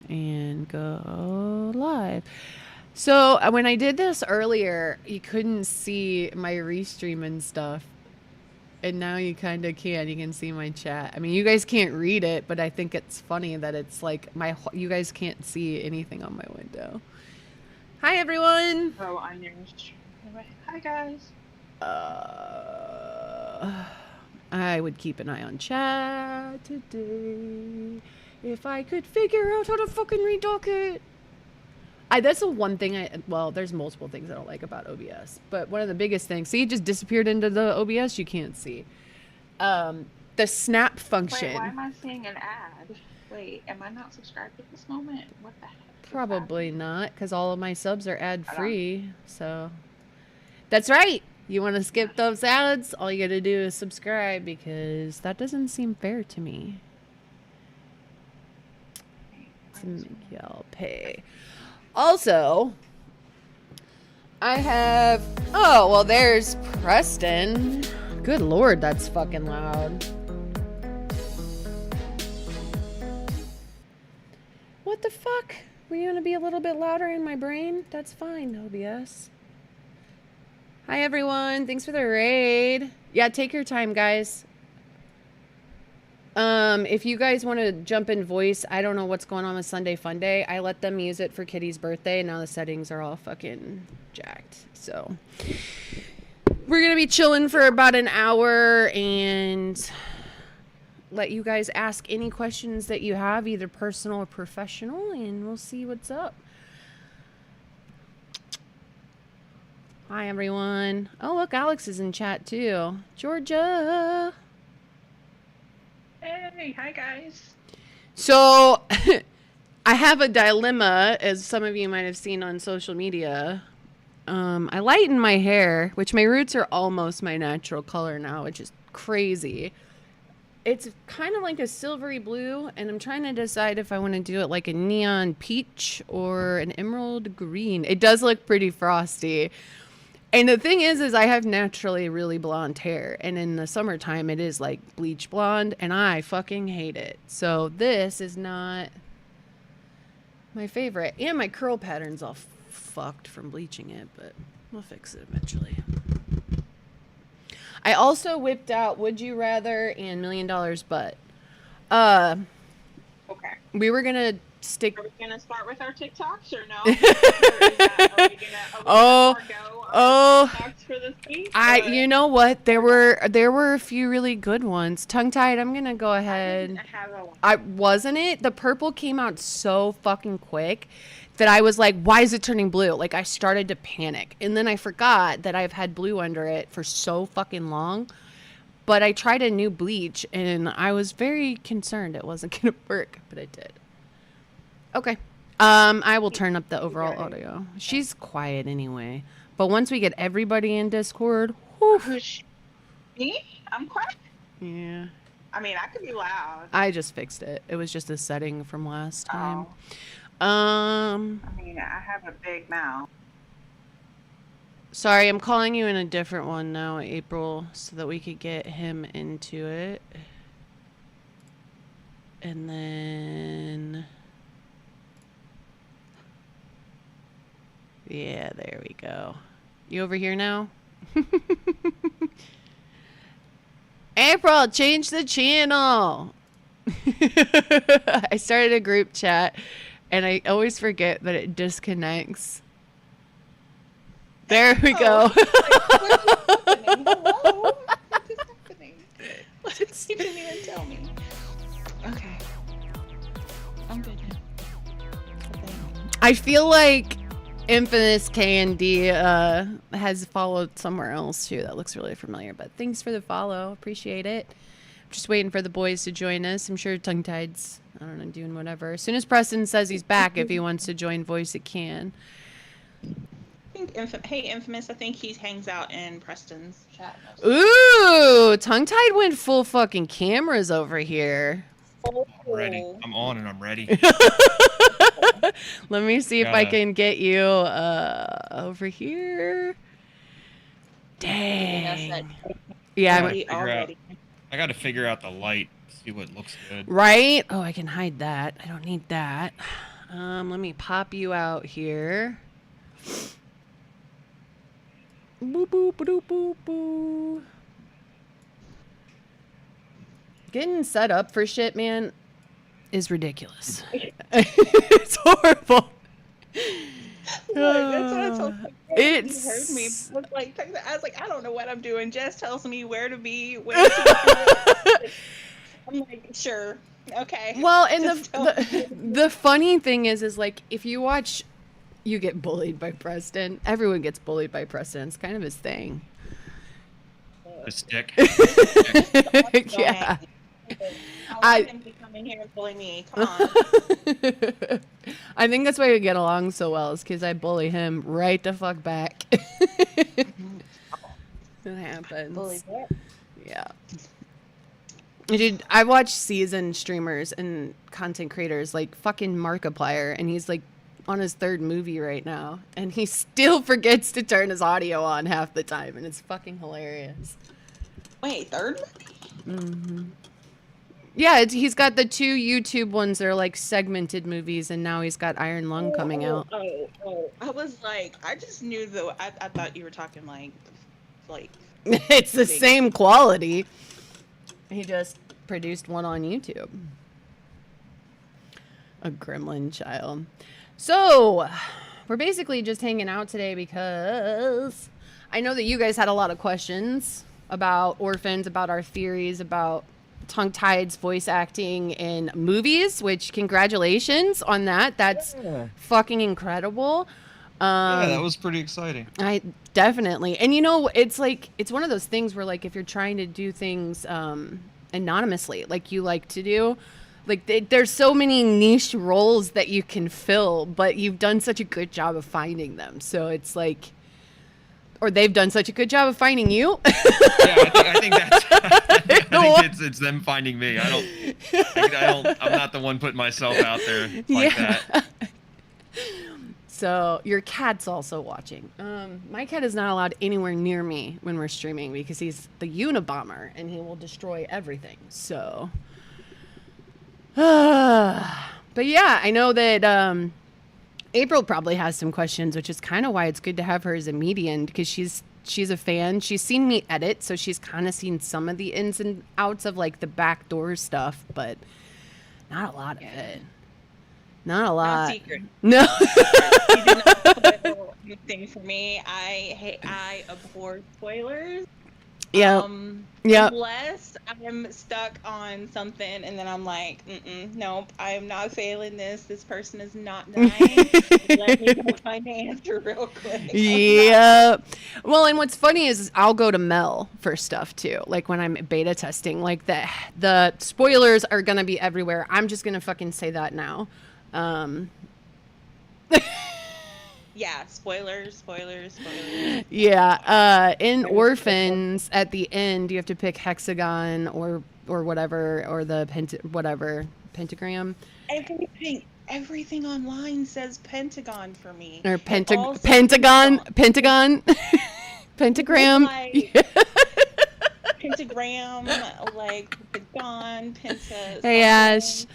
and go live. So when I did this earlier, you couldn't see my restream and stuff. And now you kind of can. You can see my chat. I mean, you guys can't read it, but I think it's funny that it's like you guys can't see anything on my window. Hi, everyone. Oh, I know. Hi, guys. I would keep an eye on chat today if I could figure out how to fucking redock it. That's the one thing well, there's multiple things I don't like about OBS, but one of the biggest things, see, it just disappeared into the OBS, you can't see. The snap function. Wait, why am I seeing an ad? Wait, am I not subscribed at this moment? What the heck? Probably not, because all of my subs are ad-free, so. That's right! You want to skip those ads? All you gotta do is subscribe, because that doesn't seem fair to me. To make y'all pay. Also, I have... Oh, well, there's Preston. Good lord, that's fucking loud. What the fuck? Were you gonna be a little bit louder in my brain? That's fine, OBS. Hi, everyone. Thanks for the raid. Yeah, take your time, guys. If you guys want to jump in voice, I don't know what's going on with Sunday Fun Day. I let them use it for Kitty's birthday, and now the settings are all fucking jacked. So we're gonna be chilling for about an hour and let you guys ask any questions that you have, either personal or professional, and we'll see what's up. Hi, everyone. Oh, look, Alex is in chat, too. Georgia. Hey, hi, guys. So, I have a dilemma, as some of you might have seen on social media. I lighten my hair, which my roots are almost my natural color now, which is crazy. It's kind of like a silvery blue, and I'm trying to decide if I want to do it like a neon peach or an emerald green. It does look pretty frosty. And the thing is I have naturally really blonde hair, and in the summertime it is like bleach blonde, and I fucking hate it. So this is not my favorite. And my curl pattern's all fucked from bleaching it, but we'll fix it eventually. I also whipped out Would You Rather and $1 Million Butt. Okay. We were gonna stick. Are we gonna start with our TikToks or no? Or are we gonna forgo our TikToks for this week? You know what? There were a few really good ones. Tongue tied. I'm gonna go ahead. Wasn't it? The purple came out so fucking quick that I was like, why is it turning blue? Like, I started to panic. And then I forgot that I've had blue under it for so fucking long. But I tried a new bleach, and I was very concerned it wasn't going to work, but it did. Okay. I will turn up the overall audio. She's quiet anyway. But once we get everybody in Discord, whew. Me? I'm quiet? Yeah. I mean, I could be loud. I just fixed it. It was just a setting from last time. I mean, I have a big mouth. Sorry, I'm calling you in a different one now, April, so that we could get him into it. And then... Yeah, there we go. You over here now? April, change the channel! I started a group chat, and I always forget that it disconnects. There we go. Hello? What is happening? You didn't even tell me. Okay. I'm good now. I feel like Infamous K&D has followed somewhere else too. That looks really familiar, but thanks for the follow. Appreciate it. I'm just waiting for the boys to join us. I'm sure Tongue Tied's, I don't know, doing whatever. As soon as Preston says he's back, if he wants to join voice, it can. Hey, Infamous, I think he hangs out in Preston's chat. Ooh, Tongue Tied went full fucking cameras over here. I'm ready. I'm on and I'm ready. Let me see if I can get you over here. Dang. Yeah, I got to figure out the light, see what looks good. Right? Oh, I can hide that. I don't need that. Let me pop you out here. Boop, boop, boop, boop, boop. Getting set up for shit, man, is ridiculous. It's horrible. Look, that's what I told you. It's... You heard me. I was like, I don't know what I'm doing. Jess tells me where to be, when to be. I'm like, sure, okay. Well, and the funny thing is like, if you watch You Get Bullied by Preston, everyone gets bullied by Preston. It's kind of his thing. A stick. Yeah. I want him to come in here and bully me. Come on. I think that's why we get along so well, is because I bully him right the fuck back. It happens. Bully what? Yeah. Dude, I watch seasoned streamers and content creators like fucking Markiplier, and he's like on his 3rd movie right now, and he still forgets to turn his audio on half the time, and it's fucking hilarious. Wait, 3rd movie? Mm-hmm. Yeah, he's got the 2 YouTube ones that are like segmented movies, and now he's got Iron Lung coming out. Oh. I was like, I just knew though. I thought you were talking like. It's the same quality. He just produced one on YouTube. A gremlin child. So, we're basically just hanging out today because I know that you guys had a lot of questions about Orphans, about our theories, about Tongue-Tied's voice acting in movies, which congratulations on that. That's fucking incredible. Yeah, that was pretty exciting. I definitely. And you know, it's like, it's one of those things where like, if you're trying to do things anonymously, like you like to do, like there's so many niche roles that you can fill, but you've done such a good job of finding them. So it's like, or they've done such a good job of finding you. Yeah, I think that's. I think it's them finding me. I'm not the one putting myself out there like that. So your cat's also watching. My cat is not allowed anywhere near me when we're streaming because he's the Unabomber and he will destroy everything. So, but yeah, I know that April probably has some questions, which is kind of why it's good to have her as a median, because she's a fan. She's seen me edit, so she's kind of seen some of the ins and outs of like the backdoor stuff, but not a lot of it. Not a lot. Not secret. No. You did not spoil anything for me. I abhor spoilers. Yeah. Unless I'm stuck on something and then I'm like, nope, I am not failing this. This person is not dying. Let me go find the answer real quick. Yeah. Well, and what's funny is I'll go to Mel for stuff too. Like when I'm beta testing, like the spoilers are gonna be everywhere. I'm just gonna fucking say that now. Yeah, spoilers. Yeah, in Orphans, at the end, you have to pick hexagon or whatever, or the pentagram. Everything online says pentagon for me. Or pentagon, pentagram. Like, pentagram, like pentagon, penta. Hey, Ash.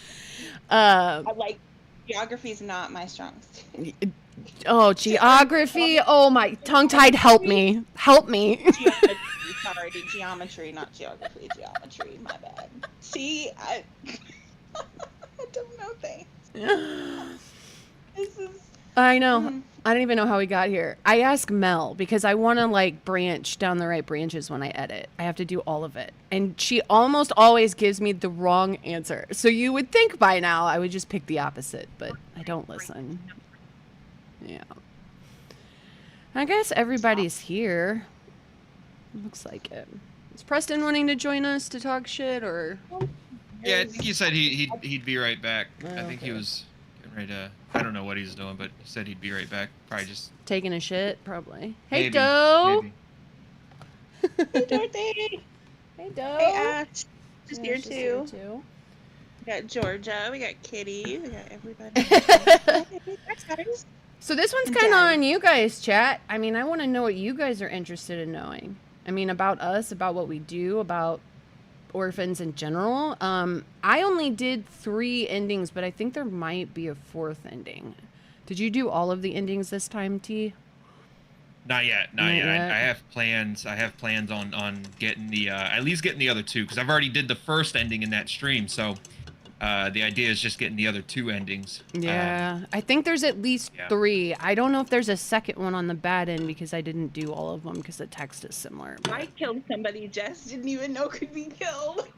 I like geography is not my strong suit. Oh, geography. Oh, my tongue-tied. Help me. Geometry. Sorry, geometry, not geography. Geometry. My bad. See, I don't know things. I know. I don't even know how we got here. I ask Mel because I want to like branch down the right branches when I edit. I have to do all of it. And she almost always gives me the wrong answer. So you would think by now I would just pick the opposite, but I don't listen. Yeah. I guess everybody's here. Looks like it. Is Preston wanting to join us to talk shit, or? Yeah, I think he said he'd be right back. Oh, I think okay. he was getting ready to. I don't know what he's doing, but he said he'd be right back. Probably just Taking a shit, probably. Hey, maybe, Doe. maybe. Hey, Dorothy. Hey, Doe. Hey, Ash. Just Yeah, here she's too. We got Georgia. We got Kitty. We got everybody. Thanks, guys. So this one's I'm kind of dying. on you guys, chat. I mean, I want to know what you guys are interested in knowing. I mean, about us, about what we do, about orphans in general. I only did 3 endings, but I think there might be a 4th ending. Did you do all of the endings this time, T? Not yet. Not yet? I have plans. I have plans on getting the at least getting the other 2, because I've already did the first ending in that stream. So the idea is just getting the other 2 endings. Yeah, I think there's at least Yeah. 3. I don't know if there's a second one on the bad end because I didn't do all of them because the text is similar. but- I killed somebody Jess didn't even know could be killed.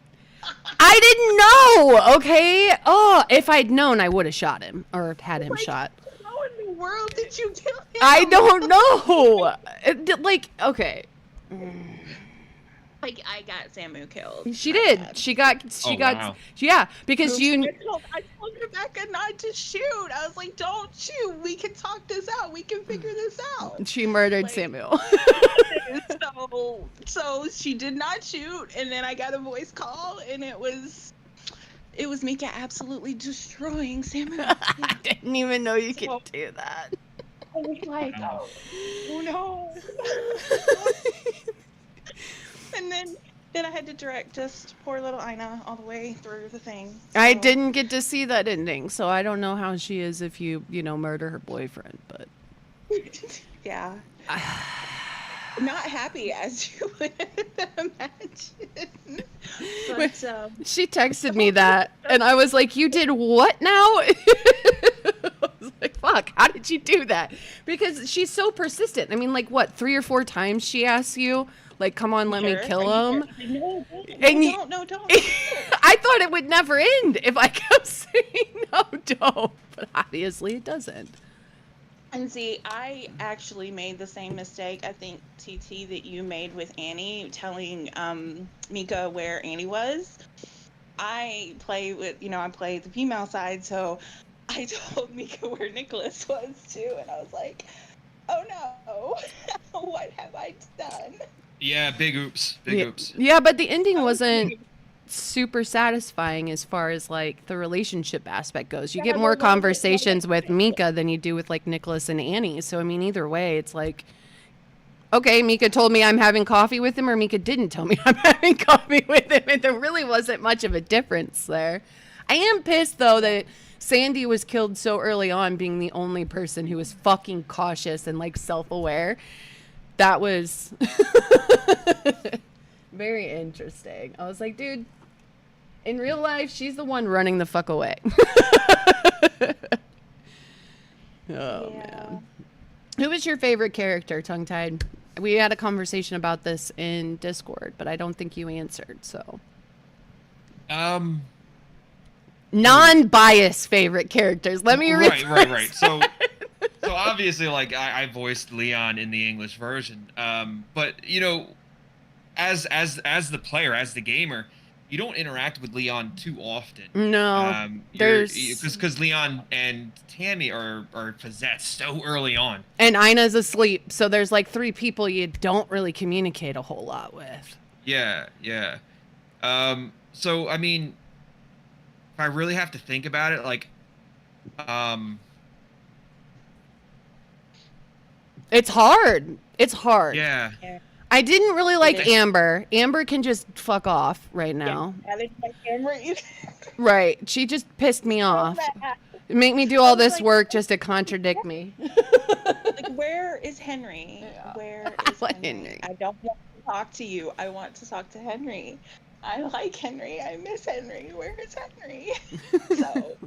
I didn't know. Okay. Oh, if I'd known, I would have shot him or had him shot. How in the world did you kill him? I don't know. Okay. Like, I got Samu killed. She My did. bad. She got. Wow. Yeah, because I told Rebecca not to shoot. I was like, don't shoot. We can talk this out. We can figure this out. she murdered Like- Samuel. So she did not shoot, and then I got a voice call, and it was Mika absolutely destroying Samu. I didn't even know you could So- do that. I was like, Wow. oh no. And then I had to direct just poor little Ina all the way through the thing. I So- didn't get to see that ending, so I don't know how she is if you murder her boyfriend, but Yeah. Not happy as you would imagine. But she texted me that, and I was like, "You did what now?" I was like, "Fuck! How did you do that?" Because she's so persistent. I mean, like, what, 3 or 4 times she asks you, like, "Come on, let me sure? kill Are you him." sure? No, And you- don't. I thought it would never end if I kept saying no, don't. But obviously, it doesn't. And see, I actually made the same mistake, I think, TT, that you made with Annie, telling Mika where Annie was. I play the female side, so I told Mika where Nicholas was too, and I was like, oh no, what have I done? Yeah, big oops. Big oops. Yeah, but the ending wasn't super satisfying as far as like the relationship aspect goes. You Yeah, get more well, conversations with Mika than you do with like Nicholas and Annie. So I mean, either way, it's like, okay, Mika told me I'm having coffee with him, or Mika didn't tell me I'm having coffee with him, and there really wasn't much of a difference there. I am pissed though that Sandy was killed so early on, being the only person who was fucking cautious and like self-aware. That was very interesting. I was like, dude, in real life, she's the one running the fuck away. Oh, man. Who was your favorite character, Tongue-Tied? We had a conversation about this in Discord, but I don't think you answered, so. Non-biased favorite characters. Let me read. Right. So obviously, like I voiced Leon in the English version. But you know, as the player, as the gamer, you don't interact with Leon too often. No, there's because Leon and Tammy are possessed so early on. and Ina's asleep, so there's like 3 people you don't really communicate a whole lot with. Yeah. So I mean, if I really have to think about it, like, It's hard. It's hard. yeah. I didn't really like is. Amber. Amber can just fuck off right now. I think my camera Right. She just pissed me off. Make me do all this work just to contradict me. Like, where is Henry? Yeah. Where I is want Henry? Henry. I don't want to talk to you. I want to talk to Henry. I like Henry. I miss Henry. Where is Henry? So,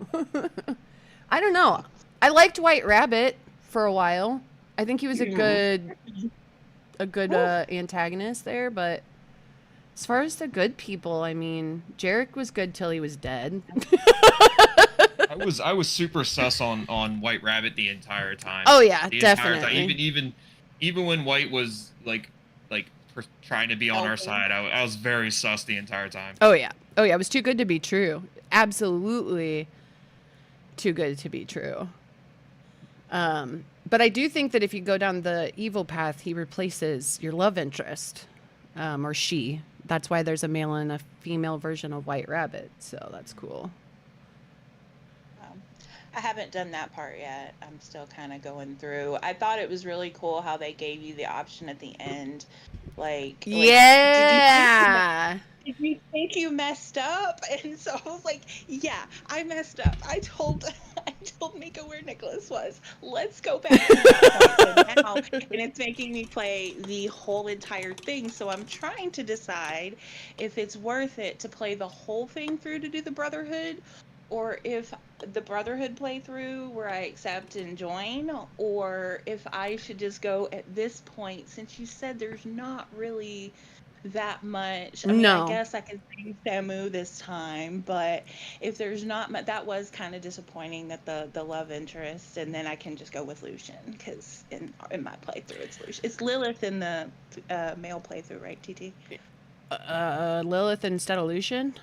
I don't know. I liked White Rabbit for a while. I think he was a good antagonist there, but as far as the good people, I mean, Jarek was good till he was dead. I was super sus on White Rabbit the entire time. Oh yeah, The entire time. definitely. Even when White was like trying to be on our Okay. side, I was very sus the entire time. Oh yeah. It was too good to be true. Absolutely too good to be true. But I do think that if you go down the evil path, he replaces your love interest, or she. That's why there's a male and a female version of White Rabbit. So that's cool. I haven't done that part yet. I'm still kind of going through. I thought it was really cool how they gave you the option at the end Yeah. Did you think you messed up? And so I was like, yeah, I messed up. I told Mika where Nicholas was. Let's go back to that point. So now, and it's making me play the whole entire thing. So I'm trying to decide if it's worth it to play the whole thing through to do the Brotherhood, or if the Brotherhood playthrough where I accept and join, or if I should just go at this point, since you said there's not really that much. I mean, I No. guess I could say Samu this time, but if there's not much, that was kind of disappointing that the love interest, and then I can just go with Lucian because in my playthrough it's Lucian. It's Lilith in the male playthrough, right, TT? Lilith instead of Lucian?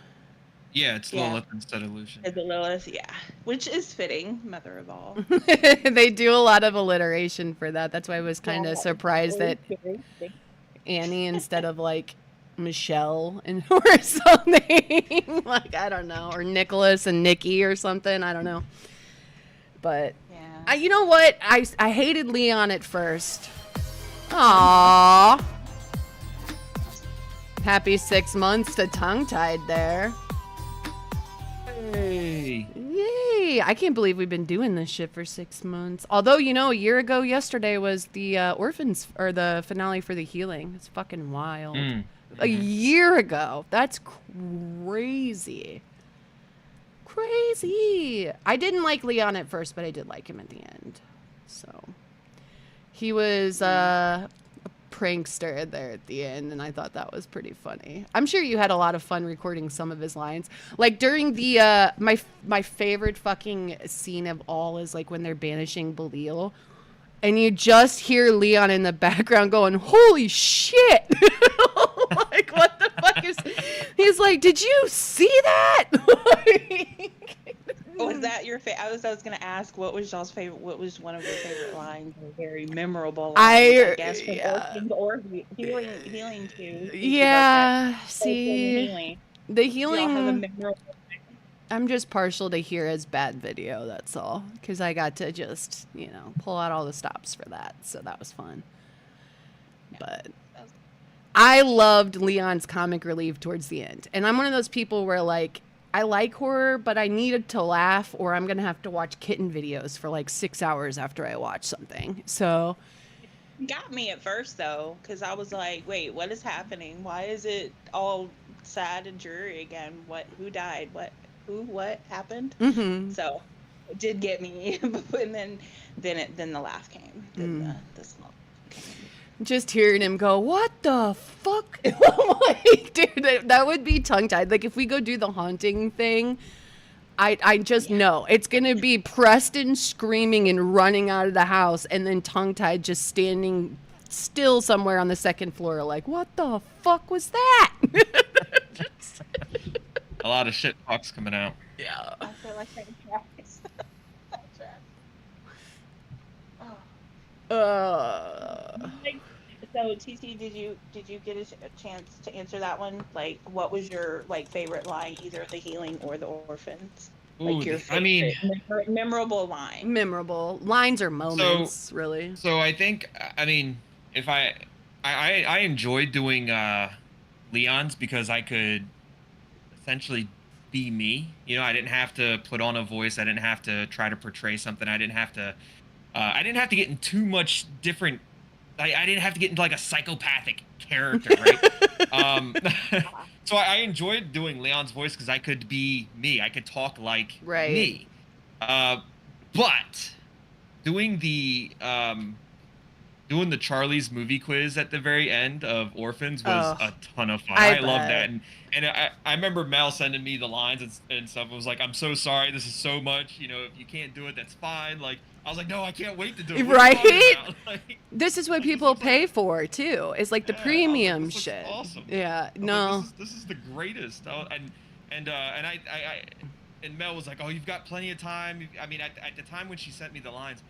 Yeah, it's Yeah. Lilith instead of Lucian. Is it Lilith? Yeah, which is fitting, mother of all. They do a lot of alliteration for that. That's why I was kind of surprised that Annie instead of like Michelle and or something. Like, I don't know. Or Nicholas and Nikki or something. I don't know. But Yeah. you know what? I hated Leon at first. Aww. Happy 6 months to tongue-tied there. Hey. Yay! I can't believe we've been doing this shit for 6 months. Although, you know, a year ago yesterday was the Orphans, or the finale for The Healing. It's fucking wild. A year ago. That's crazy. Crazy. I didn't like Leon at first, but I did like him at the end. So, he was a prankster there at the end, and I thought that was pretty funny. I'm sure you had a lot of fun recording some of his lines. Like during the my favorite fucking scene of all is like when they're banishing Belial, and you just hear Leon in the background going, "Holy shit!" Like, what the fuck is? He's like, "Did you see that?" Was that your favorite? I was gonna ask, what was y'all's favorite? What was one of your favorite lines? Or very memorable lines, I guess, from Orphans or healing too. Yeah. Healing. See, the Do y'all have a healing. memorable? I'm just partial to hear his bad video. That's all, because I got to just, you know, pull out all the stops for that, so that was fun. But I loved Leon's comic relief towards the end, and I'm one of those people where like, I like horror, but I needed to laugh, or I'm gonna have to watch kitten videos for like 6 hours after I watch something. So, Got me at first though, because I was like, wait, what is happening? Why is it all sad and dreary again? Who died? What happened? So it did get me, and then the laugh came. Then the smoke came. just hearing him go, "What the fuck?" I'm like, dude, that would be tongue-tied. Like if we go do the haunting thing, I just know it's gonna be Preston screaming and running out of the house, and then tongue-tied just standing still somewhere on the second floor, like, "What the fuck was that?" A lot of shit talks coming out. Yeah. I feel like I'm trapped. So TT, did you get a chance to answer that one? Like, what was your like favorite line, either the healing or the orphans? Ooh, Like your I mean, memorable line. Memorable lines or moments, really. So I think, I mean, if I enjoyed doing Leon's because I could essentially be me. You know, I didn't have to put on a voice. I didn't have to try to portray something. I didn't have to get in too much different. I didn't have to get into like a psychopathic character, right? So I enjoyed doing Leon's voice because I could be me. I could talk like me. But doing the Charlie's movie quiz at the very end of Orphans was a ton of fun. I love that. And I remember Mel sending me the lines and stuff. It was like, "I'm so sorry. This is so much. You know, if you can't do it, that's fine." Like, I was like, "No, I can't wait to do it." Right? Like, this is what people pay for too. It's like the premium shit. Awesome. Yeah. No. Like, this is the greatest. And Mel was like, "Oh, you've got plenty of time." I mean, at the time when she sent me the lines,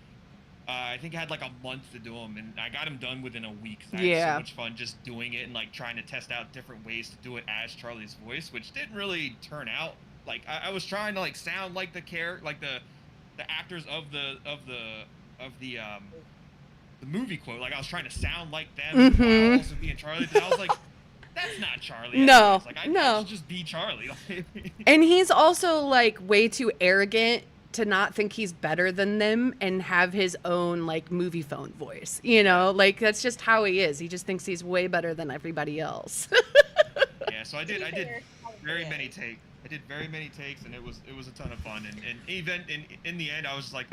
I think I had like a month to do them, and I got them done within a week. I had so much fun just doing it and like trying to test out different ways to do it as Charlie's voice, which didn't really turn out. Like I was trying to like sound like the actors of the the movie quote. Like I was trying to sound like them Mm-hmm. while also being Charlie. And I was like, that's not Charlie. No, Like I no. should just be Charlie. And he's also like way too arrogant to not think he's better than them and have his own like movie phone voice. You know, like that's just how he is. He just thinks he's way better than everybody else. Yeah, so I did very many takes. I did very many takes, and it was a ton of fun. And even in the end, I was like,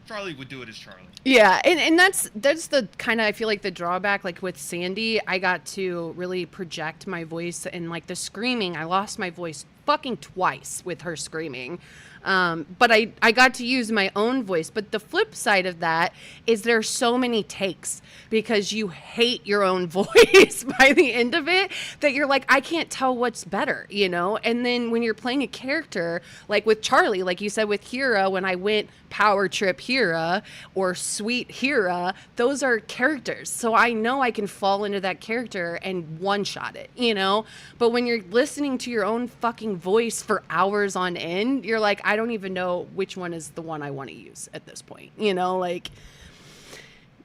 Charlie would do it as Charlie. Yeah, and that's the kind of, I feel like, the drawback. Like with Sandy, I got to really project my voice, and like the screaming, I lost my voice fucking twice with her screaming. But I got to use my own voice. But the flip side of that is there's so many takes because you hate your own voice by the end of it that you're like, I can't tell what's better, you know? And then when you're playing a character, like with Charlie, like you said with Hira, when I went Power Trip Hira or Sweet Hira, those are characters. So I know I can fall into that character and one-shot it, you know? But when you're listening to your own fucking voice for hours on end, you're like, I don't even know which one is the one I want to use at this point, you know? Like,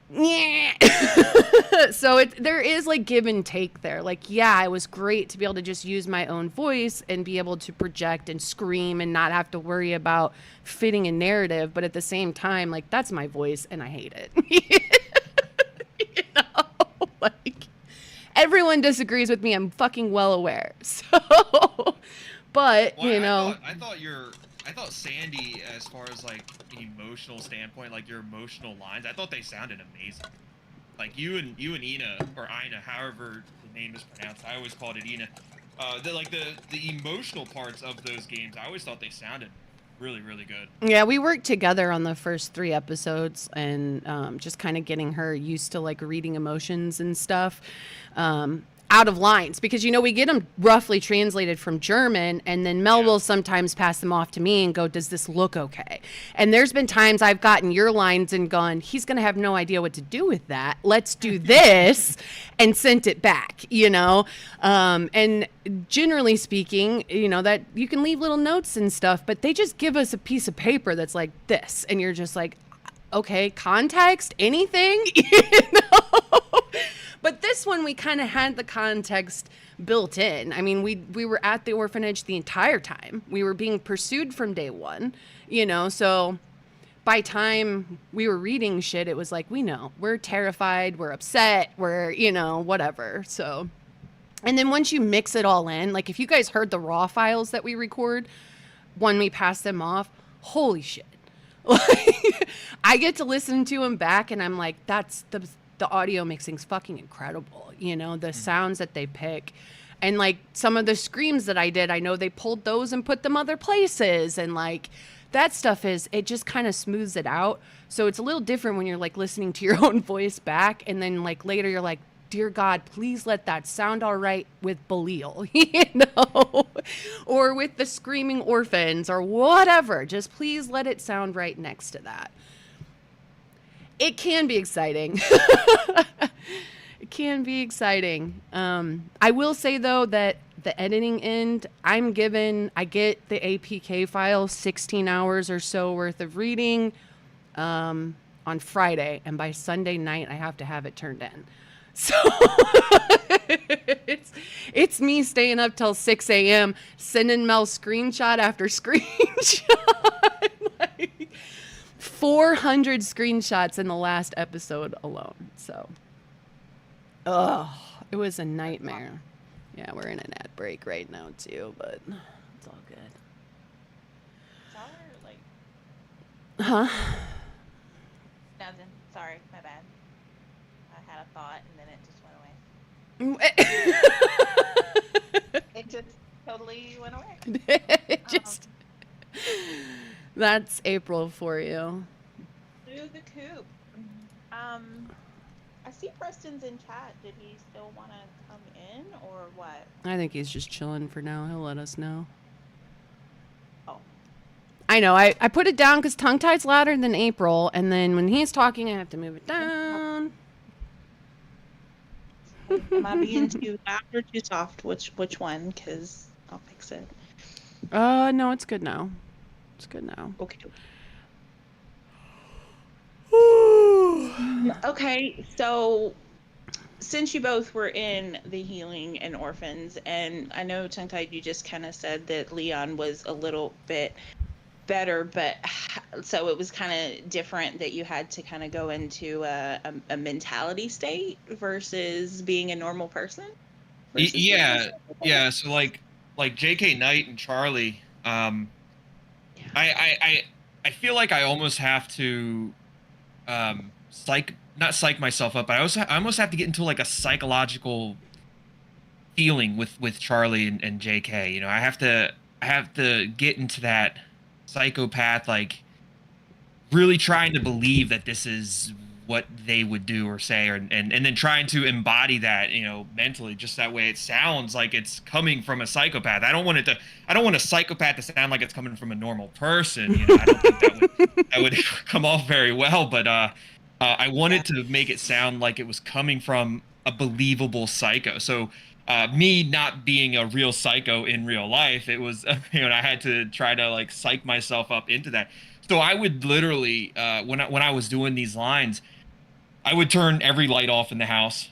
yeah. So there is like give and take there. Like, yeah, it was great to be able to just use my own voice and be able to project and scream and not have to worry about fitting a narrative. But at the same time, like, that's my voice and I hate it. You know, like, everyone disagrees with me. I'm fucking well aware. So, but Well, you know, I thought Sandy, as far as like an emotional standpoint, like your emotional lines, I thought they sounded amazing. Like you and Ina, or Ina, however the name is pronounced. I always called it Ina. The emotional parts of those games, I always thought they sounded really, really good. yeah, we worked together on the first 3 episodes and just kind of getting her used to like reading emotions and stuff. Out of lines, because you know we get them roughly translated from German, and then Mel will sometimes pass them off to me and go, does this look okay? And there's been times I've gotten your lines and gone, he's gonna have no idea what to do with that, let's do this, and sent it back, you know. And generally speaking, you know, that you can leave little notes and stuff, but they just give us a piece of paper that's like this, and you're just like, okay, context, anything, you know. But this one, we kind of had the context built in. I mean, we were at the orphanage the entire time. We were being pursued from day one, you know. So by time we were reading shit, it was like, we know. We're terrified. We're upset. We're, you know, whatever. So, and then once you mix it all in, like if you guys heard the raw files that we record when we pass them off, holy shit. Like, I get to listen to them back and I'm like, that's the audio mixing's fucking incredible, you know, the sounds that they pick. And like some of the screams that I did, I know they pulled those and put them other places, and like that stuff it just kind of smooths it out. So it's a little different when you're like listening to your own voice back, and then like later you're like, dear God, please let that sound all right with Belial, you know, or with the screaming orphans or whatever. Just please let it sound right next to that. It can be exciting. It can be exciting. I will say, though, that the editing end, I get the APK file, 16 hours or so worth of reading on Friday. And by Sunday night, I have to have it turned in. So it's me staying up till 6 a.m. sending Mel screenshot after screenshot. Like, 400 screenshots in the last episode alone. So, it was a nightmare. Yeah, we're in an ad break right now too, but it's all good. Like, Huh? nothing. Sorry, my bad. I had a thought and then it just went away. It just totally went away. It just that's April for you. Through the coop. I see Preston's in chat. Did he still want to come in or what? I think he's just chilling for now. He'll let us know. Oh. I know. I put it down because tongue tie's louder than April, and then when he's talking, I have to move it down. Am I being too loud or too soft? Which one? Because I'll fix it. No, it's good now. It's good now. Okay. Okay, so since you both were in the healing and orphans, and I know tongue tied, you just kind of said that Leon was a little bit better, but so it was kind of different that you had to kind of go into a mentality state versus being a normal person versus being a Yeah, psychopath. yeah. So like J.K. Knight and Charlie, Yeah. I feel like I almost have to not psych myself up, but I almost have to get into like a psychological feeling with Charlie and JK. You know, I have to get into that psychopath, like really trying to believe that this is what they would do or say, or and then trying to embody that, you know, mentally, just that way it sounds like it's coming from a psychopath. I don't want a psychopath to sound like it's coming from a normal person. You know, I don't think that would come off very well, but I Yeah. wanted to make it sound like it was coming from a believable psycho. So me not being a real psycho in real life, it was you know, I had to try to like psych myself up into that. So I would literally when I was doing these lines, I would turn every light off in the house.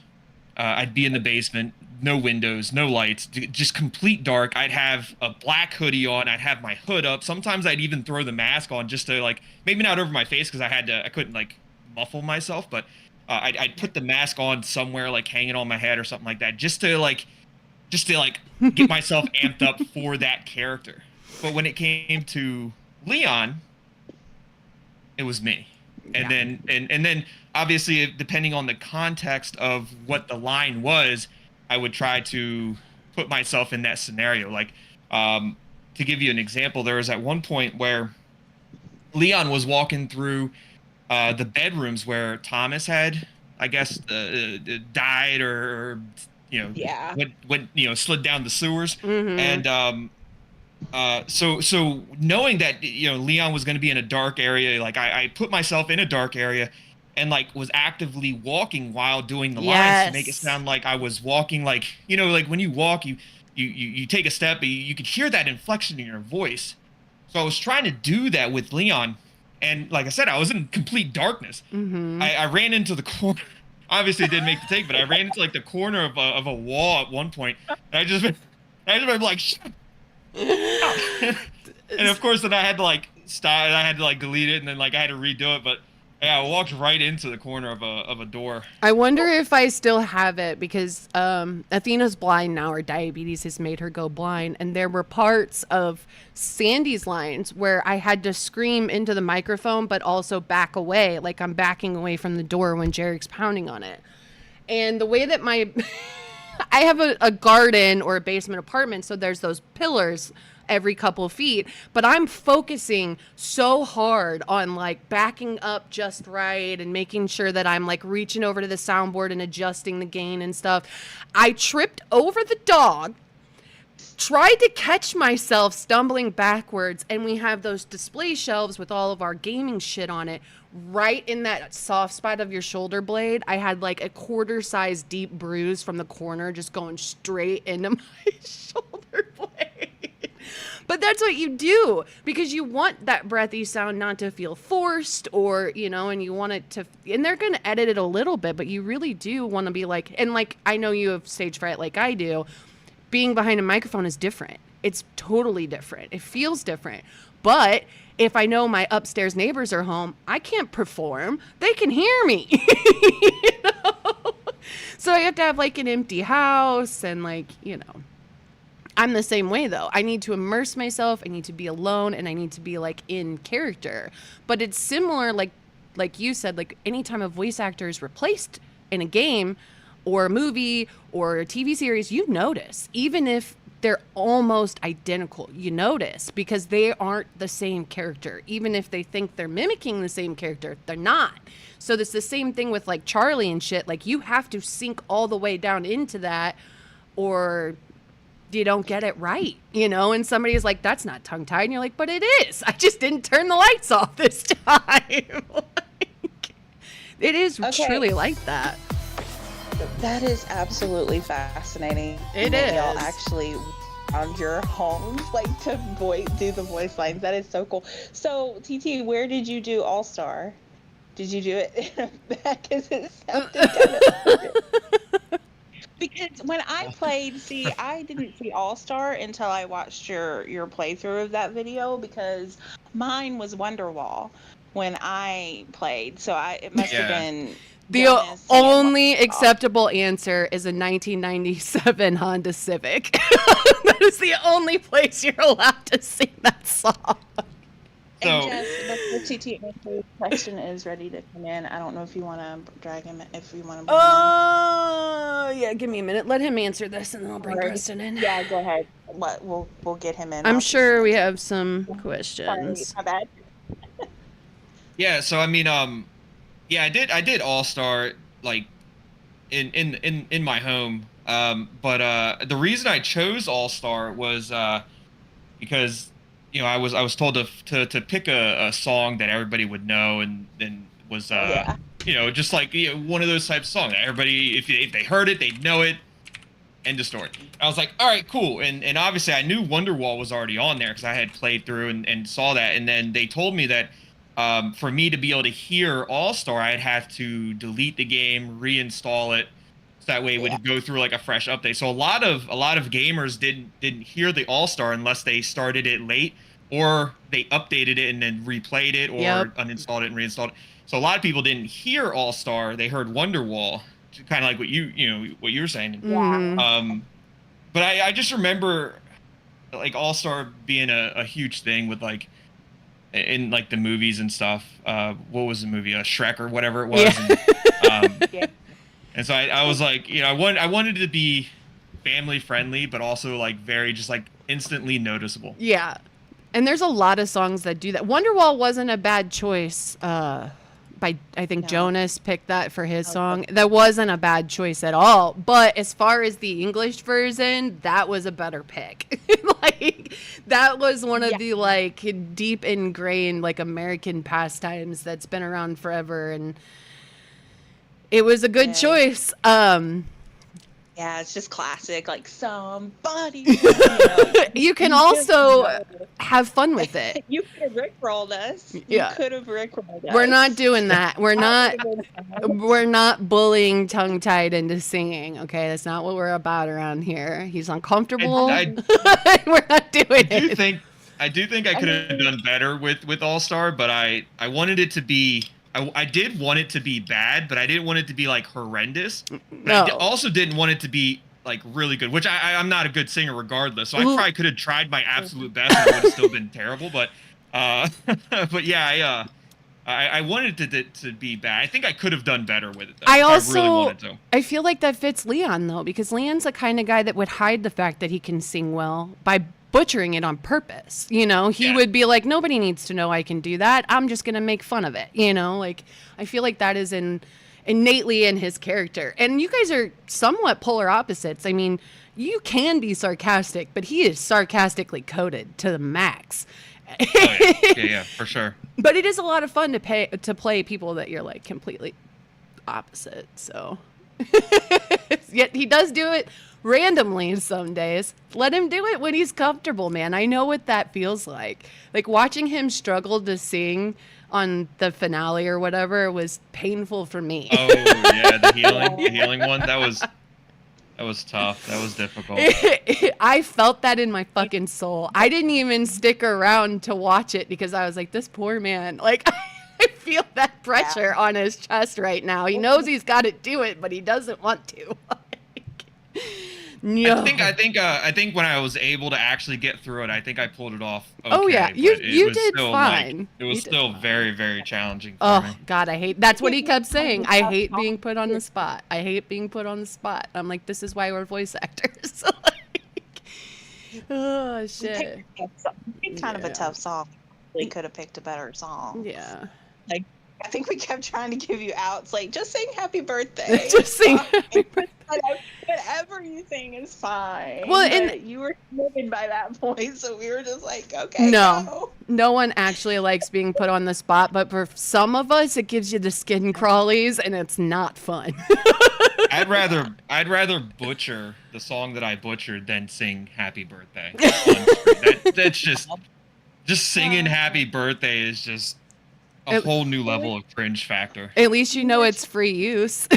I'd be in the basement, no windows, no lights, just complete dark. I'd have a black hoodie on. I'd have my hood up. Sometimes I'd even throw the mask on just to like, maybe not over my face because I couldn't like muffle myself, but I'd put the mask on somewhere like hanging on my head or something like that, just to like get myself amped up for that character. But when it came to Leon, it was me. And Yeah. then obviously depending on the context of what the line was, I would try to put myself in that scenario. Like to give you an example, there was at one point where Leon was walking through the bedrooms where Thomas had, I guess, died or you know, Yeah. went you know, slid down the sewers. Mm-hmm. And so knowing that, you know, Leon was going to be in a dark area, like I put myself in a dark area and like was actively walking while doing the lines to make it Yes. sound like I was walking, like, you know, like when you walk, you take a step, you could hear that inflection in your voice. So I was trying to do that with Leon, and like I said, I was in complete darkness. Mm-hmm. I ran into the corner. Obviously, it didn't make the take, but I ran into like the corner of a wall at one point, and I just went like, shut up. And of course, then I had to like stop. I had to like delete it, and then like I had to redo it. But yeah, I walked right into the corner of a door. I wonder if I still have it because Athena's blind now. Her diabetes has made her go blind. And there were parts of Sandy's lines where I had to scream into the microphone, but also back away. Like I'm backing away from the door when Jarek's pounding on it. And the way that I have a garden or a basement apartment, so there's those pillars every couple of feet, but I'm focusing so hard on like backing up just right and making sure that I'm like reaching over to the soundboard and adjusting the gain and stuff. I tripped over the dog, tried to catch myself stumbling backwards, and we have those display shelves with all of our gaming shit on it. Right in that soft spot of your shoulder blade, I had like a quarter size deep bruise from the corner just going straight into my shoulder blade. But that's what you do because you want that breathy sound not to feel forced or, you know, and you want it to, and they're going to edit it a little bit, but you really do want to be like, and like, I know you have stage fright like I do. Being behind a microphone is different. It's totally different. It feels different. But if I know my upstairs neighbors are home, I can't perform. They can hear me. You know? So I have to have like an empty house and like, you know. I'm the same way though. I need to immerse myself. I need to be alone and I need to be like in character. But it's similar like you said, like anytime a voice actor is replaced in a game or a movie or a TV series, you notice. Even if they're almost identical, you notice because they aren't the same character. Even if they think they're mimicking the same character, they're not. So it's the same thing with like Charlie and shit. Like you have to sink all the way down into that or you don't get it right, you know? And somebody's like, that's not tongue-tied. And you're like, but it is. I just didn't turn the lights off this time. Like, it is truly like that. That is absolutely fascinating. It that is. Y'all actually found your homes like to do the voice lines. That is so cool. So TT, where did you do All Star? Did you do it back? Because it sounded kind of. Because when I played, see, I didn't see All Star until I watched your playthrough of that video because mine was Wonderwall when I played, so it must have Yeah. been The Jonas singing only Wonderwall. acceptable answer is a 1997 Honda Civic. That is the only place you're allowed to sing that song. And So Jess, before TT answers, question is ready to come in. I don't know if you want to drag him, if you want to bring him in. Yeah, give me a minute. Let him answer this and then I'll bring Or- Preston in. Yeah, go ahead. We'll get him in. I'm I'll sure just we answer. have some Sorry, questions. my bad. yeah, so I mean, yeah, I did All Star like in my home. But the reason I chose All Star was because I was told to pick a song that everybody would know and was Yeah. just like one of those types of songs that everybody if they heard it they'd know it. End of story. I was like, all right, cool. And obviously I knew Wonderwall was already on there because I had played through and saw that. And then they told me that for me to be able to hear All Star, I'd have to delete the game, reinstall it, so that way it would go through like a fresh update. So a lot of gamers didn't hear the All Star unless they started it late or they updated it and then replayed it or uninstalled it and reinstalled it. So a lot of people didn't hear All Star; they heard Wonderwall, kind of like what what you were saying. Mhm. But I just remember like All Star being a huge thing with like in like the movies and stuff. What was the movie? Shrek or whatever it was. Yeah. And, and so I was like, I wanted it to be family friendly, but also like very just like instantly noticeable. Yeah. And there's a lot of songs that do that. Wonderwall wasn't a bad choice. I think Jonas picked that for his song. That wasn't a bad choice at all. But as far as the English version, that was a better pick. Like that was one of the like deep ingrained like American pastimes that's been around forever, and it was a good choice. Yeah, it's just classic, like somebody. You can also have fun with it. You could have rickrolled us. Yeah. You could have rickrolled us. We're not doing that. We're not bullying tongue tied into singing. Okay, that's not what we're about around here. He's uncomfortable. We're not doing it. I do think I could have done better with All Star, but I wanted it to be. I did want it to be bad, but I didn't want it to be like horrendous. But I also didn't want it to be like really good, which I'm not a good singer regardless. So I probably could have tried my absolute best and it would have still been terrible. But but yeah, I wanted it to be bad. I think I could have done better with it. Though, I really wanted to. I feel like that fits Leon though, because Leon's the kind of guy that would hide the fact that he can sing well by butchering it on purpose. He would be like, nobody needs to know I can do that. I'm just gonna make fun of it. Like I feel like that is innately in his character. And you guys are somewhat polar opposites. I mean, you can be sarcastic, but he is sarcastically coded to the max. Yeah, for sure. But it is a lot of fun to play people that you're like completely opposite. So yet he does do it randomly some days. Let him do it when he's comfortable, man. I know what that feels like. Like watching him struggle to sing on the finale or whatever was painful for me. Oh yeah, the healing one. That was tough. That was difficult. I felt that in my fucking soul. I didn't even stick around to watch it because I was like, this poor man. Like I feel that pressure on his chest right now. He knows he's got to do it, but he doesn't want to. No. I think when I was able to actually get through it, I think I pulled it off. Okay, oh yeah, you did fine. Like, it was still very, very challenging. For me. God, I hate. That's what he kept saying. I hate being put on the spot. I hate being put on the spot. I'm like, this is why we're voice actors. Oh shit. It's kind of a tough song. We could have picked a better song. Yeah. Like I think we kept trying to give you outs, like just sing happy birthday. Just sing happy birthday. Whatever you sing is fine. Well, and you were committed by that point, so we were just like, okay. No one actually likes being put on the spot, but for some of us, it gives you the skin crawlies, and it's not fun. I'd rather butcher the song that I butchered than sing happy birthday. That's just singing happy birthday is just a whole new level of cringe factor. At least you know it's free use.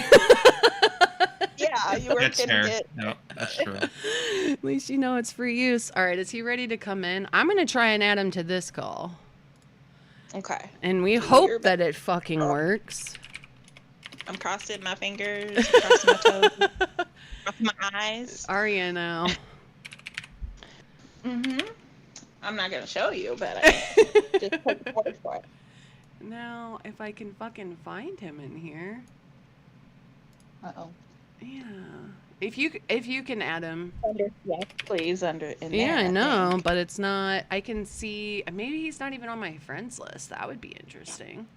Yeah, you were That's gonna fair. get. No, that's true. At least you know it's free use. All right, is he ready to come in? I'm going to try and add him to this call. Okay. And we Do hope your that it fucking works. I'm crossing my fingers, crossing my toes, crossing my eyes. Are you now? I'm not gonna show you, but I just put the word for it. Now, if I can fucking find him in here. Uh-oh. Yeah. If you can add him. Yes, please, in there. Yeah, I know, think. but it's not. I can see. Maybe he's not even on my friends list. That would be interesting.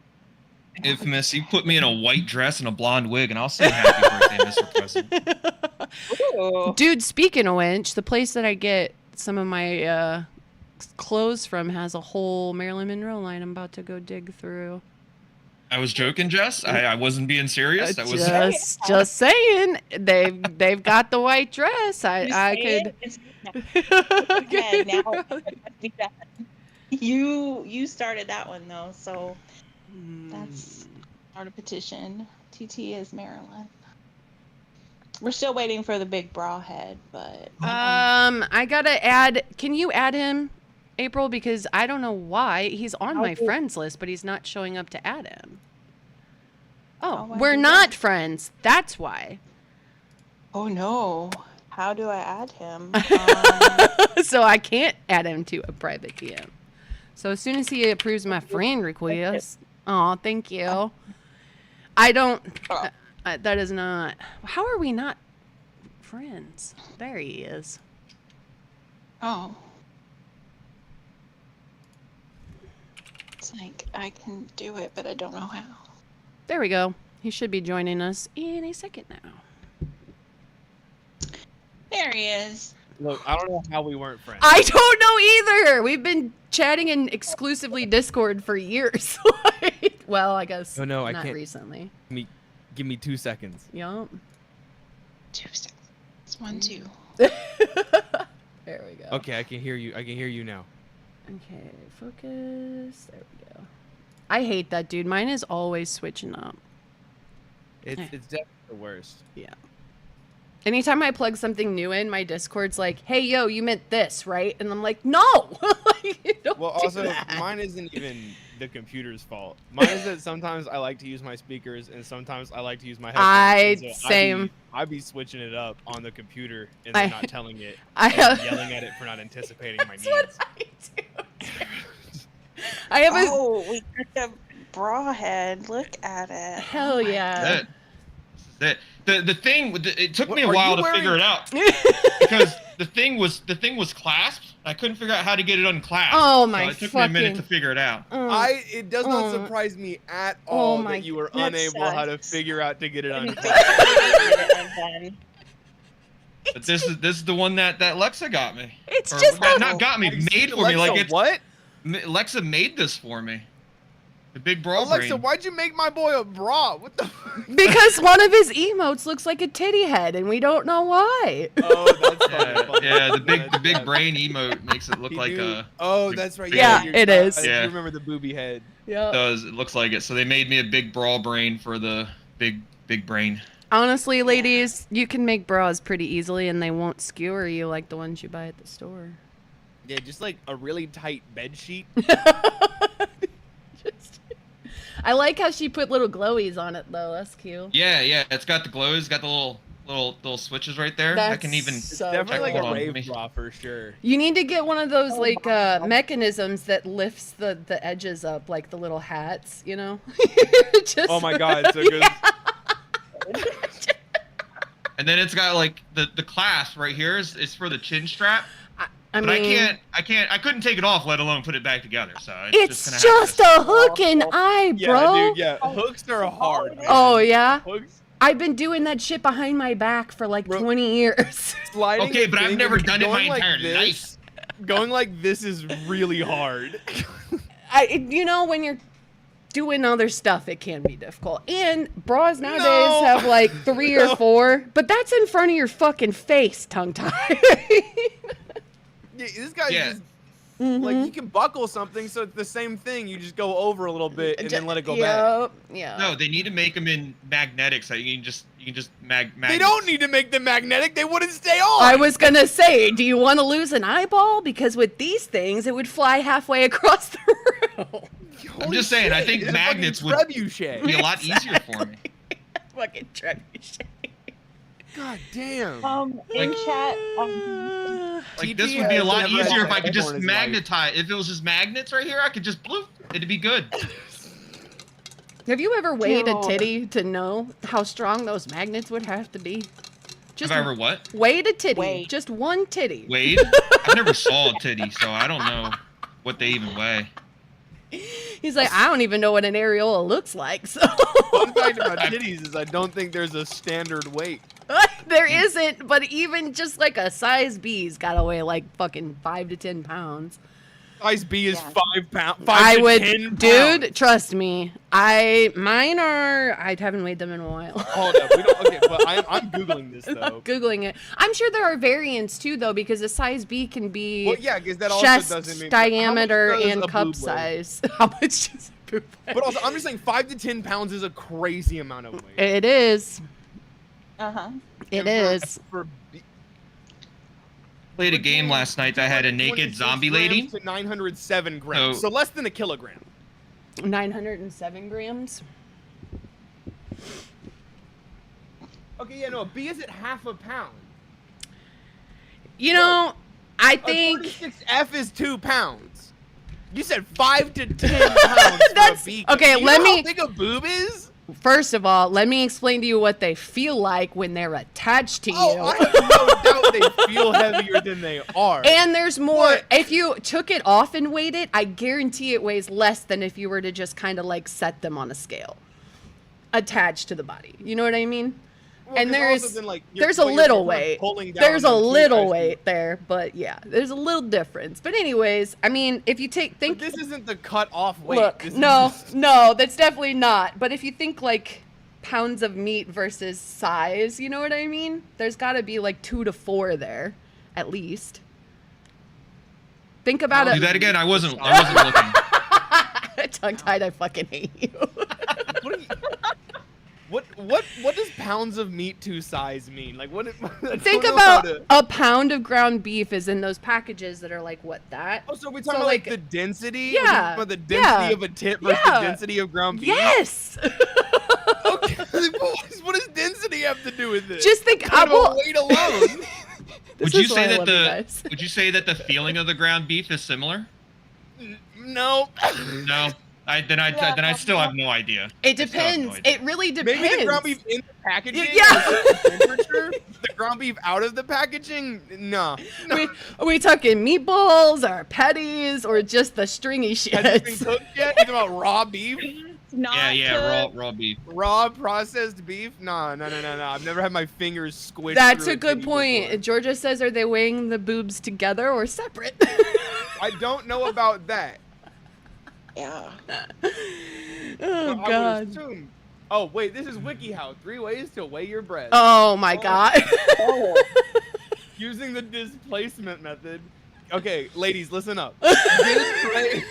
Infamous, you put me in a white dress and a blonde wig, and I'll say happy birthday, Mr. President. Ooh. Dude, speaking of which, the place that I get some of my clothes from has a whole Marilyn Monroe line I'm about to go dig through. I was joking, Jess. I wasn't being serious. That was Just saying. They've got the white dress. I could. Okay, now you started that one though, so that's our petition. TT is Maryland. We're still waiting for the big bra head, but I gotta add. Can you add him, April? Because I don't know why he's on my friends list, but he's not showing up to add him. Oh, why we're do not that? friends. That's why. oh no, how do I add him? So I can't add him to a private DM. So as soon as he approves my friend request, oh, thank you. I don't. That is not. How are we not friends? There he is. Oh, it's like I can do it, but I don't know how. There we go. He should be joining us in a second now. There he is. Look, I don't know how we weren't friends. I don't know either. We've been chatting in exclusively Discord for years. Well, I guess No, I not can't. recently. Give me 2 seconds. Yup. 2 seconds. It's 1, 2. There we go. Okay, I can hear you. I can hear you now. Okay, focus. There we go. I hate that, dude. Mine is always switching up. It's definitely the worst. Yeah. Anytime I plug something new in, my Discord's like, "Hey, yo, you meant this, right?" And I'm like, "No." Like, don't Well, do also, that. mine isn't even the computer's fault. Mine is that sometimes I like to use my speakers and sometimes I like to use my headphones. And so same. I'd be switching it up on the computer and I- then not telling it. I and have- yelling at it for not anticipating my That's needs. what I do. I have a Oh, we got the bra head. Look at it. hell Oh my yeah. The thing with it took me a Are while you to wearing- figure it out because the thing was clasped. I couldn't figure out how to get it unclasped. Oh my so it took me a minute to fucking- figure it out. It does not Oh. surprise me at Oh all my- that you were that unable how to sucks. figure out to get it God. unclasped. But this is the one that Lexa got me. It's Or just not got me, made for me. Alexa, Like it's what? Lexa made this for me. The big bra Alexa, brain. why'd you make my boy a bra? What the? because one of his emotes looks like a titty head, and we don't know why. Oh, that's funny. Yeah, the big That's- brain emote makes it look He like do- a. Oh, that's right. Yeah, you're- it is. I Yeah. remember the booby head. Yeah. Does it looks like it? So they made me a big bra brain for the big brain. Honestly, ladies, you can make bras pretty easily, and they won't skewer you like the ones you buy at the store. Yeah, just like a really tight bed sheet. I like how she put little glowies on it, though. That's cute. Yeah, it's got the glows, got the little switches right there. I can even. It's So definitely like Hold a on, rave let me- bra for sure. You need to get one of those like mechanisms that lifts the edges up, like the little hats, you know? Just- Oh my god, so it goes. And then it's got like the clasp right here is for the chin strap. I But mean, I couldn't take it off, let alone put it back together. So it's gonna just have a hook and eye, Yeah, bro. dude. Yeah, hooks are hard. man. Oh yeah, Hooks. I've been doing that shit behind my back for like Bro. 20 years. Sliding Okay, a but I've thing never and done it my going like entire this- Going like this is really hard. You know, when you're doing other stuff, it can be difficult. And bras nowadays No. have like 3 or 4, but that's in front of your fucking face, tongue tie. Yeah, this guy's Yeah. just Like Mhm. you can buckle something, so it's the same thing. You just go over a little bit and then let it go back. Yeah. No, they need to make them in magnetics. So you can just They magnets. don't need to make them magnetic. They wouldn't stay on. I was gonna say, do you want to lose an eyeball? Because with these things, it would fly halfway across the room. I'm just saying, I think It's a magnets fucking would trebuchet. be a lot easier for me. Fucking trebuchet. God damn. In Like- chat, Like this TP would be a has lot never easier had if I could a just horn in his life. magnetize. If it was just magnets right here, I could just bloop. It'd be good. Have you ever weighed a God. titty to know how strong those magnets would have to be? Just Have I ever what? weighed a titty. Weighed. Just one titty. Weighed? I never saw a titty, so I don't know what they even weigh. He's like, I don't even know what an areola looks like. So Fun fact about titties is I don't think there's a standard weight. there isn't. But even just like a size B's gotta weigh like fucking 5 to 10 pounds. Size B is Yeah. 5 pounds. I to would, 10 dude. pounds. Trust me. Mine are. I haven't weighed them in a while. Hold up. We don't, okay, but I'm googling this I'm though. Googling it. I'm sure there are variants too, though, because a size B can be Well, yeah, because that also chest doesn't mean how much diameter does and a cup boob weigh? size. How much does a boob weigh? But also, I'm just saying 5 to 10 pounds is a crazy amount of weight. It is. It And is. for Played a game last night that had a naked 226 zombie lady. grams to 907 grams, So- so less than a kilogram. 907 grams. Okay, yeah, no, a B is at half a pound. You know, I A think 46F is 2 pounds. You said 5 to 10 pounds for That's- a B. okay, Do you let know me- how big a boob is? first of all, let me explain to you what they feel like when they're attached to you. Oh, I have no doubt they feel heavier than they are. And there's more. What? If you took it off and weighed it, I guarantee it weighs less than if you were to just kind of like set them on a scale attached to the body. You know what I mean? Well, and 'cause there's also then, like, there's a but you're little kind of weight. pulling down There's a them too, little I see. weight there, but yeah, there's a little difference. But anyways, I mean, if you But think this isn't the cut off weight. look, This is no, just- no, that's definitely not. But if you think like pounds of meat versus size, you know what I mean? There's got to be like 2 to 4 there, at least. Think about Do it. that again. I wasn't looking. Tongue tied, I fucking hate you. What, are you- what does pounds of meat to size mean? Like what? I Think don't know how about to- a pound of ground beef is in those packages that are like what that? Oh, so we're talking so, about like like- the density? Yeah, We're talking about the density yeah, of a tit versus yeah. the density of ground beef. Yes. Okay. What does density have to do with this? Just think. Kind of well, weight alone. Would this you is why say I that love you guys. Would you say that the feeling of the ground beef is similar? No. No. Then I still have no idea. It I still have no depends. idea. It really depends. Maybe the ground beef in the packaging. Yeah. is a certain temperature. The ground beef out of the packaging. No. Are we talking meatballs or patties or just the stringy shit? Has it been cooked yet? You talking about raw beef? Not Yeah, to- raw beef. Raw processed beef? No. I've never had my fingers squished. That's through a good titty point. before. Georgia says, are they weighing the boobs together or separate? I don't know about that. Yeah. Oh, I God. would assume. Oh wait, this is WikiHow. 3 ways to weigh your breast. Oh, my God. Oh. Using the displacement method. Okay, ladies, listen up. Display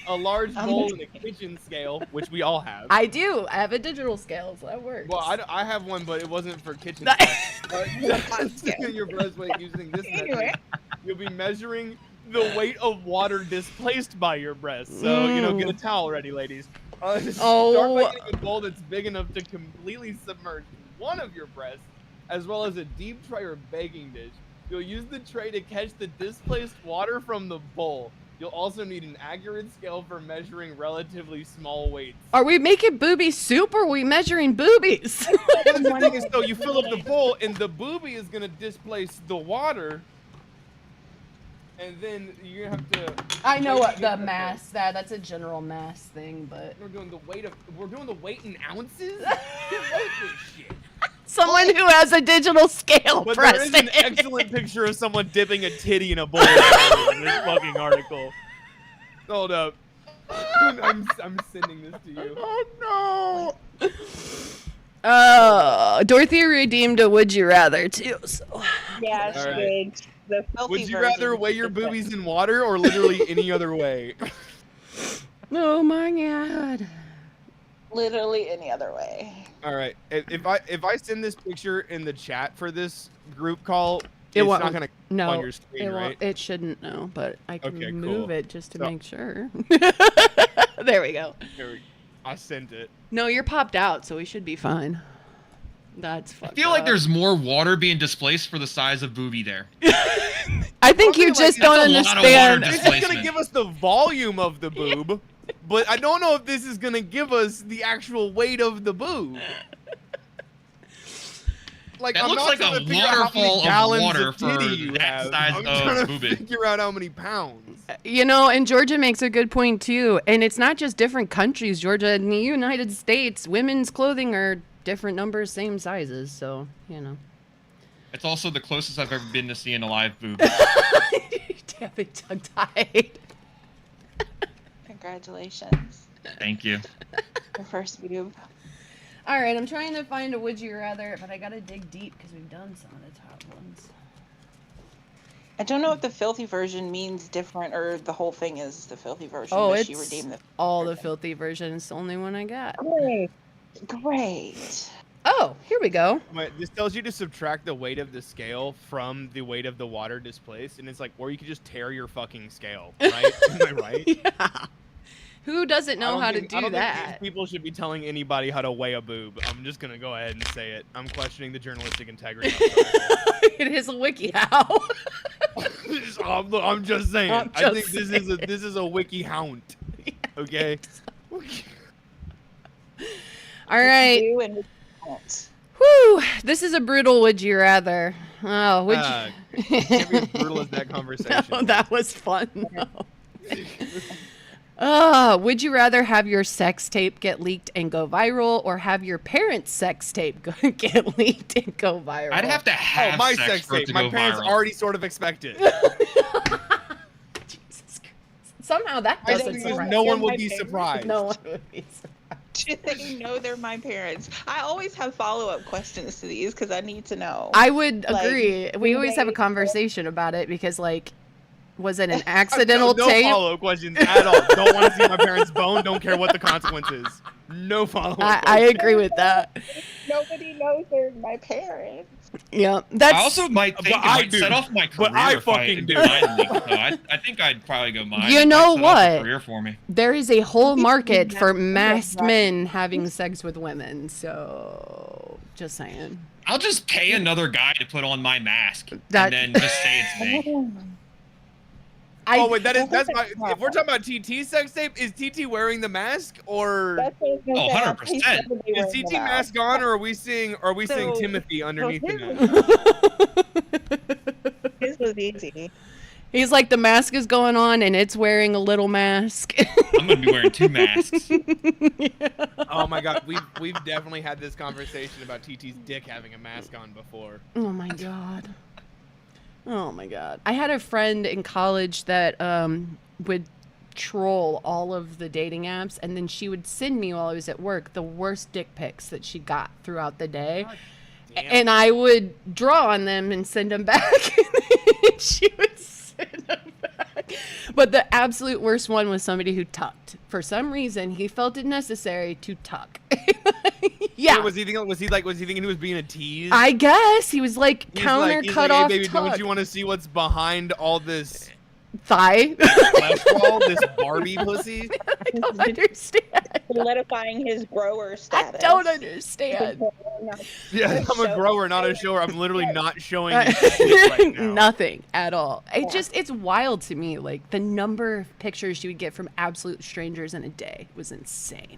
a large bowl in a kitchen scale, which we all have. I do. I have a digital scale, so that works. Well, I have one, but it wasn't for kitchen. Your breast weight using this Anyway. method, you'll be measuring the weight of water displaced by your breast. So, get a towel ready, ladies. Start by getting a bowl that's big enough to completely submerge one of your breasts, as well as a deep tray or baking dish. You'll use the tray to catch the displaced water from the bowl. You'll also need an accurate scale for measuring relatively small weights. Are we making booby soup or are we measuring boobies? But the thing is, though, you fill up the bowl, and the boobie is gonna displace the water, and then you're gonna have to. I know you're what gonna the have mass, that's a general mass thing, but We're doing the weight in ounces. Who wrote this shit? someone who has a digital scale, But there is an Preston. excellent picture of someone dipping a titty in a bowl in this fucking article. Hold up. I'm sending this to you. Oh no. Dorothy redeemed a would you rather too, so Yeah, she All right. did. The filthy Would you rather version weigh is your the best. boobies in water or literally any other way? Oh my god. Literally any other way. All right. If I send this picture in the chat for this group call, It it's won't. not gonna come No, on your screen, it won't. right? It shouldn't. No, but I can Okay, move cool. it just to So- make sure. There we go. I sent it. No, you're popped out, so we should be fine. That's I fucked feel like up. there's more water being displaced for the size of booby there. I think you Probably, just like, don't that's a lot of understand. water This is gonna displacement. give us the volume of the boob, but I don't know if this is gonna give us the actual weight of the boob. Like, That I'm looks not like trying a to figure out how many waterfall of gallons water of titty for you that have. size I'm of trying to boobie. figure out how many pounds. You know, and Georgia makes a good point too. And it's not just different countries, Georgia. In the United States, women's clothing are different numbers, same sizes. So, you know. It's also the closest I've ever been to seeing a live boob. Damn it, tongue-tied. Congratulations. Thank you. Your first boob. All right, I'm trying to find a would you rather, but I gotta dig deep because we've done some of the top ones. I don't know if the filthy version means different or the whole thing is the filthy version. Oh, but it's she redeemed the all the version. filthy version. It's the only one I got. Great. Great. Oh, here we go. Wait, this tells you to subtract the weight of the scale from the weight of the water displaced, and it's like, or you could just tear your fucking scale, right? Am I right? Yeah. Who doesn't know how to I do don't think that? these people should be telling anybody how to weigh a boob. I'm just gonna go ahead and say it. I'm questioning the journalistic integrity. It is a wiki how. I'm just saying. I'm I just think this is a wiki hound. Okay. All right. Do and we don't. Whew. This is a brutal would you rather. Oh, would you? Can't be as brutal as that conversation. No, that was fun. Would you rather have your sex tape get leaked and go viral, or have your parents' sex tape get leaked and go viral? I'd have to have my sex sex for it tape. to My go parents viral. already sort of expect it. Jesus Christ. Somehow that I doesn't think there's surprise no me. one would My be parents. surprised. No one would be surprised. They know they're my parents. I always have follow-up questions to these because I need to know. I would Like, agree. We do always have a they- conversation about it because, like, was it an accidental no tape? follow-up questions at all. Don't want to see my parents' bone. Don't care what the consequence is. No follow-up. I questions. agree with that. Nobody knows they're my parents. Yeah, that's. I also might think But it I might do. set off my career But I if fucking if do. mine leaked, so I think I'd probably go mine. You It might know set off a what? Career for me. There is a whole market for Yeah. masked men having sex with women. So, just saying. I'll just pay another guy to put on my mask That- and then just say it's me. Oh wait, that's my. If we're talking about TT sex tape, is TT wearing the mask or That's what I was gonna Oh, say. 100%. He's definitely is wearing TT the mask on, or are we seeing So- Timothy underneath the here's- mask? His was easy. He's like, the mask is going on and it's wearing a little mask. I'm gonna be wearing 2 masks. Oh my god, we've definitely had this conversation about TT's dick having a mask on before. Oh my god. Oh my god. I had a friend in college that would troll all of the dating apps, and then she would send me while I was at work the worst dick pics that she got throughout the day. Damn. And I would draw on them and send them back. And she would send them back. But the absolute worst one was somebody who tucked. For some reason, he felt it necessary to tuck. Yeah. Was he thinking he was being a tease? I guess he was like He's counter he's cut like, off hey, baby, don't tuck. you want to see what's behind all this Thigh. flesh wall, this Barbie pussy? I don't understand. Solidifying his grower I status. don't understand. Yeah, I'm a Show- grower, not a shower. I'm literally not showing you shit right now. Nothing at all. It's wild to me. Like, the number of pictures you would get from absolute strangers in a day was insane.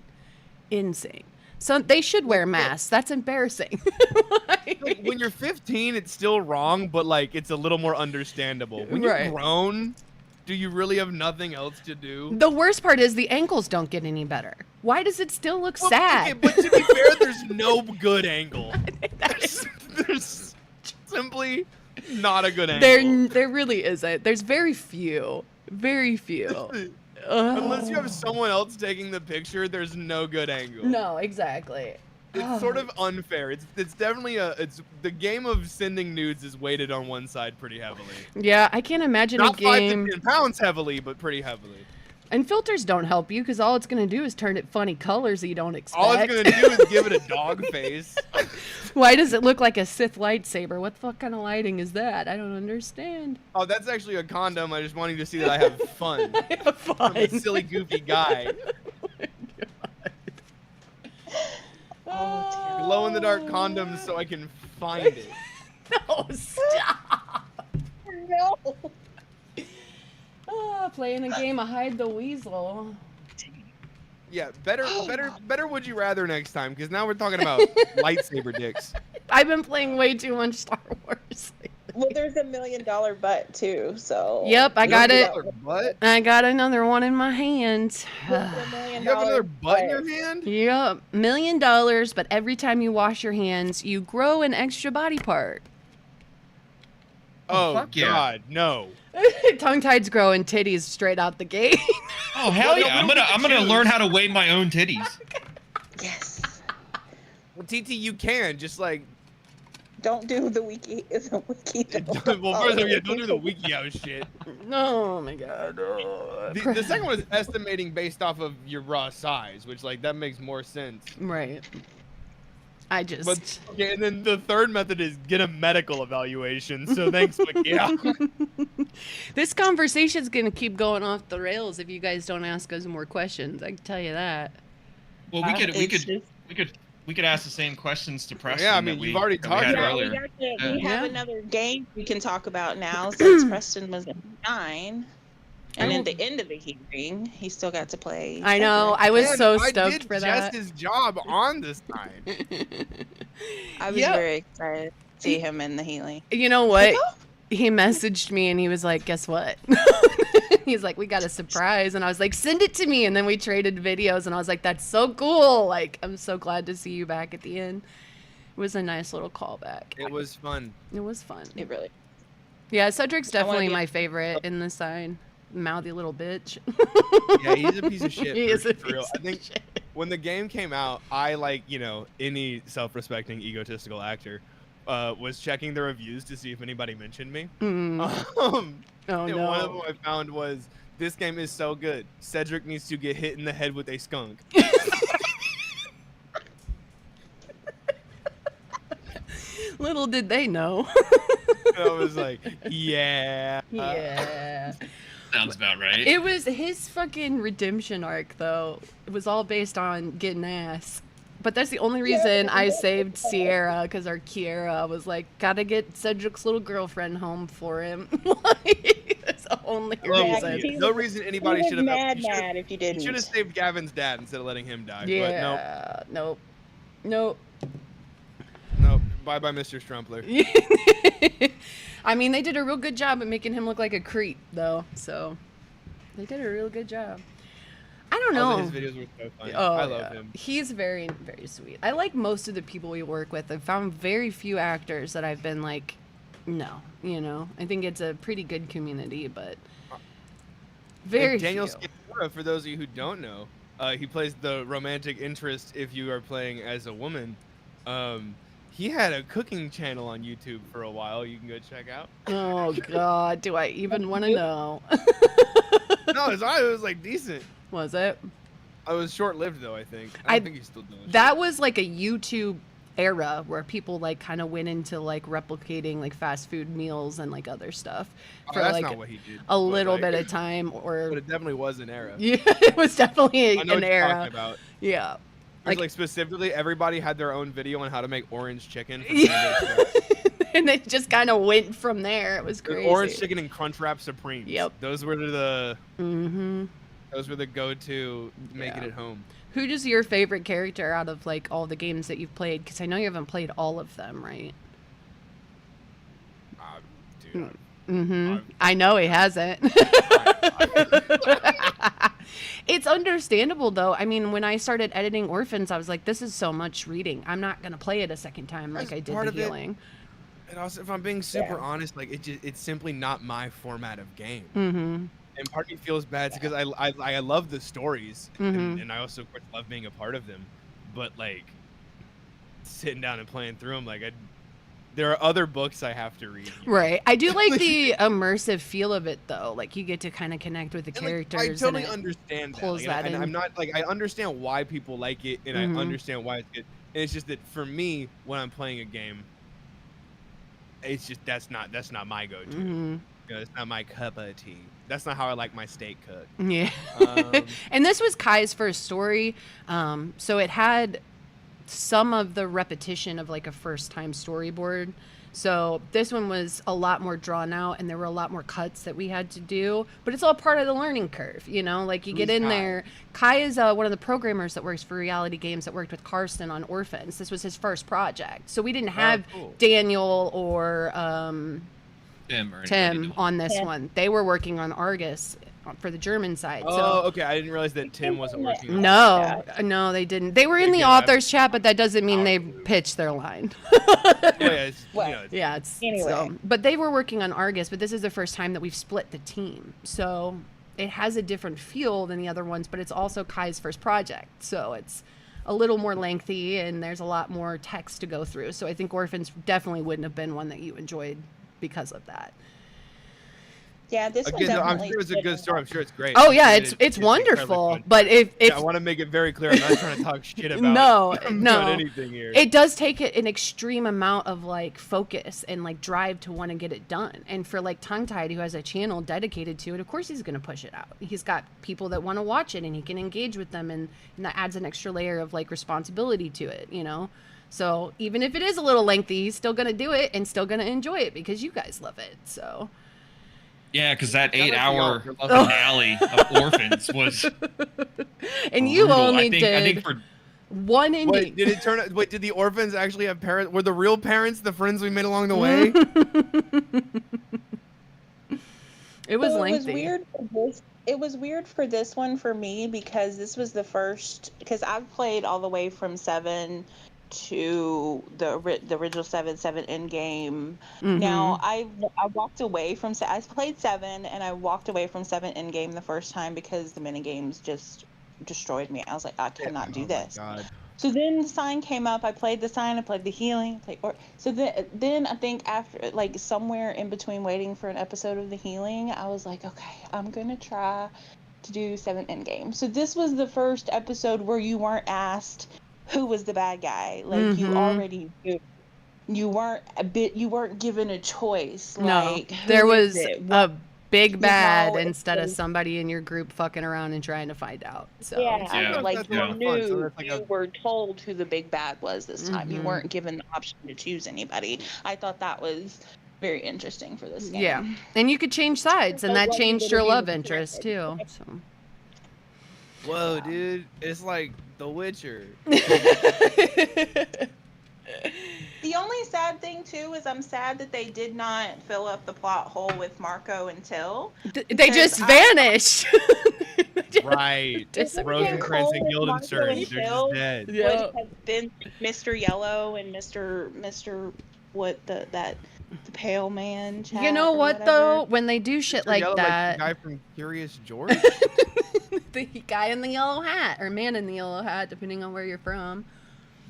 Insane. So they should wear masks. That's embarrassing. Like, when you're 15, it's still wrong, but like it's a little more understandable. When you're Right. grown, do you really have nothing else to do? The worst part is the ankles don't get any better. Why does it still look Well, sad? okay, but to be fair, there's no good angle. That is- There's simply not a good angle. there really isn't. There's very few. Very few. Unless you have someone else taking the picture, there's no good angle. No, exactly. It's sort of unfair. It's definitely it's the game of sending nudes is weighted on one side pretty heavily. Yeah, I can't imagine Not a game. 5 to 10 pounds heavily, but pretty heavily. And filters don't help you because all it's gonna do is turn it funny colors that you don't expect. All it's gonna do is give it a dog face. Why does it look like a Sith lightsaber? What the fuck kind of lighting is that? I don't understand. Oh, that's actually a condom. I just want you to see that I have fun. I have fun. I'm a silly, goofy guy. Oh, Glow in the dark condoms so I can find it. No, stop. no. Playing a game of hide the weasel. Yeah, better would you rather next time, because now we're talking about lightsaber dicks. I've been playing way too much Star Wars. Well, there's $1 million butt too, so. Yep, I got it. Butt? I got another one in my hand. There's $1 million You have another butt in your hand? Yep, $1 million, but every time you wash your hands, you grow an extra body part. Oh, fuck yeah. God, no. Tongue tides grow and titties straight out the gate. Oh hell yeah! I'm gonna learn how to weigh my own titties. Yes. Well, TT, you can just like. Don't do the wiki. Well, first of all, yeah, don't do the wiki out shit. Oh my god. Oh. The second one is estimating based off of your raw size, which like that makes more sense. Right. I just. But okay, and then the third method is get a medical evaluation. So thanks, but yeah. This conversation's gonna keep going off the rails if you guys don't ask us more questions. I can tell you that. Well, we could ask the same questions to Preston. Yeah, I mean, that you've already that we talked had about Yeah, earlier. we Yeah. have another game we can talk about now since Preston was at 9. And at the end of the hearing, he still got to play. I know. I was Man, so I stoked did for that. Jess's job on this time. I was Yep. very excited to see him in the healing. You know what? He messaged me and he was like, "Guess what?" He's like, "We got a surprise," and I was like, "Send it to me." And then we traded videos, and I was like, "That's so cool! Like, I'm so glad to see you back at the end." It was a nice little callback. It was fun. It was fun. It really. Yeah, Cedric's I wanna definitely be- my favorite in the sign. Mouthy little bitch. Yeah, he's a piece of shit. He is a for real. piece I think of shit. when the game came out, I like, any self-respecting egotistical actor was checking the reviews to see if anybody mentioned me. Mm. Oh Oh and one of no. them I found was, this game is so good, Cedric needs to get hit in the head with a skunk. Little did they know. And I was like, yeah. Yeah. Sounds about right. It was his fucking redemption arc, though. It was all based on getting ass. But that's the only reason I saved Sierra, because our Kiera was like, gotta get Cedric's little girlfriend home for him. Like, that's the only I love reason. Sierra. No reason anybody should have. mad if you didn't. Should have saved Gavin's dad instead of letting him die. Yeah. Nope. Nope. But nope. Bye bye, Mr. Strumpler. I mean, they did a real good job at making him look like a creep, though. So they did a real good job. I don't know. His videos were so funny. Oh, I love yeah. him. He's very, very sweet. I like most of the people we work with. I've found very few actors that I've been like, no, I think it's a pretty good community, but very And Daniel few. Scalera, for those of you who don't know, he plays the romantic interest if you are playing as a woman. He had a cooking channel on YouTube for a while. You can go check out. Oh God, do I even want to know? No, it was like decent. Was it? It was short-lived though. I think. I don't think he's still doing it. That was like a YouTube era where people like kind of went into like replicating like fast food meals and like other stuff for That's like not what he did. a little like, bit of time. Or But it definitely was an era. yeah, it was definitely I know an what you're era. talking about. Yeah. Like specifically, everybody had their own video on how to make orange chicken. from Yeah. Sandwich Express. And it just kind of went from there. It was The crazy. orange chicken and Crunchwrap Supremes. Yep. Those were the Mm-hmm. go-to make it Yeah. at home. Who's your favorite character out of like all the games that you've played? Because I know you haven't played all of them, right? Dude, Mm-hmm. I know he hasn't. It's understandable though. I mean, when I started editing Orphans, I was like, this is so much reading. I'm not gonna play it a second time like That's I did part the of it. healing. And also, if I'm being super honest, like it's simply not my format of game. Mm-hmm. And part of me feels bad because I love the stories, Mhm. and I also of course love being a part of them. But like, sitting down and playing through them. Like, there are other books I have to read. Right. I do like the immersive feel of it, though. Like, you get to kind of connect with the And, characters. I totally and understand that. pulls that and in. I'm not like, I understand why people like it, and Mhm. I understand why it's good. And it's just that for me, when I'm playing a game, it's just that's not my go-to. Mhm. You know, it's not my cup of tea. That's not how I like my steak cooked. Yeah. Um, And this was Kai's first story, so it had some of the repetition of like a first-time storyboard. So this one was a lot more drawn out, and there were a lot more cuts that we had to do. But it's all part of the learning curve, you know. Like, you get Who's in Kai? there. Kai is one of the programmers that works for Reality Games that worked with Karsten on Orphans. This was his first project, so we didn't have cool. Daniel or Tim or anybody Tim doing- on this Yeah. one. They were working on Argus for the German side. Oh, so okay. I didn't realize that Tim wasn't working. on no, they didn't. They were in the Yeah, I- authors chat, but that doesn't mean they pitched their line. it. Yeah, it's, Well, you know, it's- Yeah, it's Anyway. so, but they were working on Argus, but this is the first time that we've split the team. So it has a different feel than the other ones, but it's also Kai's first project. So it's a little more lengthy and there's a lot more text to go through. So I think Orphans definitely wouldn't have been one that you enjoyed because of that. Yeah, this one Again, though, I'm definitely sure it's a stood good out. story. I'm sure it's great. Oh I'm yeah, sure it's incredibly wonderful. fun. But if Yeah, I want to make it very clear. I'm not trying to talk shit about No, about no. anything here. it does take an extreme amount of like focus and like drive to want to get it done. And for like Tongue Tied, who has a channel dedicated to it, of course he's going to push it out. He's got people that want to watch it and he can engage with them, and that adds an extra layer of like responsibility to it, you know. So even if it is a little lengthy, he's still going to do it and still going to enjoy it because you guys love it. So Yeah, because that That might be 8-hour all. finale of Orphans was and you brutal. only I did think for one ending. Wait, did it turn out? Wait, did the orphans actually have parents? Were the real parents the friends we made along the way? It was So lengthy. It was weird for this one for me because this was the first. Because I've played all the way from 7 to the original 7 Endgame. Mhm. Now I walked away from I played 7 and I walked away from 7 Endgame the first time because the mini games just destroyed me. I was like, I cannot do this. Oh my God. So then the sign came up. I played the sign. I played the healing. So then I think after like somewhere in between waiting for an episode of the healing, I was like, okay, I'm gonna try to do 7 Endgame. So this was the first episode where you weren't asked who was the bad guy. Like you Mhm. already knew. You weren't given a choice. No, Like there who was is it? a big bad how it instead of was- somebody in your group fucking around and trying to find out. So Yeah. like That's you a lot of fun. So knew, that's like you were told who the big bad was this time. You Mhm. weren't given the option to choose anybody. I thought that was very interesting for this game. yeah, and you could change sides, and So that what changed did your you love do? interest too. So. Whoa, dude! It's like The Witcher. The only sad thing too is I'm sad that they did not fill up the plot hole with Marco and Till. They just I- vanished. Right. Disappeared. Rosencrantz and Marco Guildenstern. and They're just Till dead. Yeah. Would have been Mr. Yellow and Mr. what the pale man. You chat know or what whatever. though? When they do shit Mr. like Yellow, that, the guy from Curious George. the guy in the yellow hat or man in the yellow hat, depending on where you're from.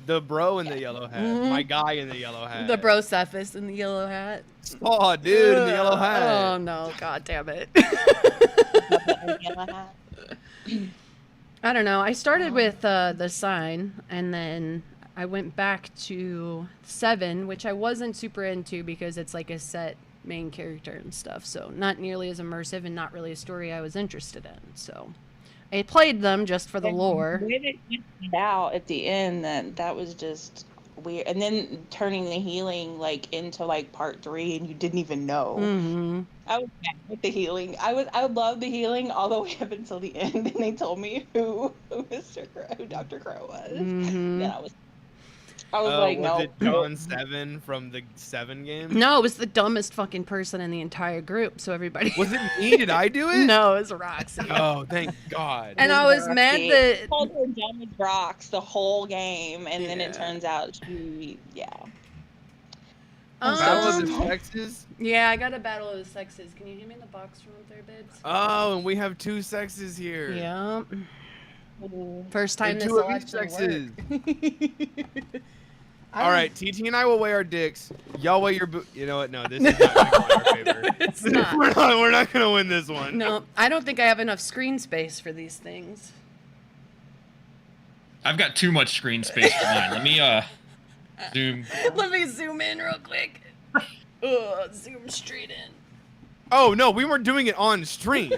The bro in the yellow hat. Mhm. My guy in the yellow hat. The Brocephus in the yellow hat. Oh, dude in the yellow hat. Oh no, god damn it. Yellow hat. I don't know. I started with the sign, and then I went back to 7, which I wasn't super into because it's like a set main character and stuff. So not nearly as immersive and not really a story I was interested in. So I played them just for the lore. When it went out at the end, that was just weird. And then turning the healing like into like part 3, and you didn't even know. Hmm. I was mad with the healing. I loved the healing all the way up until the end, and they told me who Dr. Crow was. Hmm. Then I was like, Was no. it John 7 from the 7 game? No, it was the dumbest fucking person in the entire group. So everybody. Was it me? Did I do it? No, it was Roxy. Oh, thank God. And I was mad Roxy. that. Called her dumb as rocks the whole game, and then it Yeah. turns out she, Battle of the Um, Sexes? Yeah, I got a battle of the sexes. Can you give me the box from up there, babes? Oh, and we have 2 sexes here. Yeah. Mm. First time And this 2 will of each actually sexes. work. All right, TT and I will weigh our dicks. Y'all weigh your You know what? No, this is not going to go in our favor. It's not. We're not going to win this one. No, I don't think I have enough screen space for these things. I've got too much screen space for mine. Let me zoom. Let me zoom in real quick. Zoom straight in. Oh no, we weren't doing it on stream.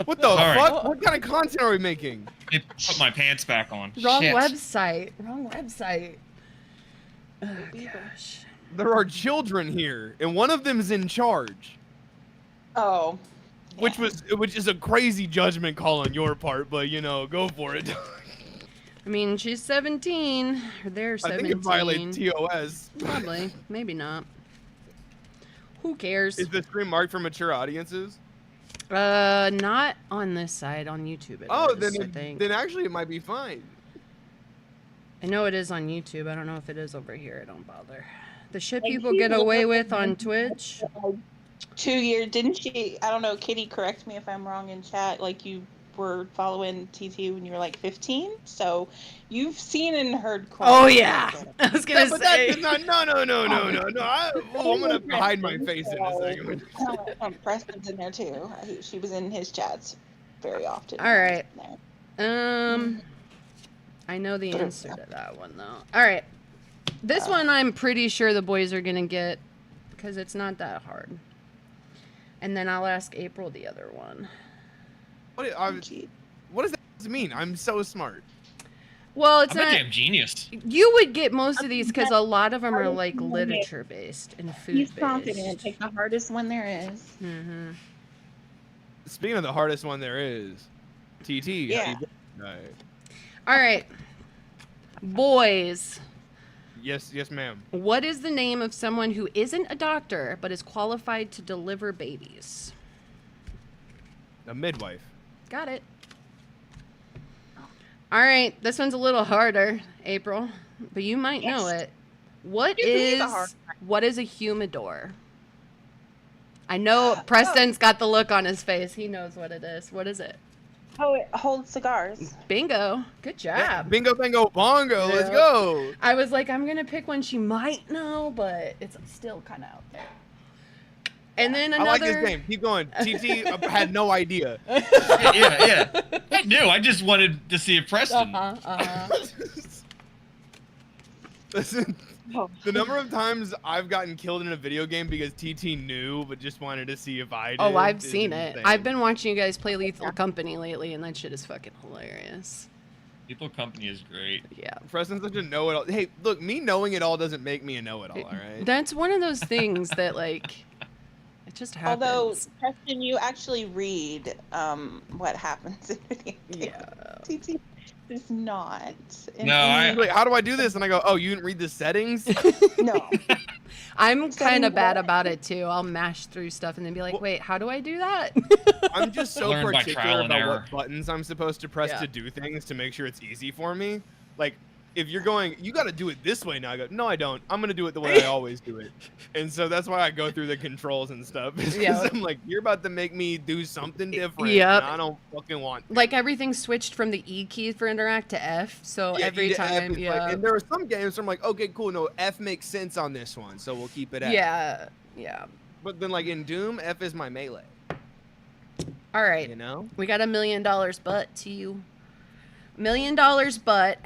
What the Sorry. fuck? What kind of content are we making? Let me put my pants back on. Wrong Shit. website. Wrong website. Oh gosh. There are children here, and one of them's in charge. Oh. Which is a crazy judgment call on your part, but you know, go for it. I mean, she's 17. Or they're 17. I think it violates TOS. Probably. Maybe not. Who cares? Is the stream marked for mature audiences? Not on this side. On YouTube it is, I think. Then actually it might be fine. I know it is on YouTube. I don't know if it is over here. I don't bother. The shit people get away with on Twitch. 2 years, didn't she? I don't know. Kitty, correct me if I'm wrong in chat. Like you were following TT when you were like 15, so you've seen and heard. Oh yeah, I was gonna say. No. I'm gonna hide my face in a second. Preston's in there too. She was in his chats very often. All right. I know the answer to that one though. All right, this one I'm pretty sure the boys are gonna get because it's not that hard. And then I'll ask April the other one. What does that mean? I'm so smart. Well, it's I'm a not. damn genius. You would get most of these because a lot of them are like literature based and food He's based. confident. Take the hardest one there is. Mm-hmm. Speaking of the hardest one there is, TT. Yeah. All right, boys. Yes, ma'am. What is the name of someone who isn't a doctor but is qualified to deliver babies? A midwife. Got it. All right, this one's a little harder, April, but you might know it. What is a humidor? I know Preston's got the look on his face. He knows what it is. What is it? Oh, it holds cigars. Bingo. Good job. Yeah, bingo, bango, bongo. Let's go. I was like, I'm going to pick one she might know, but it's still kind of out there. And then another... I like this game. Keep going. TT had no idea. Yeah. I knew. I just wanted to see if Preston. Listen, the number of times I've gotten killed in a video game because TT knew, but just wanted to see if I did. Oh, I've seen it. I've been watching you guys play Lethal Company lately, and that shit is fucking hilarious. Lethal Company is great. Yeah. Preston's such a know-it-all. Hey, look, me knowing it all doesn't make me a know-it-all, all right? That's one of those things that, like... It just happens. Although, Preston, you actually read what happens in video games. Yeah. TT is not. No, Like, how do I do this? And I go, oh, you didn't read the settings? No. I'm kind of bad about it, too. I'll mash through stuff and then be like, wait, how do I do that? I'm just so Learn by trial particular and about error. what buttons I'm supposed to press to do things to make sure it's easy for me. Like, if you're going, you got to do it this way now. I go, no, I don't. I'm going to do it the way I always do it. And so that's why I go through the controls and stuff. Because I'm like, you're about to make me do something different. Yep. And I don't fucking want to. Like, everything switched from the E key for interact to F. So every time, Like, and there are some games where I'm like, okay, cool. No, F makes sense on this one. So we'll keep it F. Yeah. But then, like, in Doom, F is my melee. All right. You know? We got $1 million butt to you. $1 million butt.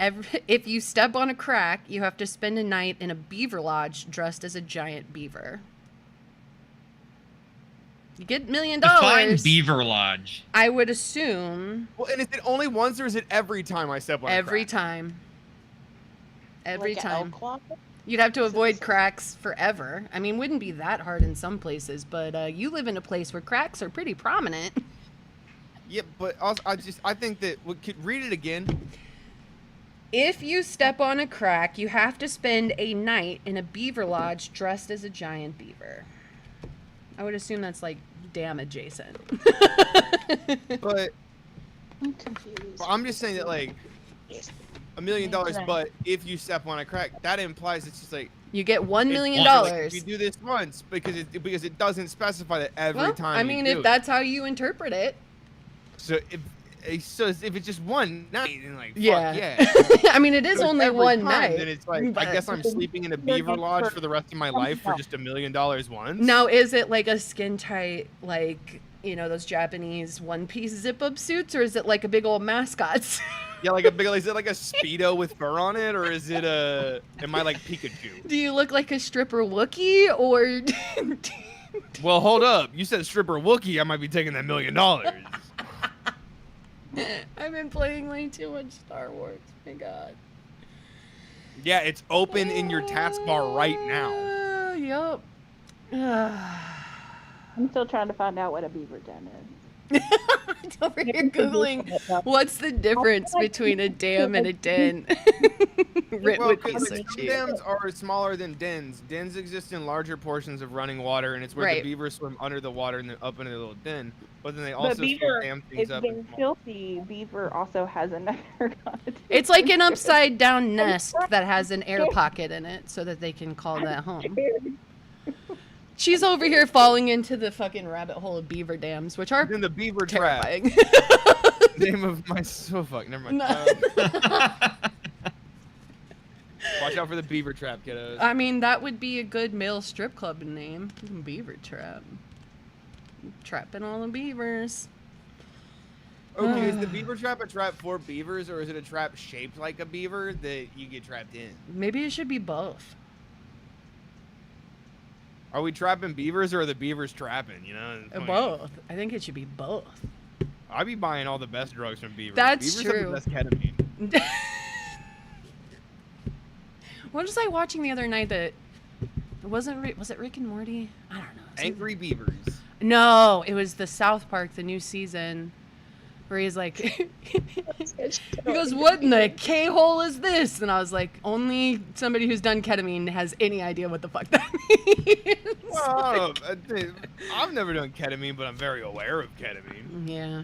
If you step on a crack, you have to spend a night in a beaver lodge dressed as a giant beaver. You get $1 million. Define beaver lodge. I would assume. Well, and is it only once or is it every time I step on a crack? Every time. Every like time. Elk You'd have to avoid cracks forever. I mean, wouldn't be that hard in some places, but you live in a place where cracks are pretty prominent. Yeah, but also, I think that we could read it again. If you step on a crack, you have to spend a night in a beaver lodge dressed as a giant beaver. I would assume that's like dam adjacent. But I'm confused. I'm just saying that, like, $1 million, but if you step on a crack, that implies it's just like you get $1 million. Like, you do this once because it doesn't specify that every time. I mean, if that's how you interpret it. So So if it's just one night, then like, fuck Yeah. yeah. I mean, it is So only every one time, night. Then it's like, I but- guess I'm sleeping in a beaver lodge for the rest of my life for just $1 million once. Now, is it like a skin tight, like, those Japanese one-piece zip-up suits, or is it like a big old mascot? Yeah, like is it like a Speedo with fur on it, or is it am I like Pikachu? Do you look like a stripper Wookiee, or... Well, hold up. You said stripper Wookiee, I might be taking that $1 million. I've been playing way too much Star Wars. My God. Yeah, it's open in your taskbar right now. Yup. I'm still trying to find out what a beaver den is. It's over here Googling what's the difference between a dam and a den. Written Well, with because piece of some cheese. dams are smaller than dens. Dens exist in larger portions of running water, and it's where Right. the beavers swim under the water and then up into the little den. But then they But also beaver, dam if things up. they're in small- filthy, beaver also has another connotation. It's like an upside down nest that has an air pocket in it so that they can call that home. She's over here falling into the fucking rabbit hole of beaver dams, which are Then the beaver trap. terrifying. Name of my fuck. Never mind. No. Watch out for the beaver trap, kiddos. I mean, that would be a good male strip club name. Beaver Trap. Trapping all the beavers. Okay, is the beaver trap a trap for beavers, or is it a trap shaped like a beaver that you get trapped in? Maybe it should be both. Are we trapping beavers, or are the beavers trapping? You know, it's like- Both. I think it should be both. I be buying all the best drugs from beavers. That's beavers true. Have the best ketamine. What was I watching the other night that was it Rick and Morty? I don't know. Angry beavers. No, it was the South Park, the new season, where he's like, he goes, "What in the K-hole is this?" And I was like, only somebody who's done ketamine has any idea what the fuck that means. Well, I don't know. I've never done ketamine, but I'm very aware of ketamine. Yeah.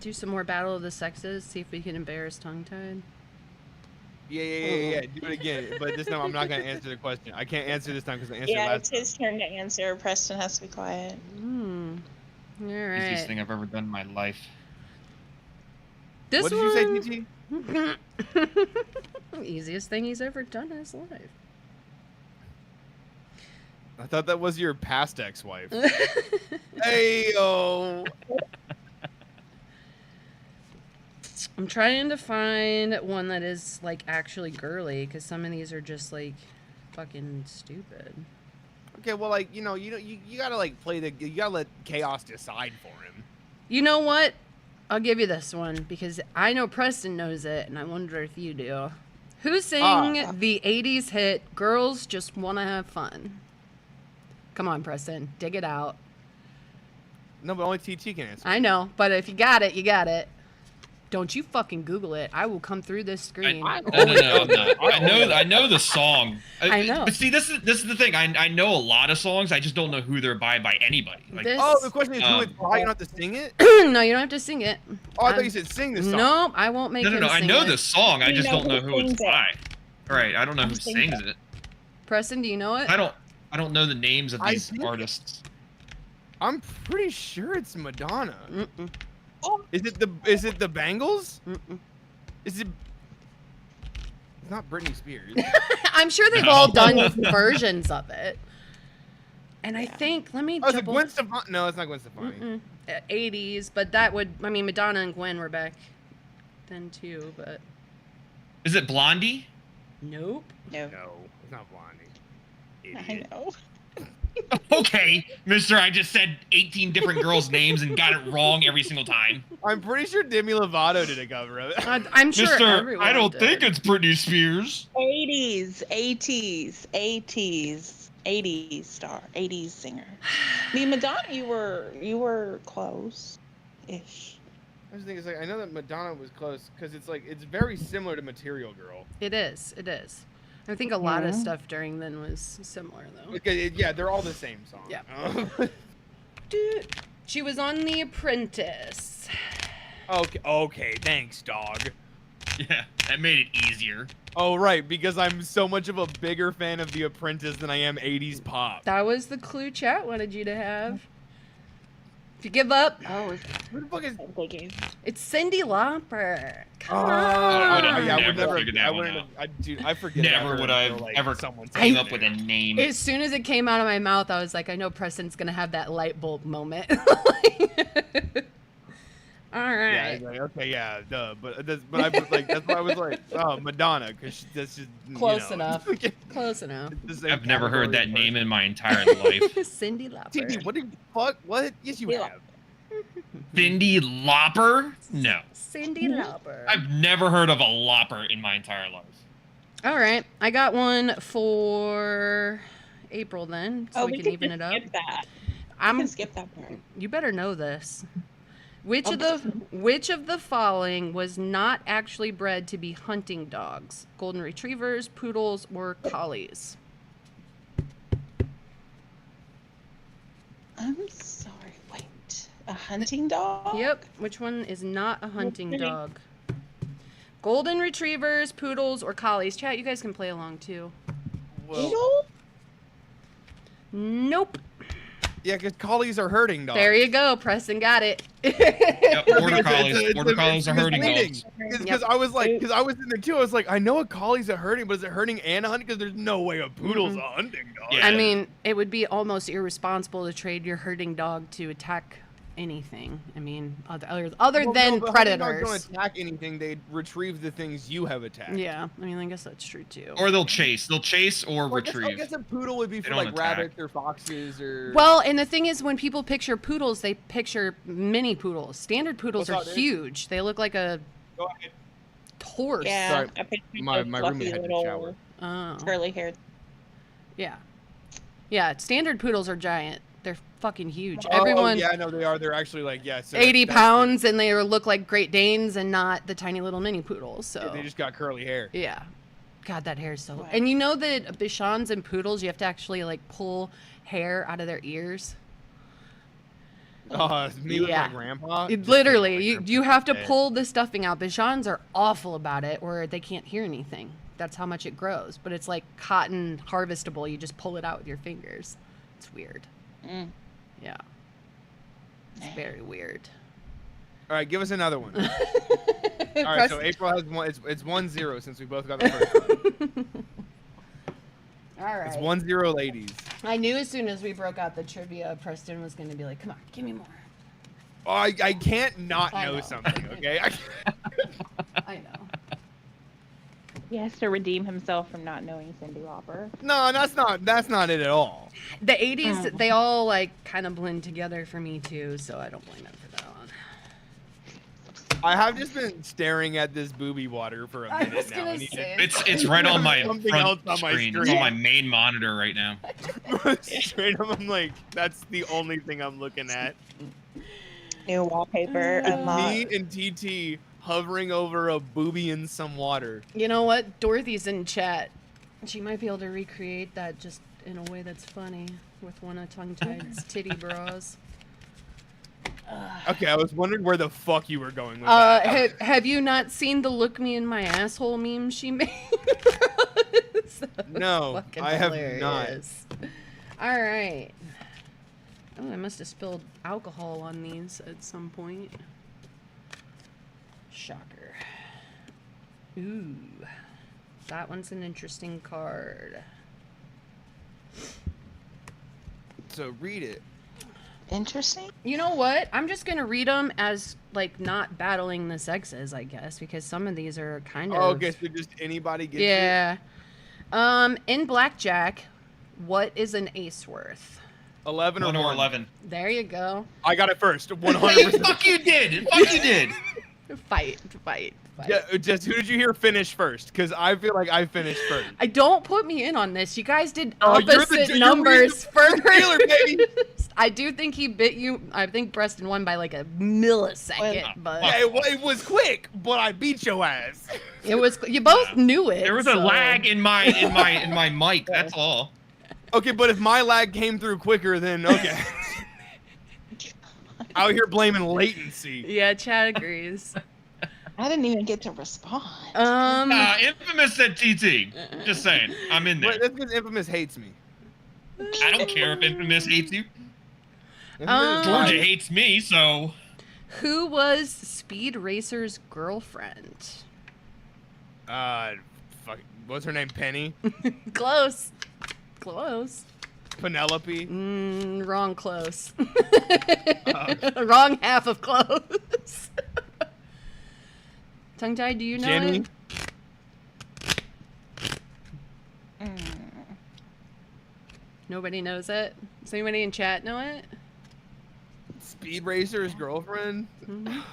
Do some more Battle of the Sexes, see if we can embarrass tongue-tied. Yeah. Do it again, but this time I'm not gonna answer the question. I can't answer this time because I answered Yeah, last it's his turn to answer. Preston has to be quiet. All Easiest right. thing I've ever done in my life. This What did you say, TT? Easiest thing he's ever done in his life. I thought that was your past ex-wife. Hey yo. I'm trying to find one that is like actually girly, because some of these are just like fucking stupid. Okay, well, like you gotta like you gotta let chaos decide for him. You know what? I'll give you this one because I know Preston knows it, and I wonder if you do. Who sang the 80s hit "Girls Just Wanna Have Fun"? Come on, Preston, dig it out. No, but only TT can answer. I know, but if you got it, you got it. Don't you fucking Google it. I will come through this screen. No, I'm not. I know the song. I know. But see, this is the thing. I know a lot of songs. I just don't know who they're by anybody. Like, This- Oh, the question is who it's by. You don't have to sing it. No, you don't have to sing it. Oh, I thought you said sing this song. No, I won't make no. him I sing know it. the song. I You just know don't know who who it's sings it. by. Right. I don't know who sings sings it. it. Preston, do you know it? I don't know the names of I these think- artists. I'm pretty sure it's Madonna. Mm-mm, Is it the Bangles? mm-mm. Is it? It's not Britney Spears. I'm sure they've No. all done versions of it. And I think, let me Oh, is it double... Gwen Stefani? No, it's not Gwen Stefani. 80s, but that would... I mean, Madonna and Gwen were back then too, but... Is it Blondie? Nope. No, No, it's not Blondie. I Idiot. know. Okay, mister, I just said 18 different girls' names and got it wrong every single time. I'm pretty sure Demi Lovato did a cover of it. I'm sure Mister, everyone I don't did. think it's Britney Spears. 80s star, 80s singer. I mean, Madonna, you were close-ish. I was thinking, I know that Madonna was close because it's very similar to Material Girl. It is. I think a lot of Yeah. stuff during then was similar, though. Yeah, they're all the same song. Yeah. She was on The Apprentice. Okay, thanks, dog. Yeah, that made it easier. Oh, right, because I'm so much of a bigger fan of The Apprentice than I am 80s pop. That was the clue chat wanted you to have. If you give up, Oh, it's Who the fuck is? I'm thinking. it's Cyndi Lauper. Come would on. have Yeah, I would never never. figured that I one wouldn't out. have. Dude, I forget. about Never her would I until, like, ever someone came said up with it. a name. As soon as it came out of my mouth, I was like, I know Preston's gonna have that light bulb moment. All Yeah, right. like, okay, yeah, duh. But I was like, that's why I was like, oh, Madonna, because that's just Close you know, enough. Close enough. it's the same I've never heard that category name in my entire life. Cyndi Lauper. of person. TV, what the fuck? What? Yes, you Yeah. have. Cindy Lauper? No. Cyndi Lauper. I've never heard of a Lauper in my entire life. All right, I got one for April then, so we can even it up. Skip that. We I'm. can skip that part. You better know this. Which Oh, of the following was not actually bred to be hunting dogs? Golden retrievers, poodles, or collies? I'm sorry. Wait. A hunting dog? Yep. Which one is not a hunting Okay. dog? Golden retrievers, poodles, or collies? Chat, you guys can play along too. Well, Poodle? Nope. yeah, because collies are herding dogs. There you go. Preston got it. Yep, border Because collies. it's- Border collies are herding misleading. dogs. Because Yep. I was like, because I was in there too. I was like, I know a collie's a herding, but is it herding and a hunting? Because there's no way a poodle's a hunting dog. Yeah. I mean, it would be almost irresponsible to trade your herding dog to attack anything. I mean, other Well, than no, but hunting dogs predators. don't attack anything. They retrieve the things you have attacked. Yeah, I mean, I guess that's true too. Or they'll chase. They'll chase or Well, I retrieve. guess a poodle would be They for don't like attack. rabbits or foxes or. Well, and the thing is, when people picture poodles, they picture mini poodles. Standard poodles What's are up, dude? huge. They look like a Go ahead. horse. Yeah. Sorry, I pictured my the roommate fluffy had to little shower. Oh, curly haired. yeah. Yeah, standard poodles are giant. They're fucking huge. Oh, Everyone, yeah, no, they are. They're actually like, yeah. So 80 that's pounds, and they look like Great Danes and not the tiny little mini poodles. So the- They just got curly hair. yeah. God, that hair is so. Wow. And you know that Bichons and poodles, you have to actually like pull hair out of their ears. Me with Yeah. my grandpa. It just literally, like you grandpa. have to Yeah. pull the stuffing out. Bichons are awful about it, or they can't hear anything. That's how much it grows. But it's like cotton harvestable. You just pull it out with your fingers. It's weird. Mm. Yeah. It's very weird. All right, give us another one. All right, so April has one. It's 1-0 since we both got the first one. All right. It's 1-0, ladies. I knew as soon as we broke out the trivia, Preston was going to be like, come on, give me more. Oh, I can't not I know know. something. Okay. I know. He has to redeem himself from not knowing Cyndi Lauper. No, that's not it at all. The 80s, they all like kind of blend together for me too, so I don't blame them for that one. I have just been staring at this booby water for a I minute was now. gonna and say. It's right on my Something front else on my screen. It's screen. on my main monitor right now. Straight up, I'm like, that's the only thing I'm looking at. New wallpaper It's unlocked. me and TT hovering over a booby in some water. You know what? Dorothy's in chat. She might be able to recreate that just in a way that's funny with one of Tongue-Tied's titty bras. Okay, I was wondering where the fuck you were going with that. Have you not seen the "Look Me in My Asshole" meme she made? No, Fucking I have hilarious. All right. Oh, I must have spilled alcohol on these at some point. Shocker. Ooh. That one's an interesting card. So read it. Interesting. You know what? I'm just going to read them as, like, not battling the sexes, I guess, because some of these are kind of... Oh, okay, so just anybody gets it? Yeah. In blackjack, what is an ace worth? 11 or 1 or 1. 11. There you go. I got it first. 100%. Fuck you did. Fuck you did. Fight. Yeah, just who did you hear finish first? Because I feel like I finished first. I don't put me in on this. You guys did Oh, you're the- opposite you're numbers the first. dealer, baby. I do think he bit you. I think Preston won by like a millisecond, Well, but Yeah, it was quick, but I beat your ass. it was. You both knew it. There was a so- lag in my mic. That's all. Okay, but if my lag came through quicker, then okay. Out here blaming latency. Yeah, Chad agrees. I didn't even get to respond. Infamous said TT. Just saying. I'm in there. Wait, that's because Infamous hates me. I don't care if Infamous hates you. Georgia hates me, so. Who was Speed Racer's girlfriend? What's her name? Penny? Close. Close. Penelope? Wrong close. Wrong half of close. Tongue Tie, do you know Jenny? it? Nobody knows it? Does anybody in chat know it? Speed Racer's girlfriend?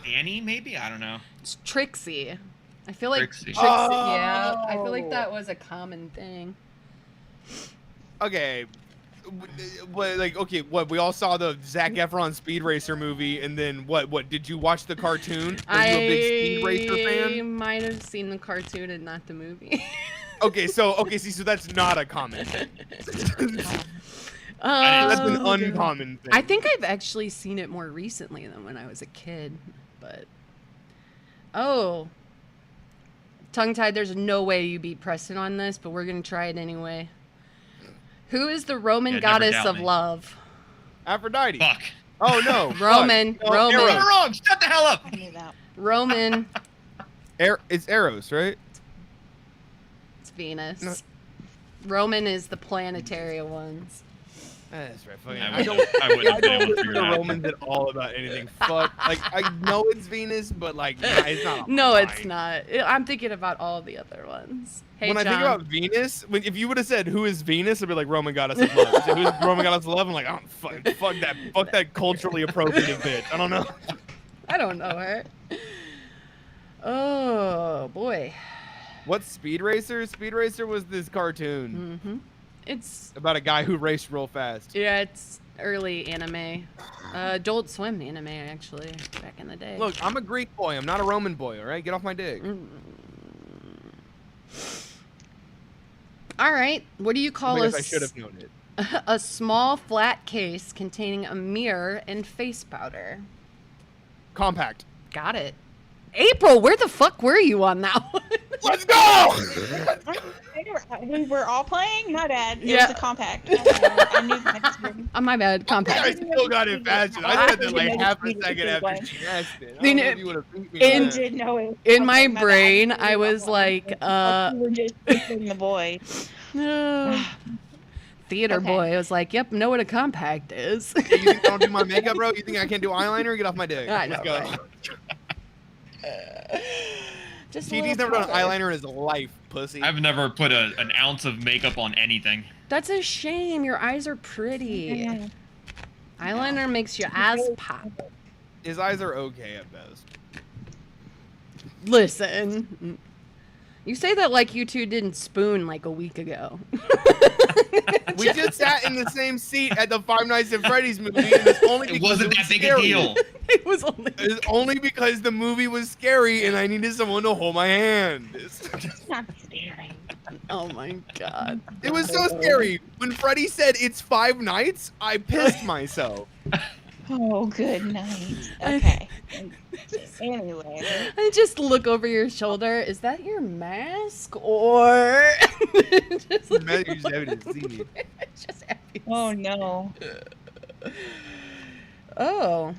Annie, maybe? I don't know. It's Trixie. I feel like Trixie. Yeah, I feel like that was a common thing. Okay. What we all saw the Zac Efron Speed Racer movie, and then what did you watch the cartoon? Are you a big Speed Racer I fan? might have seen the cartoon and not the movie. So that's not a common thing. That's That's an uncommon thing. I think I've actually seen it more recently than when I was a kid, but Tongue Tied, there's no way you beat Preston on this, but we're gonna try it anyway. Who is the Roman goddess of love? Aphrodite. Fuck. Oh no. Roman. Fuck. No, Roman. Eros. You're wrong. Shut the hell up. I knew that. Roman. It's Eros, right? It's Venus. No. Roman is the planetary ones. That's right. Fucking, I I don't wouldn't have been able to listen figure to it out. Romans at all about anything. Fuck. Like I know it's Venus, but like nah, it's not. No, mine. it's not. I'm thinking about all the other ones. Hey, When John. I think about Venus, if you would have said who is Venus, I'd be like Roman goddess of love. So who's Roman goddess of love? I'm like, oh fuck that culturally appropriate bitch. I don't know. I don't know her. Oh boy. What's Speed Racer? Speed Racer was this cartoon It's about a guy who raced real fast. it's early anime, Adult Swim anime actually back in the day. Look, I'm a Greek boy. I'm not a Roman boy. All right, get off my dick. All right, what do you call I should have known it. a small flat case containing a mirror and face powder? Compact. Got it. April, where the fuck were you on that one? Let's go. We were all playing? My bad. It Yeah. was a compact. I knew that. Oh, my bad. I Compact. still got it faster. I said that like half a second after she asked it. I don't know if you would have beat me In- on I that. did know it. In my bad. brain, didn't I know was that one. like, You were just picking the boy. Theater Okay. boy. I was like, yep, know what a compact is. You think I don't do my makeup, bro? You think I can't do eyeliner? Get off my dick. I know, Let's go. right? Just a TT's little never done powder. eyeliner in his life, pussy. I've never put an ounce of makeup on anything. That's a shame. Your eyes are pretty. Eyeliner makes your eyes pop. His eyes are okay at best. Listen. You say that like you two didn't spoon like a week ago. We just sat in the same seat at the Five Nights at Freddy's movie, and it's only It because wasn't it that was big a scary. deal. It was only. It's only because the movie was scary, and I needed someone to hold my hand. It's not scary. Oh my god. It was so scary. When Freddy said it's 5 nights, I pissed myself. Oh, good night. Okay. Anyway. I just look over your shoulder. Is that your mask or? Just look Imagine you just having to see me. just happy. Oh no. Oh.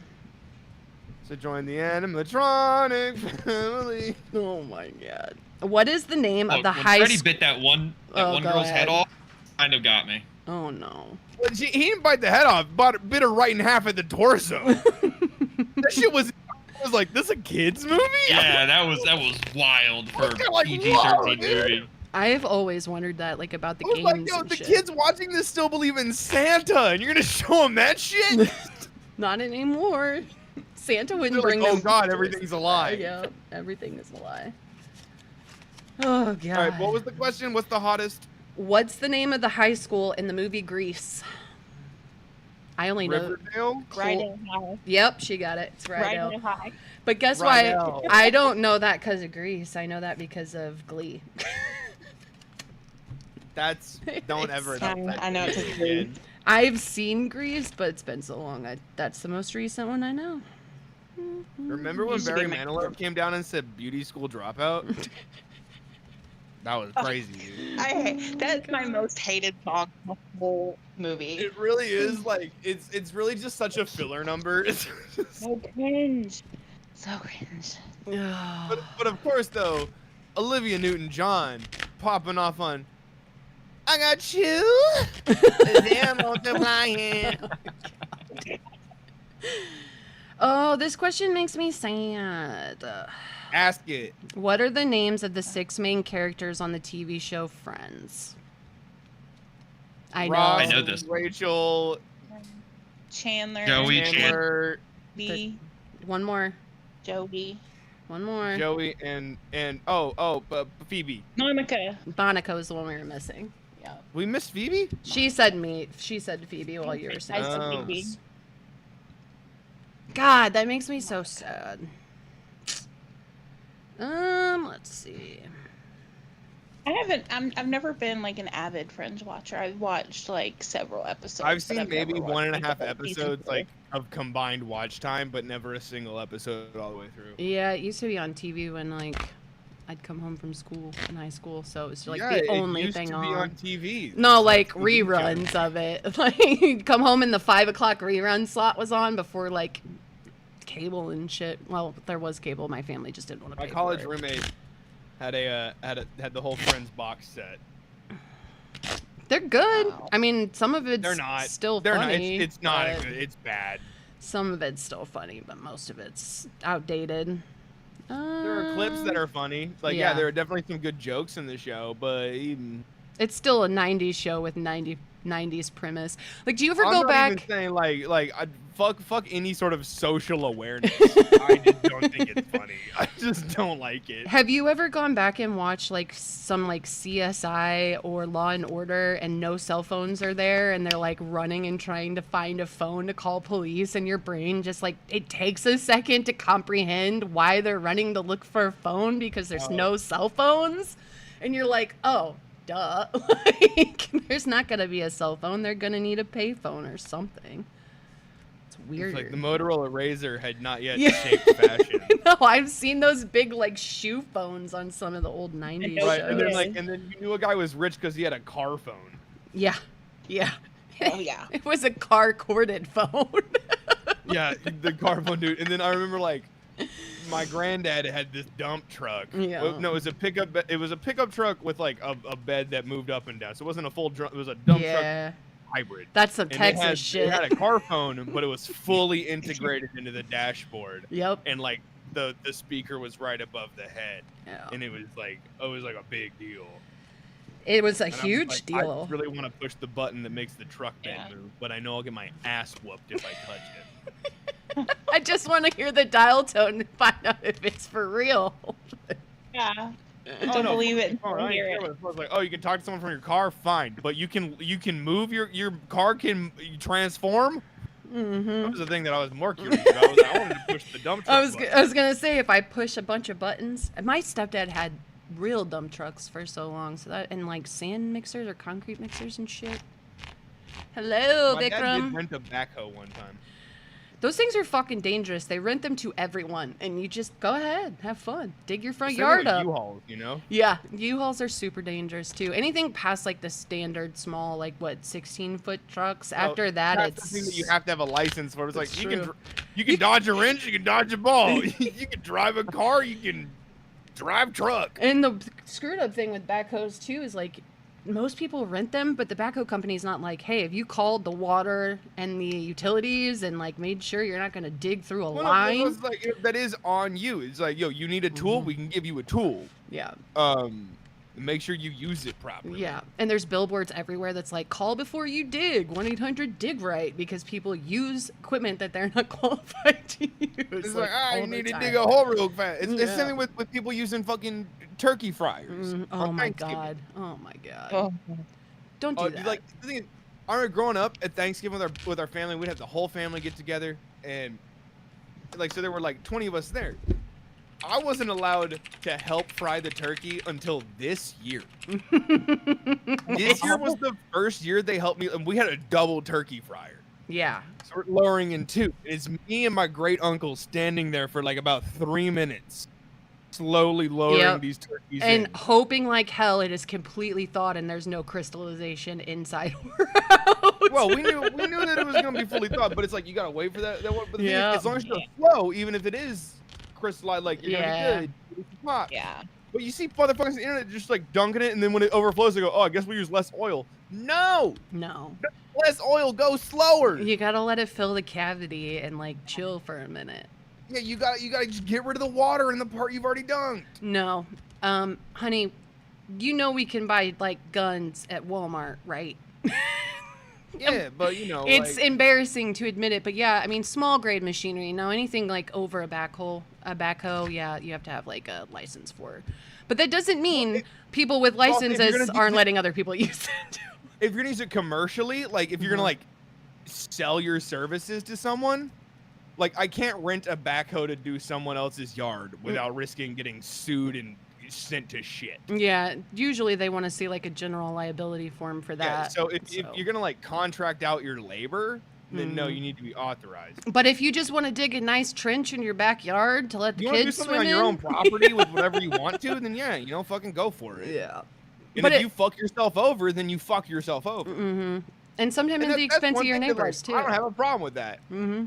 So join the animatronic family. Oh my god. What is the name of Look, the when high Freddy school? bit that one Oh, go girl's ahead. head off, kind of got me. Oh no. Well, he didn't bite the head off, but bit her right in half at the torso. That shit was like, this a kid's movie? Yeah, that was wild for kinda like, PG-13 whoa, dude. movie. I've always wondered that, like about the I was games like, yo, and the shit. kids watching this still believe in Santa, and you're gonna show them that shit? Not anymore. Santa wouldn't They're bring like, oh them. god, everything's a lie. Yeah, everything is a lie. Oh god. All right, what was the question? What's the hottest? What's the name of the high school in the movie Grease? I only know. Riverdale? Right in high. Yep, she got it. It's Right Rydell. in high. But guess Rydell. why? I don't know that because of Grease. I know that because of Glee. That's don't ever. I know it's a again. I've seen Grease, but it's been so long. That's the most recent one I know. Remember when Used to be Barry my Manilow came down and said "Beauty School Dropout"? That was crazy, dude. That's my most hated song in the whole movie. It really is like it's really just such a filler number. It's just, So cringe. So cringe. but of course though, Olivia Newton-John popping off on I got you. They're multiplying. Oh, this question makes me sad. Ask it. What are the names of the 6 main characters on the TV show Friends? I know. Ross, I know this. Rachel, Chandler. Joey, Chandler, B. One more. Joey. One more. Joey, and Phoebe. Monica. Monica was the one we were missing. Yeah. We missed Phoebe? She said Phoebe while you were I saying. said Oh. Phoebe. God, that makes me so sad. Let's see. I've never been like an avid Friends watcher. I've watched like several episodes. I've but seen never maybe watched, 1.5 like, the whole season episodes full. like of combined watch time, but never a single episode all the way through. Yeah, it used to be on TV when like I'd come home from school in high school, so it was like Yeah, the only it used thing to on. be on TV. No, like TV show. reruns of it. Like come home and the 5 o'clock rerun slot was on before like cable and shit. Well, there was cable. My family just didn't want to My pay college for it. roommate had the whole Friends box set. They're good. Wow. I mean, some of it's They're not still They're funny. not. It's not but good. It's bad. Some of it's still funny, but most of it's outdated. There are clips that are funny. Like yeah, yeah. there are definitely some good jokes in the show, but even It's still a 90s show with 90s premise. Like, do you ever I'm go not back? even saying like fuck any sort of social awareness. I just don't think it's funny. I just don't like it. Have you ever gone back and watched like some like CSI or Law and Order and no cell phones are there and they're like running and trying to find a phone to call police and your brain just like it takes a second to comprehend why they're running to look for a phone because there's no cell phones and you're like, oh, duh. Like there's not gonna be a cell phone. They're gonna need a payphone or something. It's weird. It's like the Motorola Razr had not yet Yeah. shaped fashion. No, I've seen those big like shoe phones on some of the old 90s Right, shows. and then you knew a guy was rich because he had a car phone. Yeah. Oh yeah. It was a car corded phone. Yeah, the car phone dude. And then I remember like my granddad had this dump truck. Yeah. Well, no, it was a pickup. It was a pickup truck with like a bed that moved up and down. So it wasn't a full drum. It was a dump truck Yeah. hybrid. That's some And Texas shit. It had a car phone, but it was fully integrated into the dashboard. Yep. And like the speaker was right above the head, Yeah. and it was like a big deal. It was a And I was huge like, deal. I really want to push the button that makes the truck bed Yeah. move, but I know I'll get my ass whooped if I touch it. I just want to hear the dial tone and find out if it's for real. Yeah. Oh, Don't no, believe it. fuck, I Don't ain't hear care it. what it was. Like, oh, you can talk to someone from your car, fine, but you can move your car can transform. Mm-hmm. That was the thing that I was more curious about. I wanted to push the dump truck. I was button. gonna say if I push a bunch of buttons. My stepdad had real dump trucks for so long, so that and like sand mixers or concrete mixers and shit. Hello, My dad Vikram. did rent a backhoe one time. Those things are fucking dangerous. They rent them to everyone, and you just go ahead, have fun, dig your front Same yard with up. U-Hauls, you know. Yeah, U-Hauls are super dangerous too. Anything past like the standard small, like what, 16-foot trucks. After that, That's it's the thing that you have to have a license for. It's like It's you true. can dodge a wrench, you can dodge a ball, you can drive a car, you can drive truck. And the screwed up thing with backhoes too is like most people rent them, but the backhoe company's not like, hey, have you called the water and the utilities and like made sure you're not gonna dig through a Well, no, line? it's like, that is on you. It's like, yo, you need a tool, we can give you a tool. Yeah. Make sure you use it properly. Yeah, and there's billboards everywhere that's like, call before you dig, 1-800-DIG-RIGHT, because people use equipment that they're not qualified to use. It's like, all you the need to time. dig a hole real fast. It's Yeah. something with people using fucking turkey fryers. Oh on my Thanksgiving. god. Oh my god. Oh. Don't do Oh, that. like the thing is, I remember growing up at Thanksgiving with our family, we'd have the whole family get together, and like so there were like 20 of us there. I wasn't allowed to help fry the turkey until this year. This year was the first year they helped me, and we had a double turkey fryer. Yeah. So we're lowering in two. It's me and my great uncle standing there for like about 3 minutes. slowly lowering Yep. these turkeys And in. hoping like hell it is completely thawed and there's no crystallization inside or out. Well, we knew that it was gonna be fully thawed, but it's like you gotta wait for that one. But the thing Yeah. is, as long as you're slow, even if it is crystallized, like you're Yeah. gonna be good. It's hot. Yeah. But you see motherfuckers on the internet just like dunking it, and then when it overflows, they go, "Oh, I guess we use less oil." No, No. less oil, go slower. You gotta let it fill the cavity and like chill for a minute. Yeah, you gotta just get rid of the water in the part you've already dunked. No. Honey, you know we can buy like guns at Walmart, right? Yeah, but you know, It's like, embarrassing to admit it, but yeah, I mean small grade machinery. Now anything like over a backhoe, yeah, you have to have like a license for. But that doesn't mean people with if you're licenses gonna aren't use it- letting other people use it. if you're gonna use it commercially, like if you're gonna like sell your services to someone, like I can't rent a backhoe to do someone else's yard without risking getting sued and sent to shit. Yeah, usually they want to see like a general liability form for that. Yeah, so if you're gonna like contract out your labor, then no, Mhm. you need to be authorized. But if you just want to dig a nice trench in your backyard to let the You want to do kids something swim on in, your own property with whatever you want to, then yeah, you know, fucking go for it. yeah. And But if it- you fuck yourself over, then you fuck yourself over. Mm-hmm. And sometimes And at the that's expense one of your thing that, like, neighbors too. I don't have a problem with that. Mm-hmm.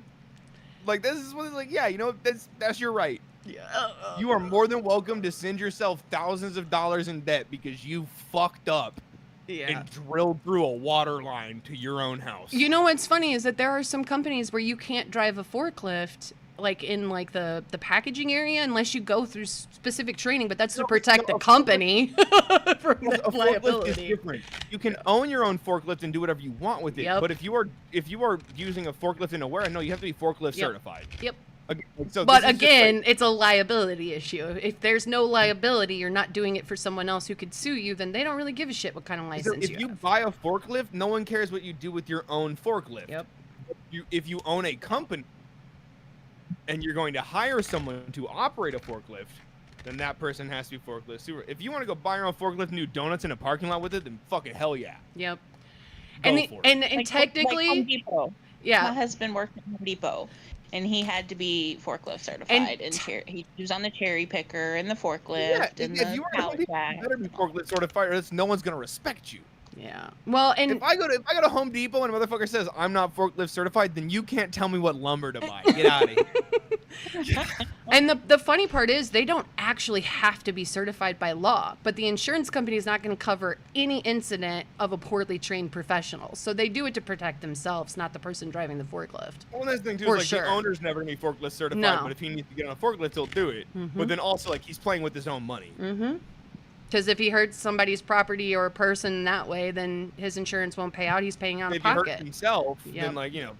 Like this is what it's like, yeah, you know, that's your right. Yeah. You are more than welcome to send yourself thousands of dollars in debt because you fucked up Yeah. and drilled through a water line to your own house. You know what's funny is that there are some companies where you can't drive a forklift like in like the packaging area unless you go through specific training, but that's to No, protect no, the a company from Yes, that a forklift is liability. different. You can own your own forklift and do whatever you want with it. Yep. But if you are using a forklift in a warehouse, no, you have to be forklift Yep. certified. Yep. Okay, so But this is just, again, like, it's a liability issue. If there's no liability, you're not doing it for someone else who could sue you, then they don't really give a shit what kind of so license if you have. buy a forklift, no one cares what you do with your own forklift. Yep. If you own a company and you're going to hire someone to operate a forklift, then that person has to be forklift super. If you want to go buy your own forklift and do donuts in a parking lot with it, then fucking hell yeah. Yep. Go And for it. and Like technically, Home Depot. My yeah. husband worked at Home Depot, and he had to be forklift certified. And he was on the cherry picker and the forklift Yeah, and if the you are a Home pallet Depot, jack. you better be forklift certified, or else no one's gonna respect you. Yeah. Well, and If I go to Home Depot and a motherfucker says I'm not forklift certified, then you can't tell me what lumber to buy. Get out of here. And the funny part is they don't actually have to be certified by law, but the insurance company is not going to cover any incident of a poorly trained professional. So they do it to protect themselves, not the person driving the forklift. One of those things too For is like sure. the owner's never gonna be forklift certified, No. but if he needs to get on a forklift, he'll do it. Mhm. But then also like he's playing with his own money. Mm-hmm. Because if he hurts somebody's property or a person that way, then his insurance won't pay out. He's paying out of If he hurts pocket. himself, Yep. then like, you know,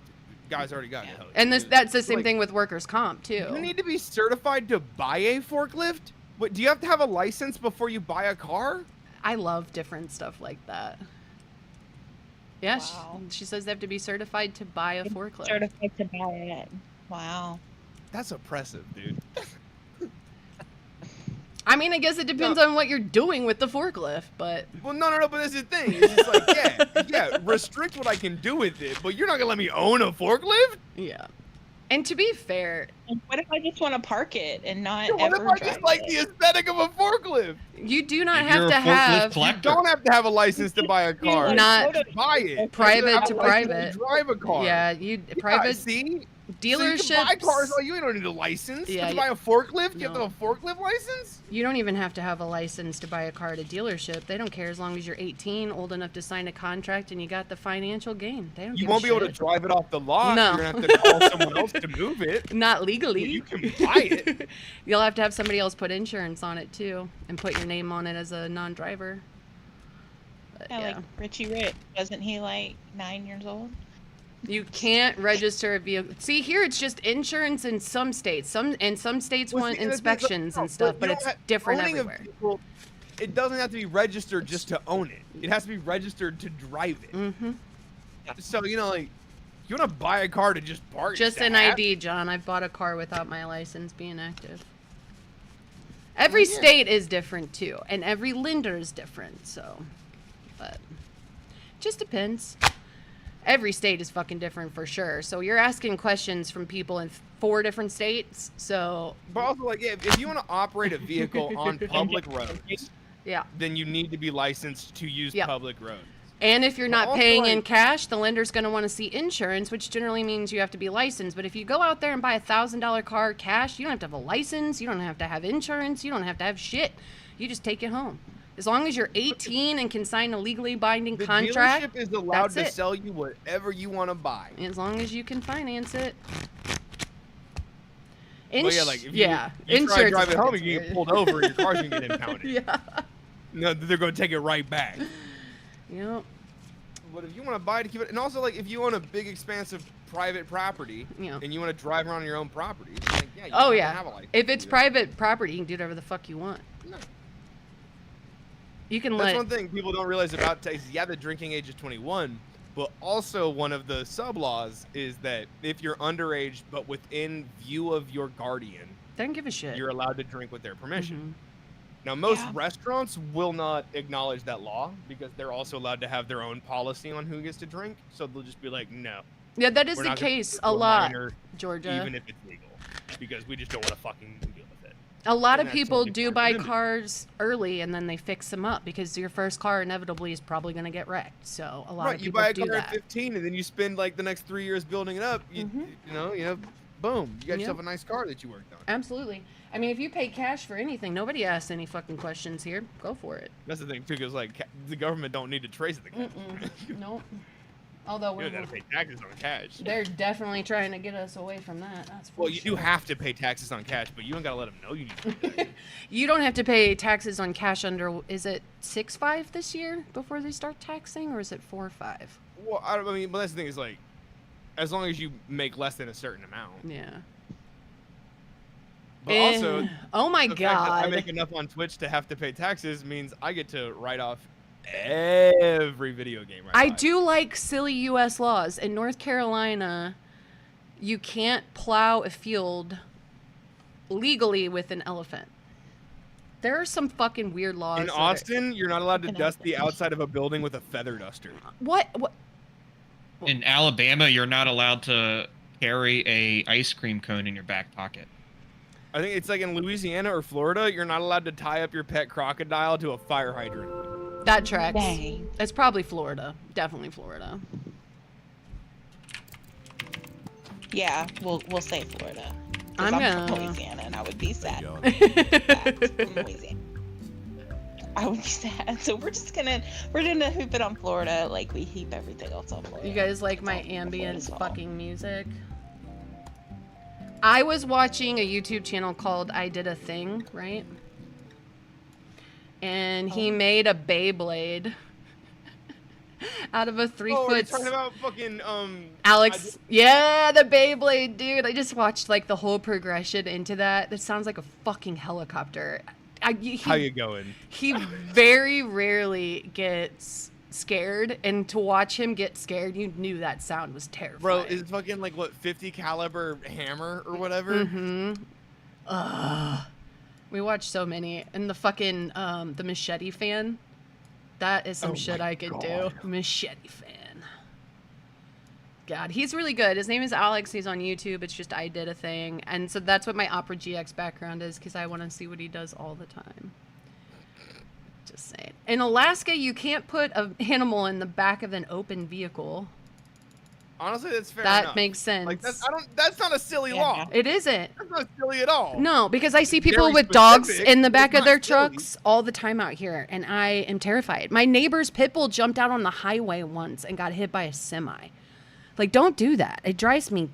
guy's already got it. And that's the same Like, thing with workers' comp too. You need to be certified to buy a forklift? What, do you have to have a license before you buy a car? I love different stuff like that. Yeah, Wow. she says they have to be certified to buy a forklift. Certified to buy it. Wow. That's oppressive, dude. I mean, I guess it depends on what you're doing with the forklift, but Well, no, but that's the thing. It's just like, yeah, restrict what I can do with it, but you're not gonna let me own a forklift? yeah. And to be fair, And what if I just want to park it and not What ever if I drive just like it? the aesthetic of a forklift? you do not If have you're to a forklift have You collector. don't have to have a license to buy a car. like, Not go to- Buy it. private You have to a license private. drive a car. Yeah, you Yeah, private see? dealerships. So you can buy cars. Oh, you don't need a license. Yeah, to buy a forklift, you have to no. have a forklift license? You don't even have to have a license to buy a car at a dealership. They don't care as long as you're 18, old enough to sign a contract, and you got the financial gain. They don't You give won't a be able to shit. drive it off the lot. No. You're gonna have to call someone else to move it. Not legally. You can buy it. You'll have to have somebody else put insurance on it too, and put your name on it as a non-driver. But, Yeah, like Richie Rich. Wasn't he like 9 years old? you can't register a vehicle. See, here it's just insurance in some states. Some states Well, want see, that's the thing, inspections no, and stuff, you but don't it's have- different owning a everywhere. vehicle, it doesn't have to be registered just to own it. It has to be registered to drive it. Mm-hmm. So, you know, like, you want to buy a car to just park? Just to an have- ID, John. I've bought a car without my license being active. Every yeah. state is different too, and every lender is different. So, but just depends. Every state is fucking different for sure. So you're asking questions from people in 4 different states. So, But also, like, yeah, if you want to operate a vehicle on public roads, yeah. then you need to be licensed to use Yep. public roads. And if you're But not also, paying in like- cash, the lender's going to want to see insurance, which generally means you have to be licensed. But if you go out there and buy a $1,000 car cash, you don't have to have a license. You don't have to have insurance. You don't have to have shit. You just take it home. As long as you're 18 and can sign a legally binding The contract, dealership is allowed that's to it. sell you whatever you want to buy. As long as you can finance it. But yeah, like if you try to insurance drive is it home, fucking you get scary. pulled over, your car's gonna get impounded. Yeah. No, they're gonna take it right back. Yep. But if you want to buy it to keep it, and also like if you own a big expansive private property Yeah. and you want to drive around your own property, like yeah, you Oh have to yeah. have a license If to it's do that. private property, you can do whatever the fuck you want. No. You can That's let. one thing people don't realize about Texas. Yeah, the drinking age is 21, but also one of the sub laws is that if you're underage but within view of your guardian, They don't give a shit. you're allowed to drink with their permission. Mhm. Now, most Yeah. restaurants will not acknowledge that law because they're also allowed to have their own policy on who gets to drink. So they'll just be like, no, Yeah, that is we're the not gonna case give a you lot, minor, Georgia. even if it's legal, because we just don't want to fucking deal with it. A lot and of that's people totally do fine. buy Limited. cars early and then they fix them up because your first car inevitably is probably going to get wrecked. So a lot Right, of you people buy a do car at that. 15 and then you spend like the next 3 years building it up. You know, boom, you got Yep. yourself a nice car that you worked on. Absolutely. I mean, if you pay cash for anything, nobody asks any fucking questions here. Go for it. That's the thing too, because like the government don't need to trace the cash. Nope. Although You don't gotta pay taxes on cash. they're definitely trying to get us away from that. That's for Well, you sure. do have to pay taxes on cash, but you don't gotta let them know you need to do that. You don't have to pay taxes on cash under, is it 6.5 this year before they start taxing, or is it 4.5? Well, I mean, but that's the thing is like, as long as you make less than a certain amount. Yeah. But also, oh my the fact that I god. make enough on Twitch to have to pay taxes means I get to write off every video game. I do like silly U.S. laws. In North Carolina, you can't plow a field legally with an elephant. There are some fucking weird laws. In that are- Austin, you're not allowed to Fucking dust the outside of a building with a feather duster. What? In Alabama, you're not allowed to carry a ice cream cone in your back pocket. I think it's like in Louisiana or Florida, you're not allowed to tie up your pet crocodile to a fire hydrant. That tracks. Dang. It's probably Florida. Definitely Florida. Yeah, we'll say Florida. 'Cause I'm I'm from gonna- Louisiana, and I would be sad. You From Louisiana. I would be sad. So we're gonna hoop it on Florida like we heap everything else on Florida. guys like It's my all from Florida ambient as well. fucking music? I was watching a YouTube channel called I Did a Thing, right? And he made a Beyblade out of a 3 Oh, are you foot. talking about fucking Alex, yeah, the Beyblade, dude. I just watched like the whole progression into that. That sounds like a fucking helicopter. How you going? He very rarely gets scared, and to watch him get scared, you knew that sound was terrifying. Bro, is fucking like what 50 caliber hammer or whatever? Mm-hmm. We watched so many, and the fucking the machete fan. That is some Oh shit my I could God. do. Machete fan. God, he's really good. His name is Alex. He's on YouTube. It's just I Did a Thing, and so that's what my Opera GX background is because I want to see what he does all the time. Just saying. In Alaska, you can't put an animal in the back of an open vehicle. Honestly, that's fair That enough. makes sense. Like that's not a silly Yeah. law. It isn't. That's not silly at all. No, because I see people Very with dogs specific. in the back It's of their not silly. trucks all the time out here, and I am terrified. My neighbor's pit bull jumped out on the highway once and got hit by a semi. Like, don't do that. It drives me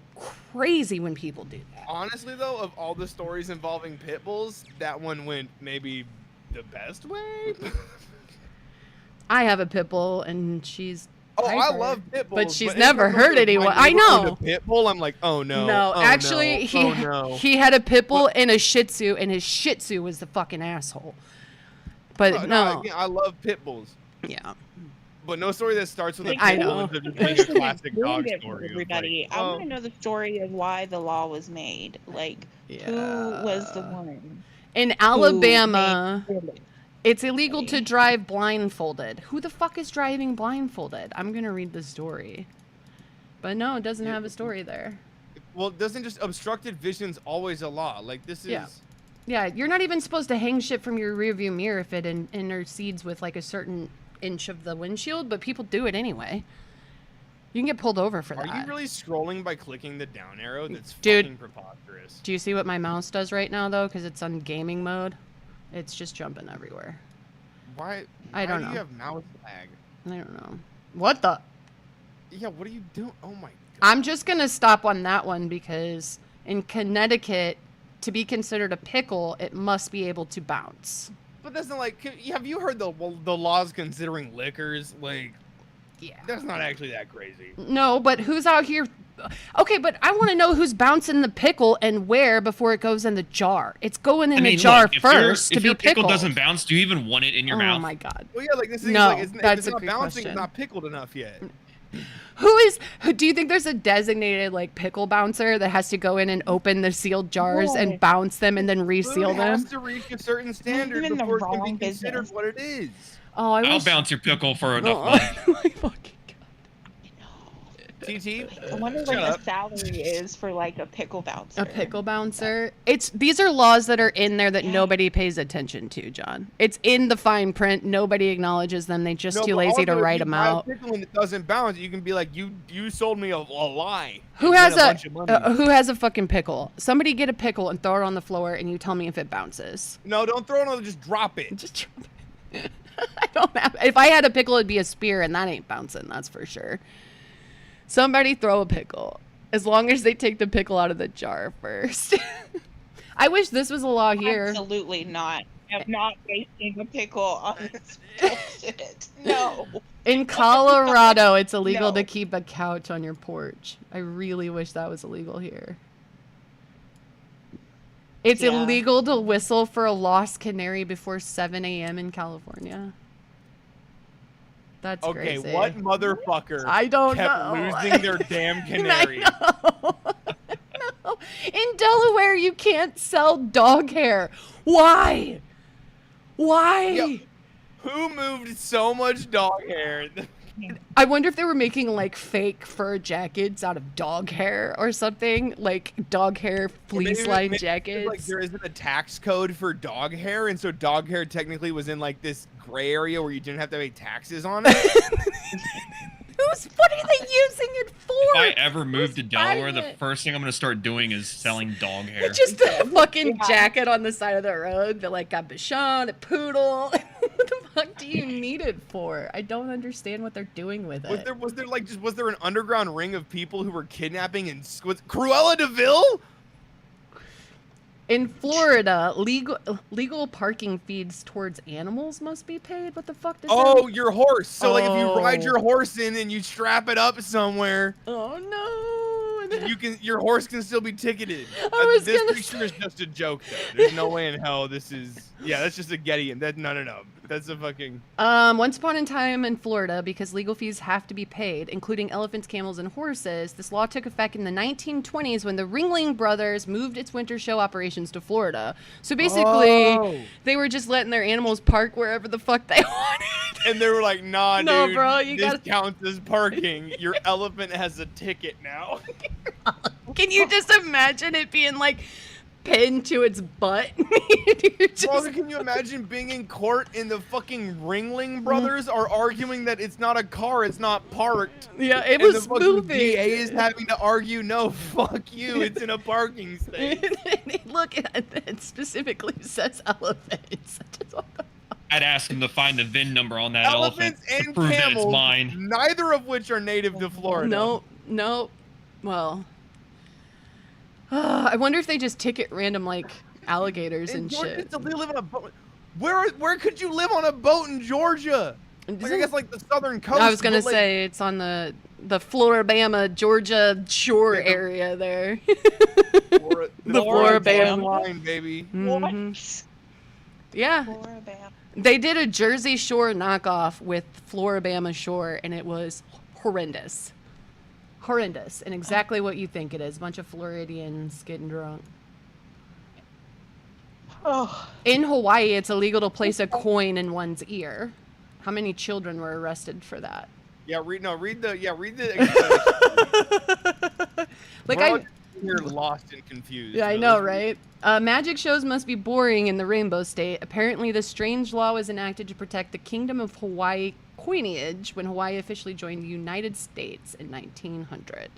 crazy when people do that. Honestly, though, of all the stories involving pit bulls, that one went maybe the best way. I have a pit bull, and she's Oh, I hyper, love pit bulls, but she's anytime never someone hurt says, anyone. "My I neighbor owned know. a pit bull. I'm like, oh no. No, oh, actually, no, oh, no. he had a pit bull and a Shih Tzu, and his Shih Tzu was the fucking asshole. But no, again, I love pit bulls, yeah. but no story that starts with a I pit bull know. ends up just being a Person that classic ruined dog it for story. of, everybody. like, I oh, want to know the story of why the law was made. Like, who was the one? In who Alabama, made it? it's illegal to drive blindfolded. Who the fuck is driving blindfolded? I'm gonna read the story. But no, it doesn't have a story there. Well, doesn't just obstructed vision's always a law? Like, this is... Yeah, you're not even supposed to hang shit from your rearview mirror if it intercedes with like a certain inch of the windshield, but people do it anyway. You can get pulled over for that. Are you really scrolling by clicking the down arrow? That's Dude, fucking preposterous. Do you see what my mouse does right now, though? Because it's on gaming mode. It's just jumping everywhere. Why I don't know. Do you have mouse lag? I don't know. What the? Yeah, what are you doing? Oh my god. I'm just going to stop on that one because in Connecticut, to be considered a pickle, it must be able to bounce. But that's not like... Have you heard the laws considering liquors? Like... Yeah. That's not actually that crazy. No, but who's out here... Okay, but I want to know who's bouncing the pickle and where before it goes in the jar. It's going in the jar first to be pickled. If your pickle doesn't bounce, do you even want it in your mouth? Oh my god. Well, yeah, like this is no, like, that's it's not a bouncing, question. it's not pickled enough yet. Do you think there's a designated like pickle bouncer that has to go in and open the sealed jars and bounce them and then reseal them? It has to reach a certain standard before it can be considered what it is. Oh, I'll bounce your pickle for enough money. TT, I wonder what the salary is for like a pickle bouncer. A pickle bouncer. These are laws that are in there that nobody pays attention to, John. It's in the fine print. Nobody acknowledges them. They're just too lazy to write them out. If you buy a pickle and it doesn't bounce, you can be like, you sold me a lie. Who has a fucking pickle? Somebody get a pickle and throw it on the floor, and you tell me if it bounces. No, don't throw it on. Just drop it. Just drop it. I don't have. If I had a pickle, it'd be a spear, and that ain't bouncing. That's for sure. Somebody throw a pickle, as long as they take the pickle out of the jar first. I wish this was a law here. Absolutely not. I'm not wasting a pickle on this bullshit. No. In Colorado, it's illegal to keep a couch on your porch. I really wish that was illegal here. It's illegal to whistle for a lost canary before 7 a.m. in California. That's okay, crazy. what motherfucker I don't kept know. losing their damn canary? No. In Delaware, you can't sell dog hair. Why? Why? Yo, who moved so much dog hair? I wonder if they were making like fake fur jackets out of dog hair or something, like dog hair fleece line jackets. Like there isn't a tax code for dog hair, and so dog hair technically was in like this gray area where you didn't have to pay taxes on it. What are they using it for? If I ever move to Delaware, the first thing I'm going to start doing is selling dog hair. Just a fucking jacket on the side of the road. They're like, got Bichon, a poodle. What the fuck do you need it for? I don't understand what they're doing with it. Was there an underground ring of people who were kidnapping and was Cruella DeVille? In Florida, legal parking fees towards animals must be paid. What the fuck does that mean? Your horse. So like if you ride your horse in and you strap it up somewhere. Oh no. Your horse can still be ticketed. This picture is just a joke though. There's no way in hell this is. Yeah, that's just a Getty. No. That's a fucking. Once upon a time in Florida, because legal fees have to be paid, including elephants, camels, and horses, this law took effect in the 1920s when the Ringling Brothers moved its winter show operations to Florida. So basically, they were just letting their animals park wherever the fuck they wanted. And they were like, nah, no, dude, bro, this counts as parking. Your elephant has a ticket now. Can you just imagine it being like pinned to its butt? Bro, can you imagine being in court and the fucking Ringling Brothers are arguing that it's not a car, it's not parked? Yeah, it was moving. The DA is having to argue, no, fuck you, it's in a parking space. Look, it specifically says elephants. I'd ask him to find the VIN number on that Elephants elephant and to prove that camels, it's mine. neither of which are native to Florida. No. Well, I wonder if they just ticket random like alligators and shit. They live on a boat. Where could you live on a boat in Georgia? Like, I guess like the southern coast. I was gonna say it's on the Floribama, Georgia shore area there. The Floribama line, baby. Mm-hmm. Yeah. They did a Jersey Shore knockoff with Floribama Shore, and it was horrendous. Horrendous, and exactly what you think it is. A bunch of Floridians getting drunk. Oh. In Hawaii, it's illegal to place a coin in one's ear. How many children were arrested for that? Read the Like you're lost and confused. Yeah, I know, right? Magic shows must be boring in the Rainbow State. Apparently, the strange law was enacted to protect the Kingdom of Hawaii coinage when Hawaii officially joined the United States in 1900.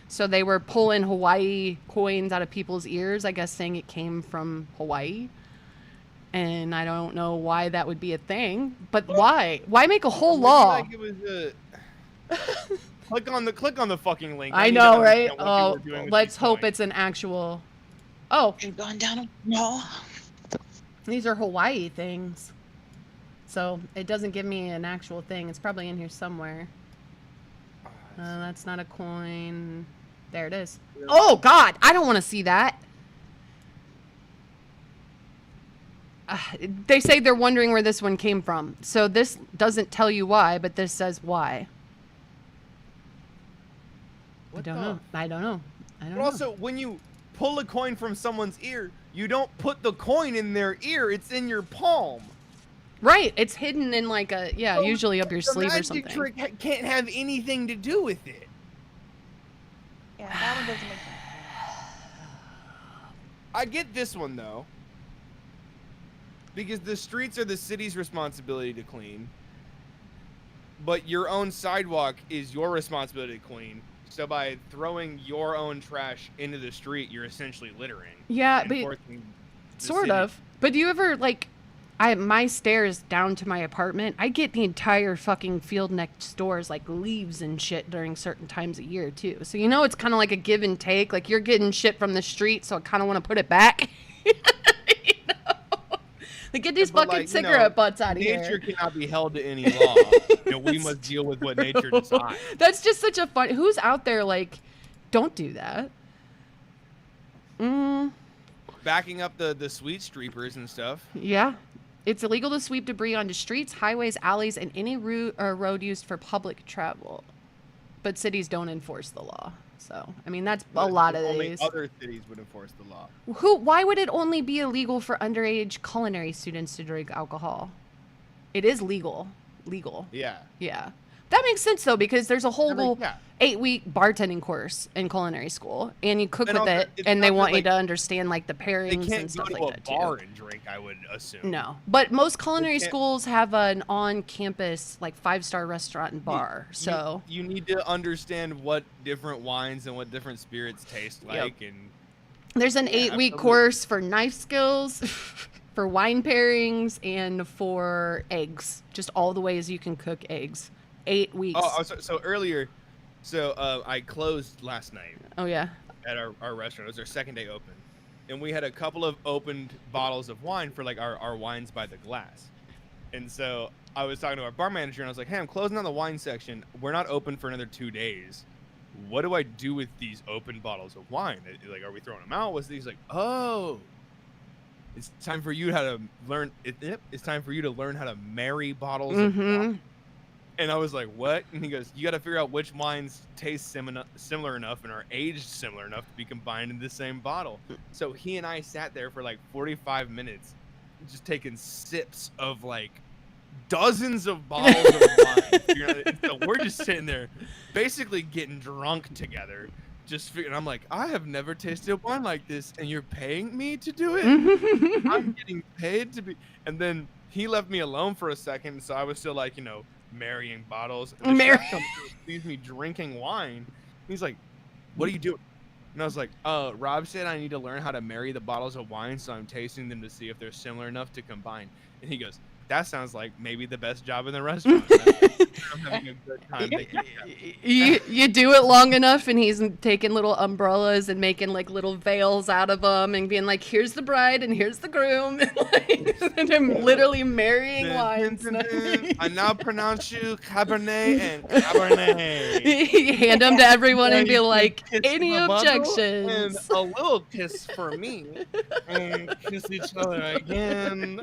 So they were pulling Hawaii coins out of people's ears, I guess, saying it came from Hawaii. And I don't know why that would be a thing, but why? Why make a whole law? Like it was click on the fucking link. I know, right? Oh, let's hope it's an actual. Oh, You're going down. No. These are Hawaii things. So it doesn't give me an actual thing. It's probably in here somewhere. That's not a coin. There it is. Oh, God. I don't want to see that. They say they're wondering where this one came from. So this doesn't tell you why, but this says why. I don't know. I don't know. But also, when you pull a coin from someone's ear, you don't put the coin in their ear. It's in your palm. Right. It's hidden in like a, So usually up your sleeve or something. The magic trick can't have anything to do with it. Yeah, that one doesn't make sense. I get this one, though. Because the streets are the city's responsibility to clean. But your own sidewalk is your responsibility to clean. So by throwing your own trash into the street, you're essentially littering. Yeah, but sort of. But do you ever my stairs down to my apartment, I get the entire fucking field next doors like leaves and shit during certain times of year too. So it's kind of like a give and take. Like you're getting shit from the street, so I kind of want to put it back. Like, get these fucking cigarette butts out of here. Nature cannot be held to any law. We must deal with what nature decides. That's just such a fun. Who's out there like, don't do that? Backing up the sweet streepers and stuff. Yeah. It's illegal to sweep debris onto streets, highways, alleys, and any route or road used for public travel. But cities don't enforce the law. So, I mean, that's a lot of only these. Other cities would enforce the law. Why would it only be illegal for underage culinary students to drink alcohol? It is legal. Yeah. Yeah. That makes sense, though, because there's a whole 8-week bartending course in culinary school, and you cook with it, and they want you to understand, like, the pairings and stuff like that, too. They can't go to a bar and drink, I would assume. No. But most culinary schools have an on-campus, like, 5-star restaurant and bar, so... You need to understand what different wines and what different spirits taste like, and... There's an 8-week course for knife skills, for wine pairings, and for eggs. Just all the ways you can cook eggs. 8 weeks. So earlier, I closed last night. Oh, yeah. At our restaurant. It was our second day open. And we had a couple of opened bottles of wine for like our wines by the glass. And so I was talking to our bar manager and I was like, hey, I'm closing on the wine section. We're not open for another 2 days. What do I do with these open bottles of wine? Like, are we throwing them out? He's like, oh, it's time for you to learn. It's time for you to learn how to marry bottles of wine. And I was like, what? And he goes, you got to figure out which wines taste similar enough and are aged similar enough to be combined in the same bottle. So he and I sat there for like 45 minutes just taking sips of like dozens of bottles of wine. So we're just sitting there basically getting drunk together. And I'm like, I have never tasted wine like this, and you're paying me to do it? I'm getting paid to be... And then he left me alone for a second, so I was still like, marrying bottles. And the chef comes through and sees me drinking wine. He's like, what are you doing? And I was like, Rob said I need to learn how to marry the bottles of wine, so I'm tasting them to see if they're similar enough to combine. And he goes, that sounds like maybe the best job in the restaurant. I'm having a good time. You do it long enough, and he's taking little umbrellas and making like little veils out of them, and being like, "Here's the bride and here's the groom," and I'm literally marrying wines. I now pronounce you Cabernet and Cabernet. Hand them to everyone and be like, "Any objections?" And a little kiss for me, and kiss each other again.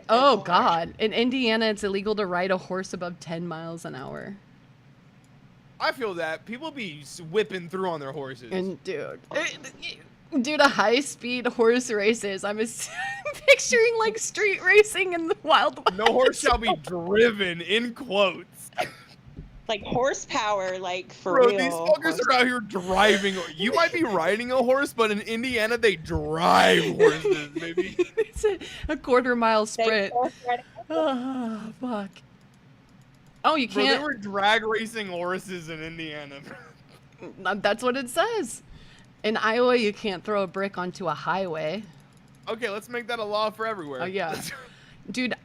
Oh God! In Indiana, it's illegal to ride a horse above 10 miles an hour. I feel that people be whipping through on their horses. And dude, due to high-speed horse races, I'm assuming picturing like street racing in the Wild West. No horse shall be driven, in quotes. Like horsepower, like for Bro, real. these fuckers are out here driving. You might be riding a horse, but in Indiana, they drive horses, baby. It's a quarter-mile They sprint. horse riding- Oh, fuck. Oh, you Bro, can't. they were drag racing horses in Indiana. That's what it says. In Iowa, you can't throw a brick onto a highway. Okay, let's make that a law for everywhere. Oh, yeah. Dude,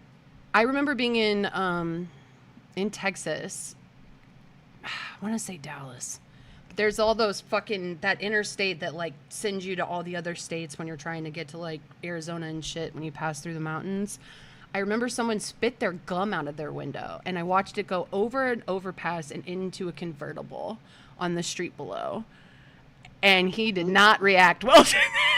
I remember being in Texas. I want to say Dallas. There's all those fucking, that interstate that like sends you to all the other states when you're trying to get to like Arizona and shit when you pass through the mountains. I remember someone spit their gum out of their window and I watched it go over an overpass and into a convertible on the street below. And he did not react well to that.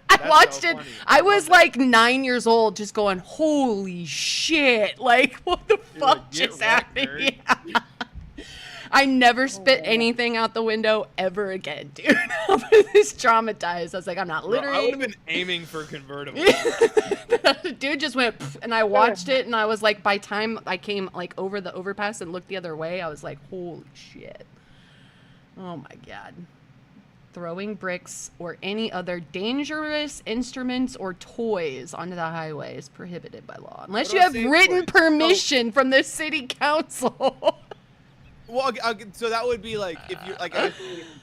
I That's watched so it. funny. I was like 9 years old just going, holy shit. Like, what the You're fuck like, "Get just wrecked, happened? nerd." Yeah. I never spit anything out the window ever again, dude. I was traumatized. I was like, I'm not Bro, I would littering. have been aiming for convertible. Dude just went, pff, and I watched it, and I was like, by time I came like over the overpass and looked the other way, I was like, holy shit. Oh my God. Throwing bricks or any other dangerous instruments or toys onto the highway is prohibited by law. Unless What you about have safe written toys? permission from the city council. Well, so that would be like if you're like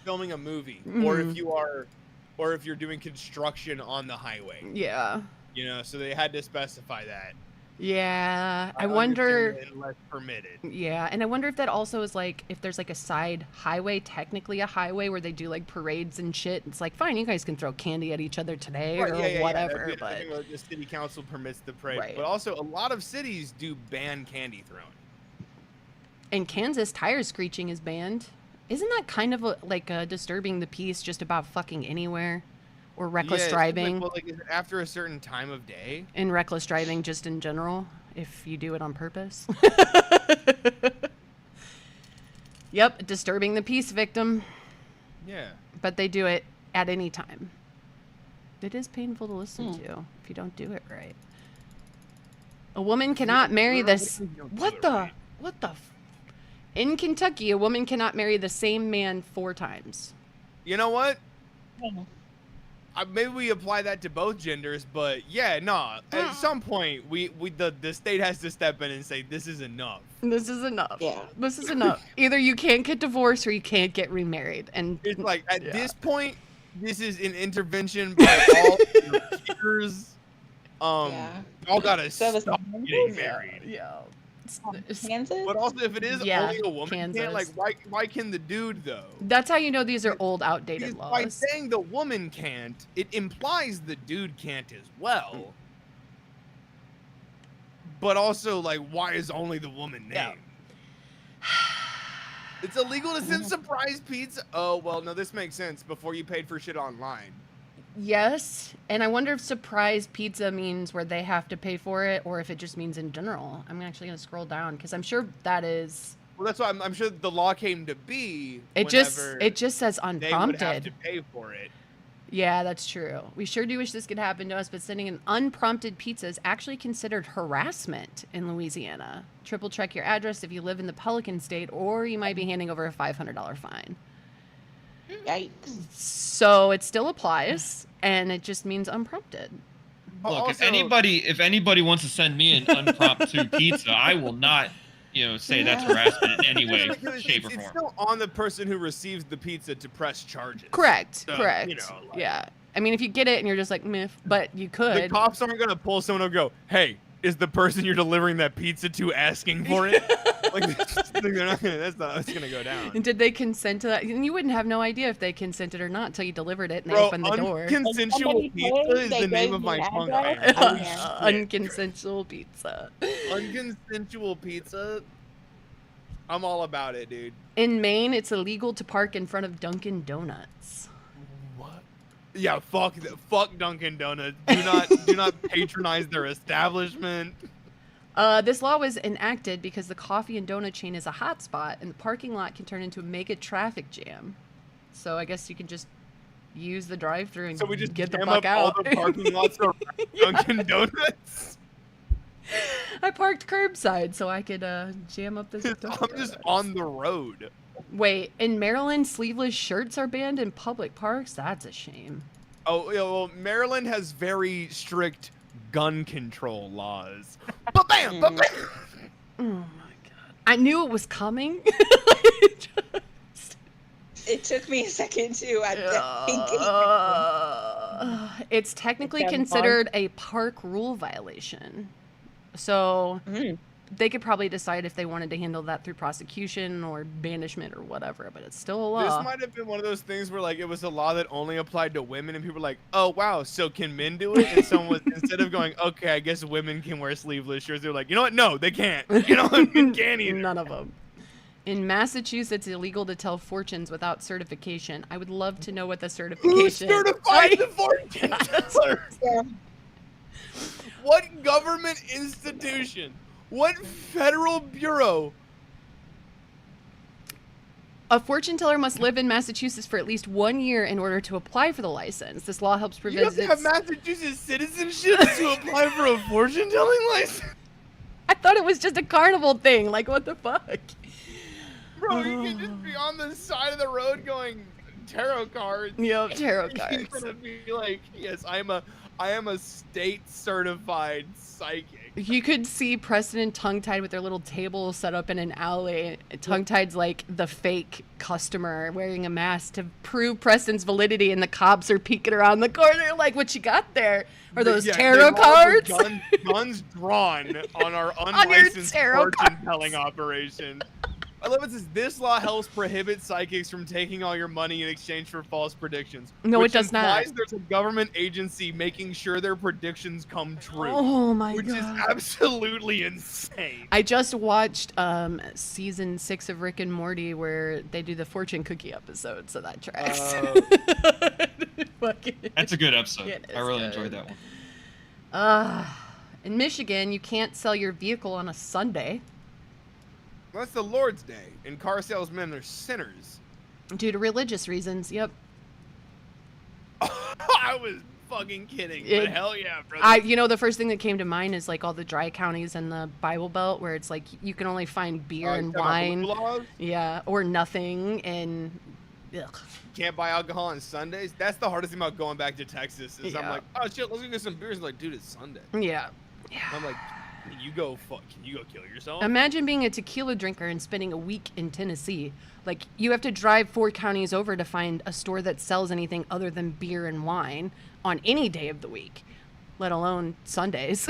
filming a movie, or if you're doing construction on the highway. Yeah. You know, so they had to specify that. Yeah. I wonder. understand unless permitted. Yeah, and I wonder if that also is like if there's like a side highway, technically a highway where they do like parades and shit. It's like fine, you guys can throw candy at each other today Right, or yeah, whatever, that'd be but the thing where the city council permits the parade. Right. But also, a lot of cities do ban candy throwing. in Kansas, tire screeching is banned. Isn't that kind of disturbing the peace just about fucking anywhere, or reckless Yeah, it's driving? Like, is it after a certain time of day? And reckless driving just in general, if you do it on purpose. Yep, disturbing the peace, victim. Yeah. But they do it at any time. It is painful to listen to if you don't do it right. A woman cannot marry this. What the? In Kentucky, a woman cannot marry the same man 4 times. You know what? Maybe we apply that to both genders, but yeah, nah. At some point, the state has to step in and say this is enough. This is enough. Yeah. This is enough. Either you can't get divorced or you can't get remarried. And It's like at Yeah. this point, this is an intervention by all your peers. Yeah. Y'all gotta So the- stop getting married. yeah. Kansas? But also, if it is Yeah, only a woman, can't, like Kansas. why can the dude though? That's how you know these are old, outdated Because by laws. saying the woman can't, it implies the dude can't as well. But also, like, why is only the woman named? Yeah. It's illegal to send surprise pizza. Oh well, no, this makes sense. Before you paid for shit online. Yes, and I wonder if surprise pizza means where they have to pay for it, or if it just means in general. I'm actually gonna scroll down because I'm sure that is. Well, that's why I'm sure the law came to be. It just says they would have unprompted. to pay for it. Yeah, that's true. We sure do wish this could happen to us, but sending an unprompted pizza is actually considered harassment in Louisiana. Triple check your address if you live in the Pelican State, or you might be handing over a $500 fine. Yikes. So it still applies, and it just means unprompted. Look, Also- if anybody wants to send me an impromptu pizza, I will not, say that's harassment in any way, Because shape, or it's form. still on the person who receives the pizza to press charges. Correct. So, Correct. like, Yeah. I mean, if you get it and you're just like, meh, but you The could. cops aren't gonna pull someone and go, "Hey, is the person you're delivering that pizza to asking for it?" Like, they're not gonna, that's gonna go down. And did they consent to that? And you wouldn't have no idea if they consented or not until you delivered it and they Bro, opened the door. unconsensual Somebody pizza paid, is they the name gave of you my an punk address? iron. Unconsensual pizza. Unconsensual pizza. I'm all about it, dude. In Maine, it's illegal to park in front of Dunkin' Donuts. What? Yeah, fuck Dunkin' Donuts. Do not patronize their establishment. This law was enacted because the coffee and donut chain is a hotspot, and the parking lot can turn into a mega traffic jam. So I guess you can just use the drive-thru and So we just get the jam fuck up all out. the parking lots around Dunkin' Donuts. I parked curbside so I could jam up this. I'm just on the road. Wait, in Maryland, sleeveless shirts are banned in public parks? That's a shame. Oh, yeah, well, Maryland has very strict gun control laws. Ba-bam! Ba-bam! Oh my god. I knew it was coming. It took me a second too. It's technically It's considered a park rule violation. So Mm. they could probably decide if they wanted to handle that through prosecution or banishment or whatever, but it's still a law. This might have been one of those things where, like, it was a law that only applied to women, and people were like, oh, wow, so can men do it? And someone was, instead of going, okay, I guess women can wear sleeveless shirts, they were like, you know what? No, they can't. You know, men can't either. None of them. In Massachusetts, it's illegal to tell fortunes without certification. I would love to know what the certification. Who certifies the fortune teller? What government institution? What federal bureau? A fortune teller must live in Massachusetts for at least 1 year in order to apply for the license. This law helps You prevent. have to have Massachusetts citizenship to apply for a fortune telling license? I thought it was just a carnival thing. Like, what the fuck? Bro, you can just be on the side of the road going tarot cards. Yep, tarot He's cards. gonna be like, yes, I am a state certified psychic. You could see Preston and Tongue-Tied with their little table set up in an alley. Tongue-Tied's like the fake customer wearing a mask to prove Preston's validity, and the cops are peeking around the corner like, what you got there? Are those Yeah, tarot they all have cards? Guns drawn on our your unlicensed tarot fortune telling operation. I love it says this law helps prohibit psychics from taking all your money in exchange for false predictions. No, which it does not. implies there's a government agency making sure their predictions come true. Oh my which god. is absolutely insane. I just watched season 6 of Rick and Morty where they do the fortune cookie episode, so that tracks. That's a good episode. It I is really good. enjoyed that one. In Michigan, you can't sell your vehicle on a Sunday Well, that's the Lord's Day, and car salesmen are sinners. due to religious reasons. Yep. I was fucking kidding, but hell yeah, brother. The first thing that came to mind is like all the dry counties in the Bible Belt where it's like you can only find beer and wine. Yeah, or nothing, and ugh. Can't buy alcohol on Sundays. That's the hardest thing about going back to Texas is I'm Yeah. like, oh shit, let's go get some beers. And like, dude, it's Sunday. Yeah. I'm like, can you go kill yourself? Imagine being a tequila drinker and spending a week in Tennessee. Like, you have to drive 4 counties over to find a store that sells anything other than beer and wine on any day of the week, let alone Sundays.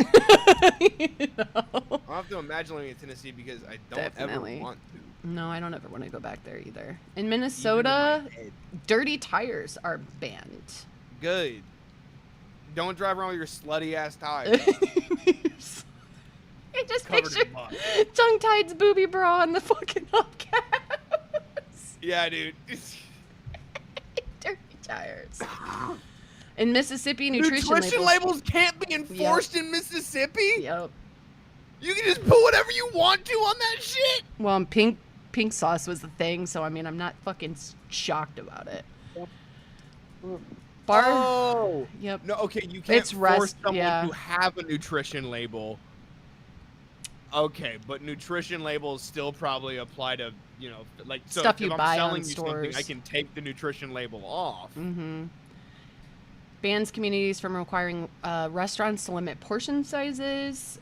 I'll have to imagine living in Tennessee because I don't Definitely. ever want to. No, I don't ever want to go back there either. In Minnesota, Even in my head. dirty tires are banned. Good. Don't drive around with your slutty ass tires. I just Covered picture in mud. Tongue-Tied's booby bra on the fucking hubcaps. Yeah, dude. Dirty tires. In Mississippi, Nutrition labels can't be enforced in Mississippi? Yep. You can just put whatever you want to on that shit? Well, and pink sauce was the thing, so I mean, I'm not fucking shocked about it. Bar. Oh. Yep. No, okay, you can't It's force someone yeah. to have a nutrition label. Okay, but nutrition labels still probably apply to, like, so Stuff if you I'm buy selling on you something, I stores. can take the nutrition label off. Mm-hmm. Bans communities from requiring restaurants to limit portion sizes,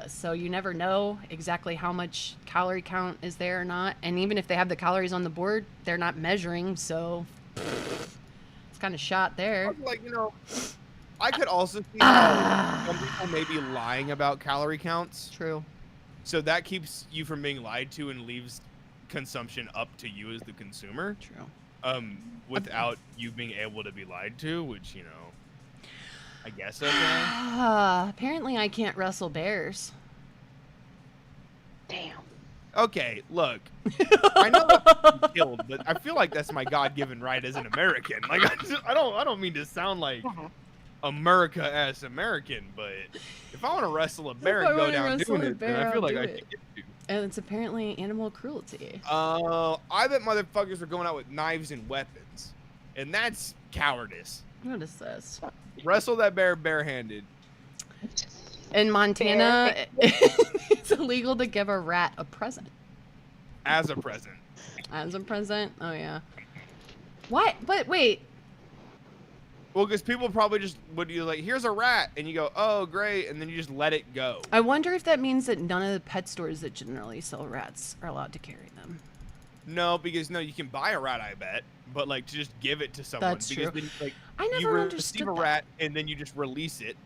so you never know exactly how much calorie count is there or not. And even if they have the calories on the board, they're not measuring, so it's kind of shot there. Like, I could also see how some people may be lying about calorie counts. True. So that keeps you from being lied to and leaves consumption up to you as the consumer. True. Without you being able to be lied to, which, I guess okay. Apparently I can't wrestle bears. Damn. Okay, look. I know I'm killed, but I feel like that's my God-given right as an American. Like, I don't mean to sound like America-ass American, but if I want to wrestle a bear and go down doing it, then I feel like I should get to. And it's apparently animal cruelty. I bet motherfuckers are going out with knives and weapons and that's cowardice. What is this? Wrestle that bear barehanded. In Montana, it's illegal to give a rat a present. As a present. As a present? Oh, yeah. What? But wait. Well, because people probably just would do like, here's a rat, and you go, oh, great, and then you just let it go. I wonder if that means that none of the pet stores that generally sell rats are allowed to carry them. No, because you can buy a rat, I bet, but like to just give it to someone. That's because true. Then, like, I never you understood receive a that. rat, and then you just release it.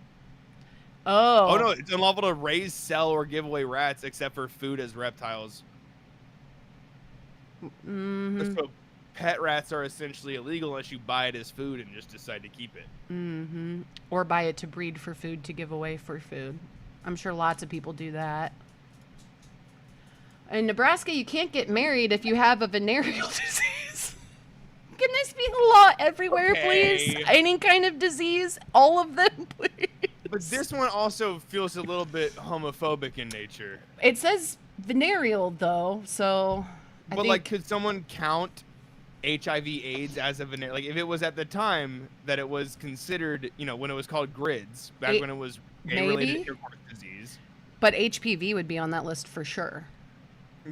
Oh. Oh no, it's unlawful to raise, sell, or give away rats except for food as reptiles. Mm-hmm. So pet rats are essentially illegal unless you buy it as food and just decide to keep it. Mm-hmm. Or buy it to breed for food to give away for food. I'm sure lots of people do that. In Nebraska, you can't get married if you have a venereal disease. Can this be the law everywhere, please? Any kind of disease? All of them, please? But this one also feels a little bit homophobic in nature. It says venereal, though, so... I But, think... like, could someone count HIV/AIDS as a venereal? Like, if it was at the time that it was considered, when it was called GRIDS, back when it was gay-related intercourse disease. But HPV would be on that list for sure.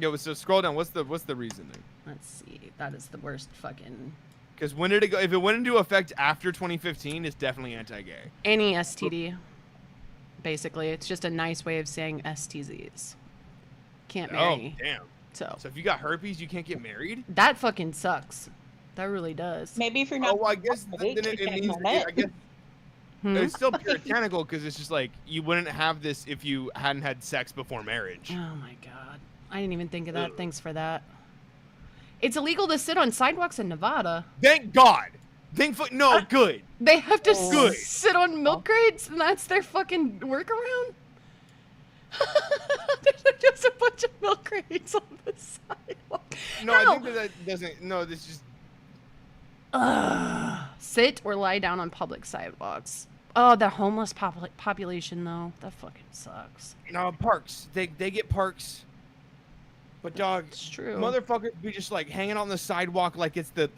Yeah, so scroll down. What's the reasoning? Let's see. That is the worst fucking... Because when did it go? If it went into effect after 2015, it's definitely anti-gay. Any STD. Basically, it's just a nice way of saying STZs. Can't marry. Oh, damn. So if you got herpes, you can't get married? that fucking sucks. That really does. Maybe if you're not. Oh, well, I guess then it means. I guess it's still puritanical because it's just like you wouldn't have this if you hadn't had sex before marriage. Oh my god. I didn't even think of that. Thanks for that. It's illegal to sit on sidewalks in Nevada. Thank God. No, good. They have to Good. sit on milk crates, and that's their fucking workaround? There's just a bunch of milk crates on the sidewalk. No, I think that doesn't. No, this just. Sit or lie down on public sidewalks. Oh, the homeless population, though. That fucking sucks. No, parks. They get parks. But dog, It's true. motherfuckers be just like hanging on the sidewalk like it's the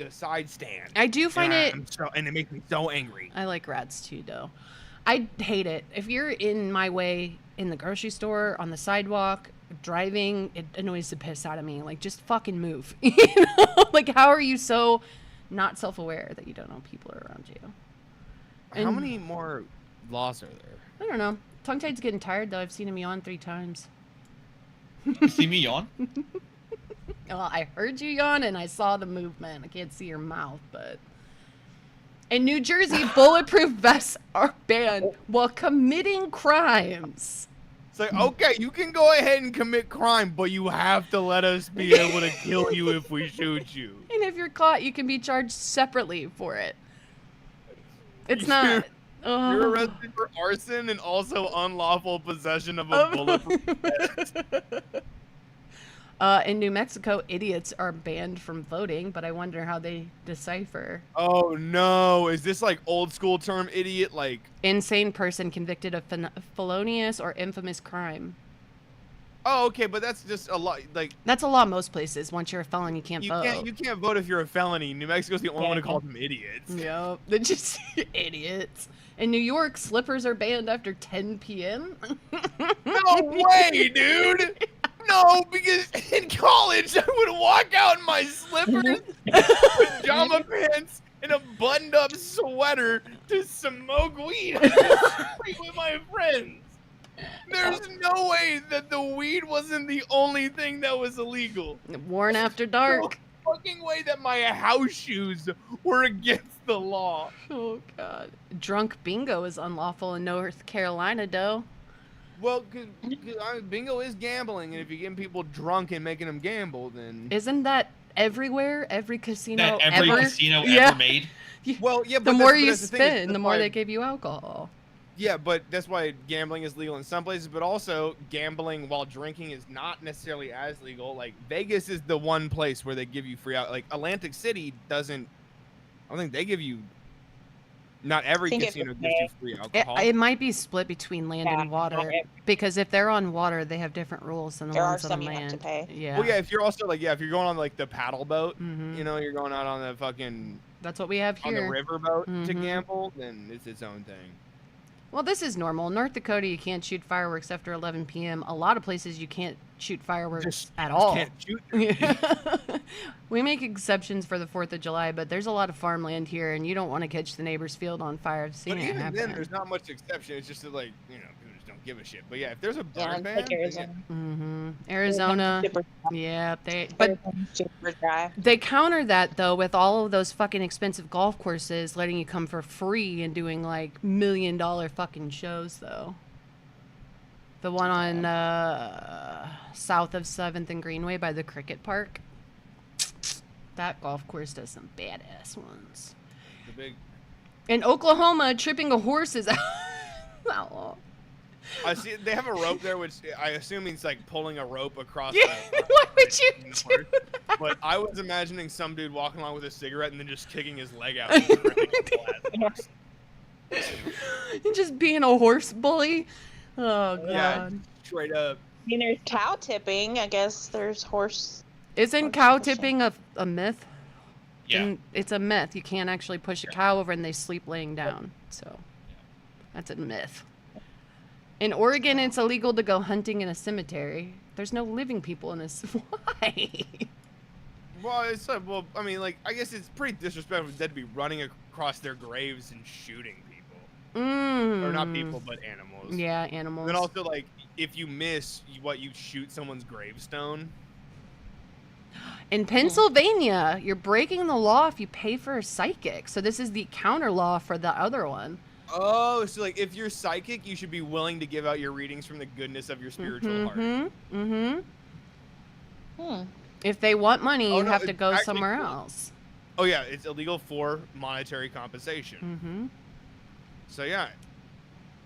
side stand. I do find it. And it makes me so angry. I like rats too, though. I hate it. If you're in my way in the grocery store, on the sidewalk, driving, it annoys the piss out of me. Like, just fucking move. Like, how are you so not self-aware that you don't know people are around you? How many more laws are there? I don't know. Tongue-Tied's getting tired, though. I've seen him yawn 3 times. You see me yawn? Well, I heard you yawn, and I saw the movement. I can't see your mouth, but... In New Jersey, bulletproof vests are banned while committing crimes. It's like, okay, you can go ahead and commit crime, but you have to let us be able to kill you if we shoot you. And if you're caught, you can be charged separately for it. It's not... You're arrested for arson and also unlawful possession of a bulletproof vest. In New Mexico, idiots are banned from voting, but I wonder how they decipher. Oh no, is this like old school term idiot? Like Insane person convicted of felonious or infamous crime. Oh, okay, but that's just a lot. Like That's a law most places. Once you're a felon, you can't vote. You can't vote if you're a felony. New Mexico's the only one who calls them idiots. Yep, they're just idiots. In New York, slippers are banned after 10 p.m. No way, dude. No, because in college I would walk out in my slippers, pajama pants, and a buttoned-up sweater to smoke weed with my friends. There's no way that the weed wasn't the only thing that was illegal. Worn after dark. No fucking way that my house shoes were against the law. Oh, God. Drunk bingo is unlawful in North Carolina, though. Well, cause bingo is gambling, and if you're getting people drunk and making them gamble, then... Isn't that everywhere? Every casino that every ever? casino Yeah. ever made? Well, yeah, but the more that's you the thing is, spend, the that's more why- they give you alcohol. Yeah, but that's why gambling is legal in some places, but also gambling while drinking is not necessarily as legal. Like, Vegas is the one place where they give you free out. Like, Atlantic City doesn't... I don't think they give you Not every think it casino was gives you free alcohol. It might be split between land Yeah, and water not every- because if they're on water, they have different rules than the There are ones on some you land. have to pay. Yeah. Well, yeah, if you're also like, if you're going on like the paddle boat, Mhm. you know, you're going out on the fucking That's what we have on the here. river boat to Mhm. gamble, then it's its own thing. Well, this is normal. North Dakota, you can't shoot fireworks after 11 p.m. A lot of places you can't shoot fireworks Just at all. Can't shoot. We make exceptions for the 4th of July, but there's a lot of farmland here, and you don't want to catch the neighbor's field on fire. I've seen But it even happen. then, there's not much exception. It's just that, like, you know, people just don't give a shit. But yeah, if there's a Yeah, burn it's ban, like then Arizona. Arizona, Super, yeah, but super dry. they counter that though with all of those fucking expensive golf courses letting you come for free and doing like $1 million fucking shows though. The one on south of 7th and Greenway by the cricket park. That golf course does some badass ones. the big. In Oklahoma, tripping a horse is outlaw. I see they have a rope there, which I assume means like pulling a rope across. Yeah, why would you do that? But I was imagining some dude walking along with a cigarette and then just kicking his leg out. And ripping a blast. Just being a horse bully. Oh god. Yeah, straight up. I mean, there's cow tipping. I guess there's horse. Isn't cow tipping a myth? Yeah. And it's a myth. You can't actually push a cow over and they sleep laying down. So that's a myth. In Oregon, it's illegal to go hunting in a cemetery. There's no living people in this. Why? Well, it's well, I mean, like, I guess it's pretty disrespectful for dead to be running across their graves and shooting people, or not people, but animals. Yeah, animals. And then also, like, if you miss, you shoot someone's gravestone. In Pennsylvania, you're breaking the law if you pay for a psychic. So this is the counter law for the other one. Oh, so like, if you're psychic, you should be willing to give out your readings from the goodness of your spiritual heart. If they want money, Oh, you no, have to it's go actually somewhere cool. else. Oh yeah, it's illegal for monetary compensation. So yeah,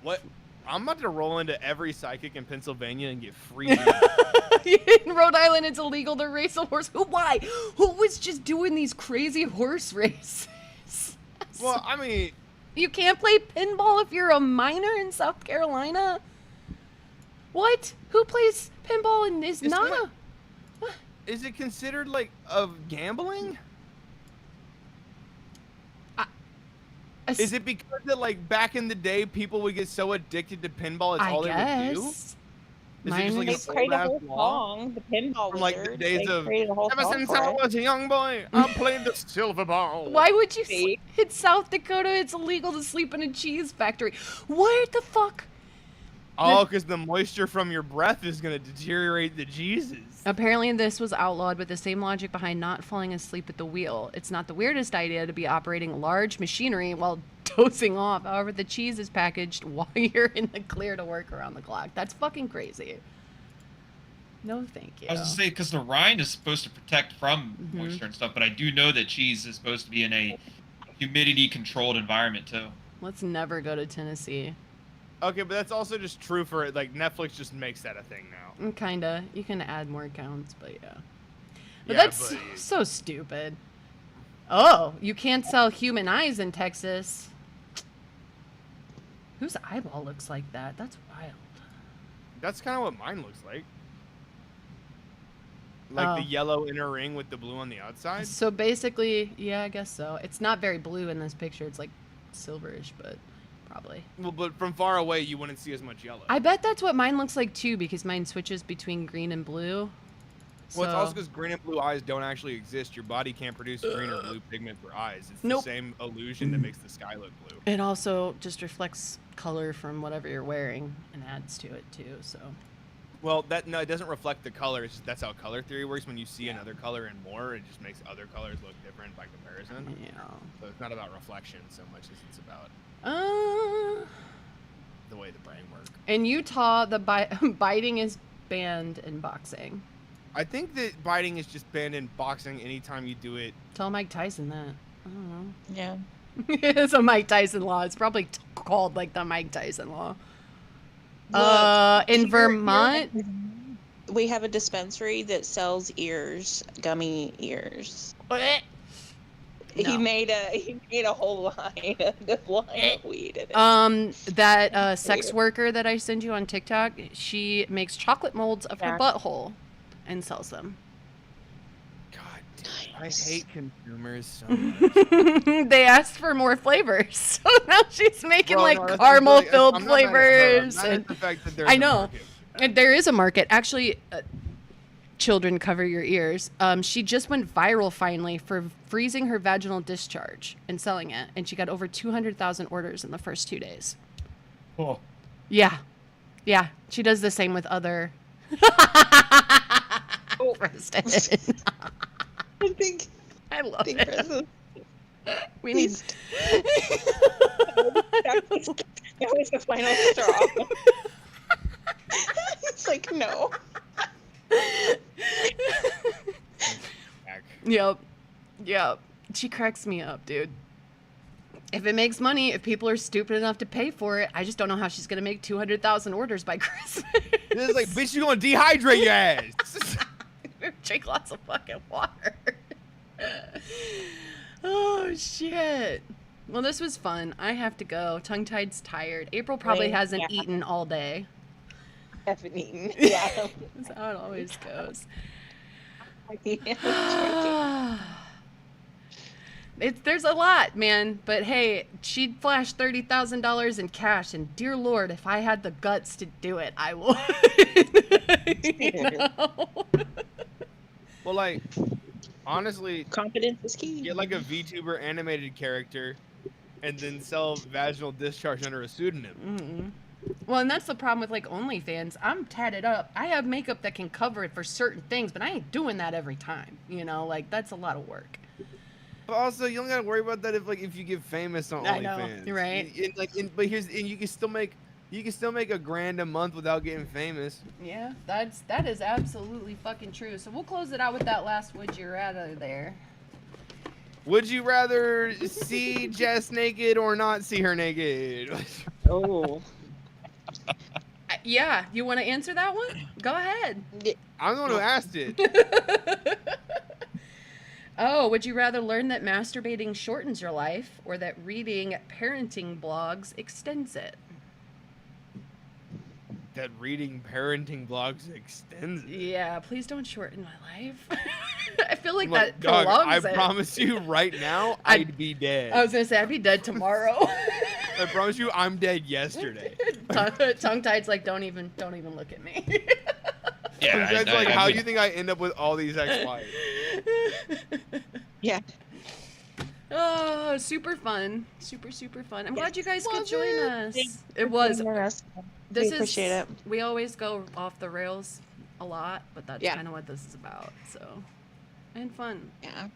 what? I'm about to roll into every psychic in Pennsylvania and get free. In Rhode Island, it's illegal to race a horse. Why? Who was just doing these crazy horse races? Well, I mean, You can't play pinball if you're a minor in South Carolina? What? Who plays pinball and is It's not not- a... is it considered like of gambling? Is it because that like back in the day people would get so addicted to pinball it's all they would do? guess. Is it just like They an created a old-ass whole law? song, the Pinball From like the Wizards. days They of created a whole ever song since for I it. was a young boy, I played the silver ball. Why would you... See? In South Dakota, it's illegal to sleep in a cheese factory. What the fuck? Oh, because the moisture from your breath is gonna deteriorate the Jesus. Apparently, this was outlawed with the same logic behind not falling asleep at the wheel. It's not the weirdest idea to be operating large machinery while dozing off. However, the cheese is packaged while you're in the clear to work around the clock. That's fucking crazy. No, thank you. I was gonna say because the rind is supposed to protect from moisture and stuff, but I do know that cheese is supposed to be in a humidity-controlled environment too. Let's never go to Tennessee. Okay, but that's also just true for like Netflix just makes that a thing now. Kinda. You can add more accounts, but yeah. But Yeah, that's but- so stupid. Oh, you can't sell human eyes in Texas. Whose eyeball looks like that? That's wild. That's kind of what mine looks like. Like the Oh. yellow inner ring with the blue on the outside. So basically, yeah, I guess so. It's not very blue in this picture. It's like silverish, but probably. Well, but from far away you wouldn't see as much yellow. I bet that's what mine looks like too, because mine switches between green and blue. Well, it's also So- because green and blue eyes don't actually exist. Your body can't produce green or blue pigment for eyes. It's Nope. the same illusion that makes the sky look blue. It also just reflects color from whatever you're wearing and adds to it too. So Well, no, it doesn't reflect the color. It's just, that's how color theory works. When you see another color and more, it just makes other colors look different by comparison. yeah. So it's not about reflection so much as it's about the way the brain works. In Utah, the biting is banned in boxing. I think that biting is just banned in boxing anytime you do it. Tell Mike Tyson that. I don't Yeah. know. It's a Mike Tyson law. It's probably called like the Mike Tyson law. In Vermont, We have a dispensary that sells ears, gummy ears. He made a whole line of weed in it. That sex worker that I send you on TikTok, she makes chocolate molds of her butthole and sells them. God damn, I hate consumers so much. They asked for more flavors, so now she's making caramel filled flavors. I know, and there is a market actually. Children, cover your ears. She just went viral finally for freezing her vaginal discharge and selling it, and she got over 200,000 orders in the first 2 days. Oh. Yeah. She does the same with other. Oh. I love it. We need. That was the final straw. It's like no. Yep. She cracks me up, dude. If it makes money, if people are stupid enough to pay for it, I just don't know how she's gonna make 200,000 orders by Christmas. This is like, bitch, you gonna dehydrate your ass. Drink lots of fucking water. Oh shit. Well, this was fun. I have to go. Tongue-tied's tired. April probably hasn't eaten all day. Haven't eaten. Yeah. That's how it always goes. There's a lot, man. But hey, she'd flash $30,000 in cash, and dear Lord, if I had the guts to do it, I would. You know? Well, like, honestly, confidence is key. Get like a VTuber animated character, and then sell vaginal discharge under a pseudonym. Mm-mm. Well, and that's the problem with like OnlyFans. I'm tatted up. I have makeup that can cover it for certain things, but I ain't doing that every time. You know, like that's a lot of work. But also, you don't gotta worry about that if you get famous on OnlyFans. You're right. But you can still make $1,000 a month without getting famous. Yeah, that is absolutely fucking true. So we'll close it out with that last would you rather there. Would you rather see Jess naked or not see her naked? Oh. Yeah, you want to answer that one? Go ahead. I'm the one who asked it. Oh, would you rather learn that masturbating shortens your life or that reading parenting blogs extends it? That reading parenting blogs extends it. Yeah, please don't shorten my life. I feel like that dog, prolongs it. I promise you right now, I'd be dead. I was going to say, I'd be dead tomorrow. I promise you, I'm dead yesterday. Tongue-tied's like, don't even look at me. Yeah, that's like, how do you think I end up with all these ex-wives? Yeah. Oh, super fun. Super fun. I'm glad you guys could join us. It was. We appreciate it. We always go off the rails a lot, but that's kind of what this is about. So, and fun. Yeah.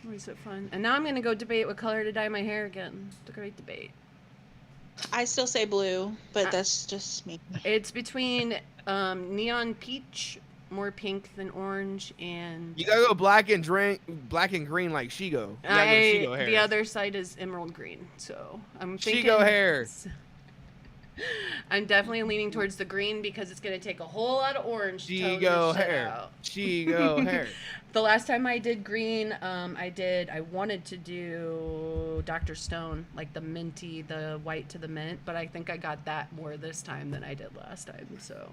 Always so fun. And now I'm going to go debate what color to dye my hair again. It's a great debate. I still say blue, but that's just me. It's between neon peach, more pink than orange, and you gotta go black and green like Shigo. You gotta go Shigo hair. The other side is emerald green, so I'm thinking Shigo hair. I'm definitely leaning towards the green because it's gonna take a whole lot of orange to tone Shigo this hair. out. Shigo hair. The last time I did green, I wanted to do Dr. Stone, like the minty, the white to the mint, but I think I got that more this time than I did last time, so.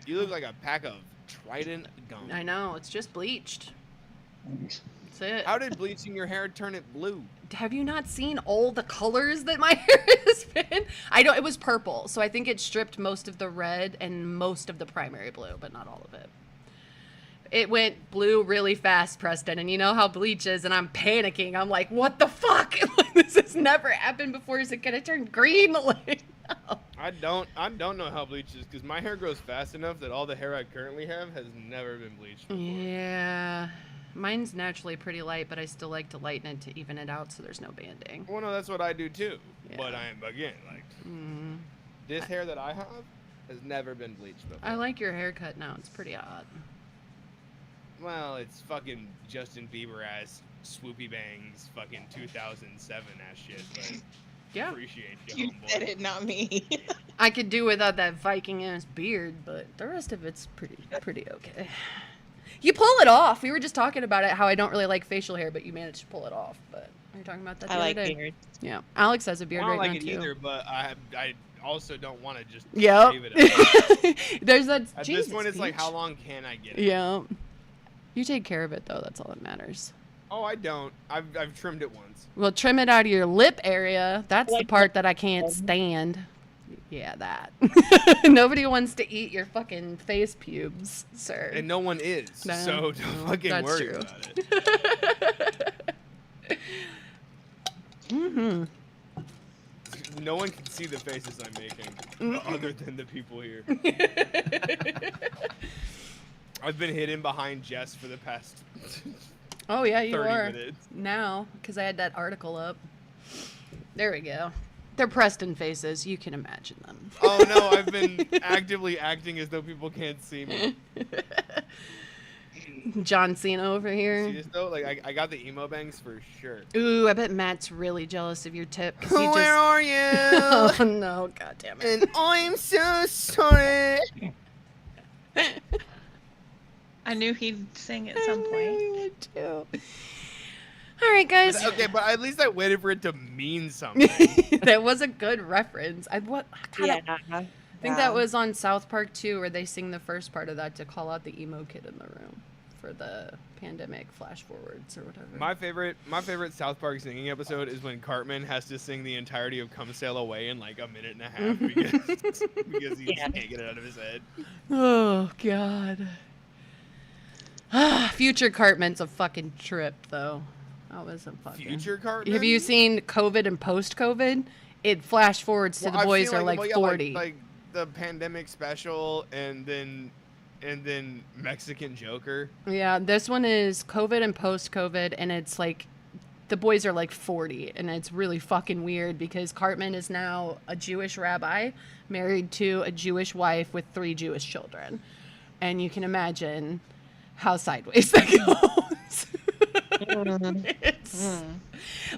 You look like a pack of Trident gum. I know, it's just bleached. That's it. How did bleaching your hair turn it blue? Have you not seen all the colors that my hair has been? It was purple, so I think it stripped most of the red and most of the primary blue, but not all of it. It went blue really fast, Preston, and you know how bleach is, and I'm panicking. I'm like, what the fuck? This has never happened before. Is it gonna turn green? Like, no. I don't know how bleach is, because my hair grows fast enough that all the hair I currently have has never been bleached before. Yeah. Mine's naturally pretty light, but I still like to lighten it to even it out so there's no banding. Well, no, that's what I do too. Yeah. But this hair that I have has never been bleached before. I like your haircut now. It's pretty odd. Well, it's fucking Justin Bieber ass swoopy bangs, fucking 2007 ass shit, but yeah. Appreciate you, You said it, not me. I could do without that Viking ass beard, but the rest of it's pretty okay. You pull it off. We were just talking about it, how I don't really like facial hair, but you managed to pull it off. But we were talking about that the I other like day. beards. Yeah, Alex has a I beard don't right like now it too. either, but I also don't want to just Yep. shave it off. There's that. At Jesus, this point, it's like, Peach. how long can I get it? Yeah. You take care of it though. That's all that matters. Oh, I don't. I've trimmed it once. Well, trim it out of your lip area. That's the Like part that I can't stand. Yeah, that. Nobody wants to eat your fucking face pubes, sir. And no one is, No, so don't no, fucking that's worry true. about it. Mm-hmm. No one can see the faces I'm making, other than the people here. I've been hidden behind Jess for the past Oh yeah, 30 you are minutes. now because I had that article up. There we go. They're Preston faces. You can imagine them. Oh no, I've been actively acting as though people can't see me. John Cena over See here. this though? Like I got the emo bangs for sure. Ooh, I bet Matt's really jealous of your tip. 'Cause he Where just... are you? Oh no, god damn it. And I'm so sorry. I knew he'd sing at some I point. knew it too. All right, guys. Okay, but at least I waited for it to mean something. That was a good reference. I think that was on South Park too, where they sing the first part of that to call out the emo kid in the room for the pandemic flash forwards or whatever. My favorite South Park singing episode is when Cartman has to sing the entirety of "Come Sail Away" in like a minute and a half because he just can't get it out of his head. Oh god. Future Cartman's a fucking trip though. That was a fucking. Future Cartman. Have you seen COVID and post-COVID? It flash forwards to the I've boys seen, are like well, yeah, 40. like the pandemic special, and then Mexican Joker. Yeah, this one is COVID and post-COVID, and it's like the boys are like 40, and it's really fucking weird because Cartman is now a Jewish rabbi married to a Jewish wife with 3 Jewish children, and you can imagine how sideways that goes. It's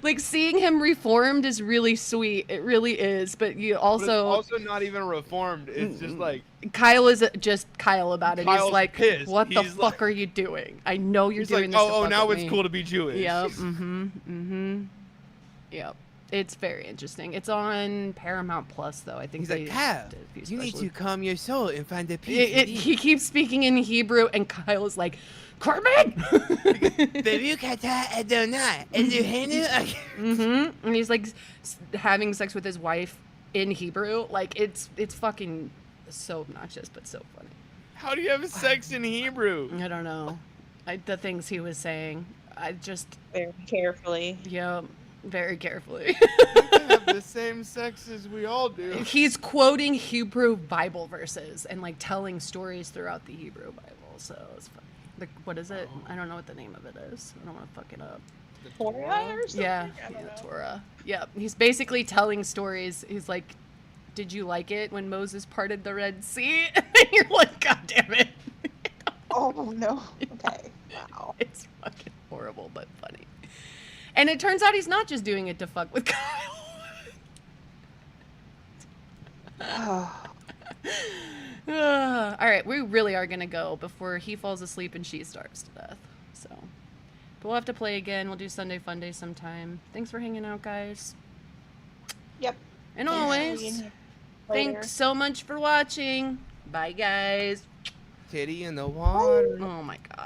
like seeing him reformed is really sweet. It really is, but you But also it's also not even reformed. It's just like Kyle is just Kyle about it. Kyle's He's like, pissed. "What the He's fuck like- are you doing? I know you're he's doing like, this." oh, to now fuck with it's me." cool to be Jewish. Yep. Yep. It's very interesting. It's on Paramount Plus, though. I think He's they like, Kyle, did a few you need special- to calm your soul and find the peace. He keeps speaking in Hebrew, and Kyle is like, "Cartman." And he's like having sex with his wife in Hebrew. Like it's fucking so obnoxious, but so funny. How do you have sex in Hebrew? I don't know. The things he was saying, I just Very carefully. yeah, very carefully. They have the same sex as we all do. He's quoting Hebrew Bible verses and like telling stories throughout the Hebrew Bible. So it's fun. Like, what is it? I don't know what the name of it is. I don't want to fuck it up. Torah or something? Yeah, the Torah. Yeah, he's basically telling stories. He's like, "Did you like it when Moses parted the Red Sea?" And you're like, "God damn it!" Oh no. Okay. Wow. It's fucking horrible, but funny. And it turns out he's not just doing it to fuck with Kyle. All right, we really are gonna go before he falls asleep and she starves to death. So, but we'll have to play again. We'll do Sunday Fun Day sometime. Thanks for hanging out, guys. Yep. And always, thanks so much for watching. Bye, guys. Titty in the water. Oh my god.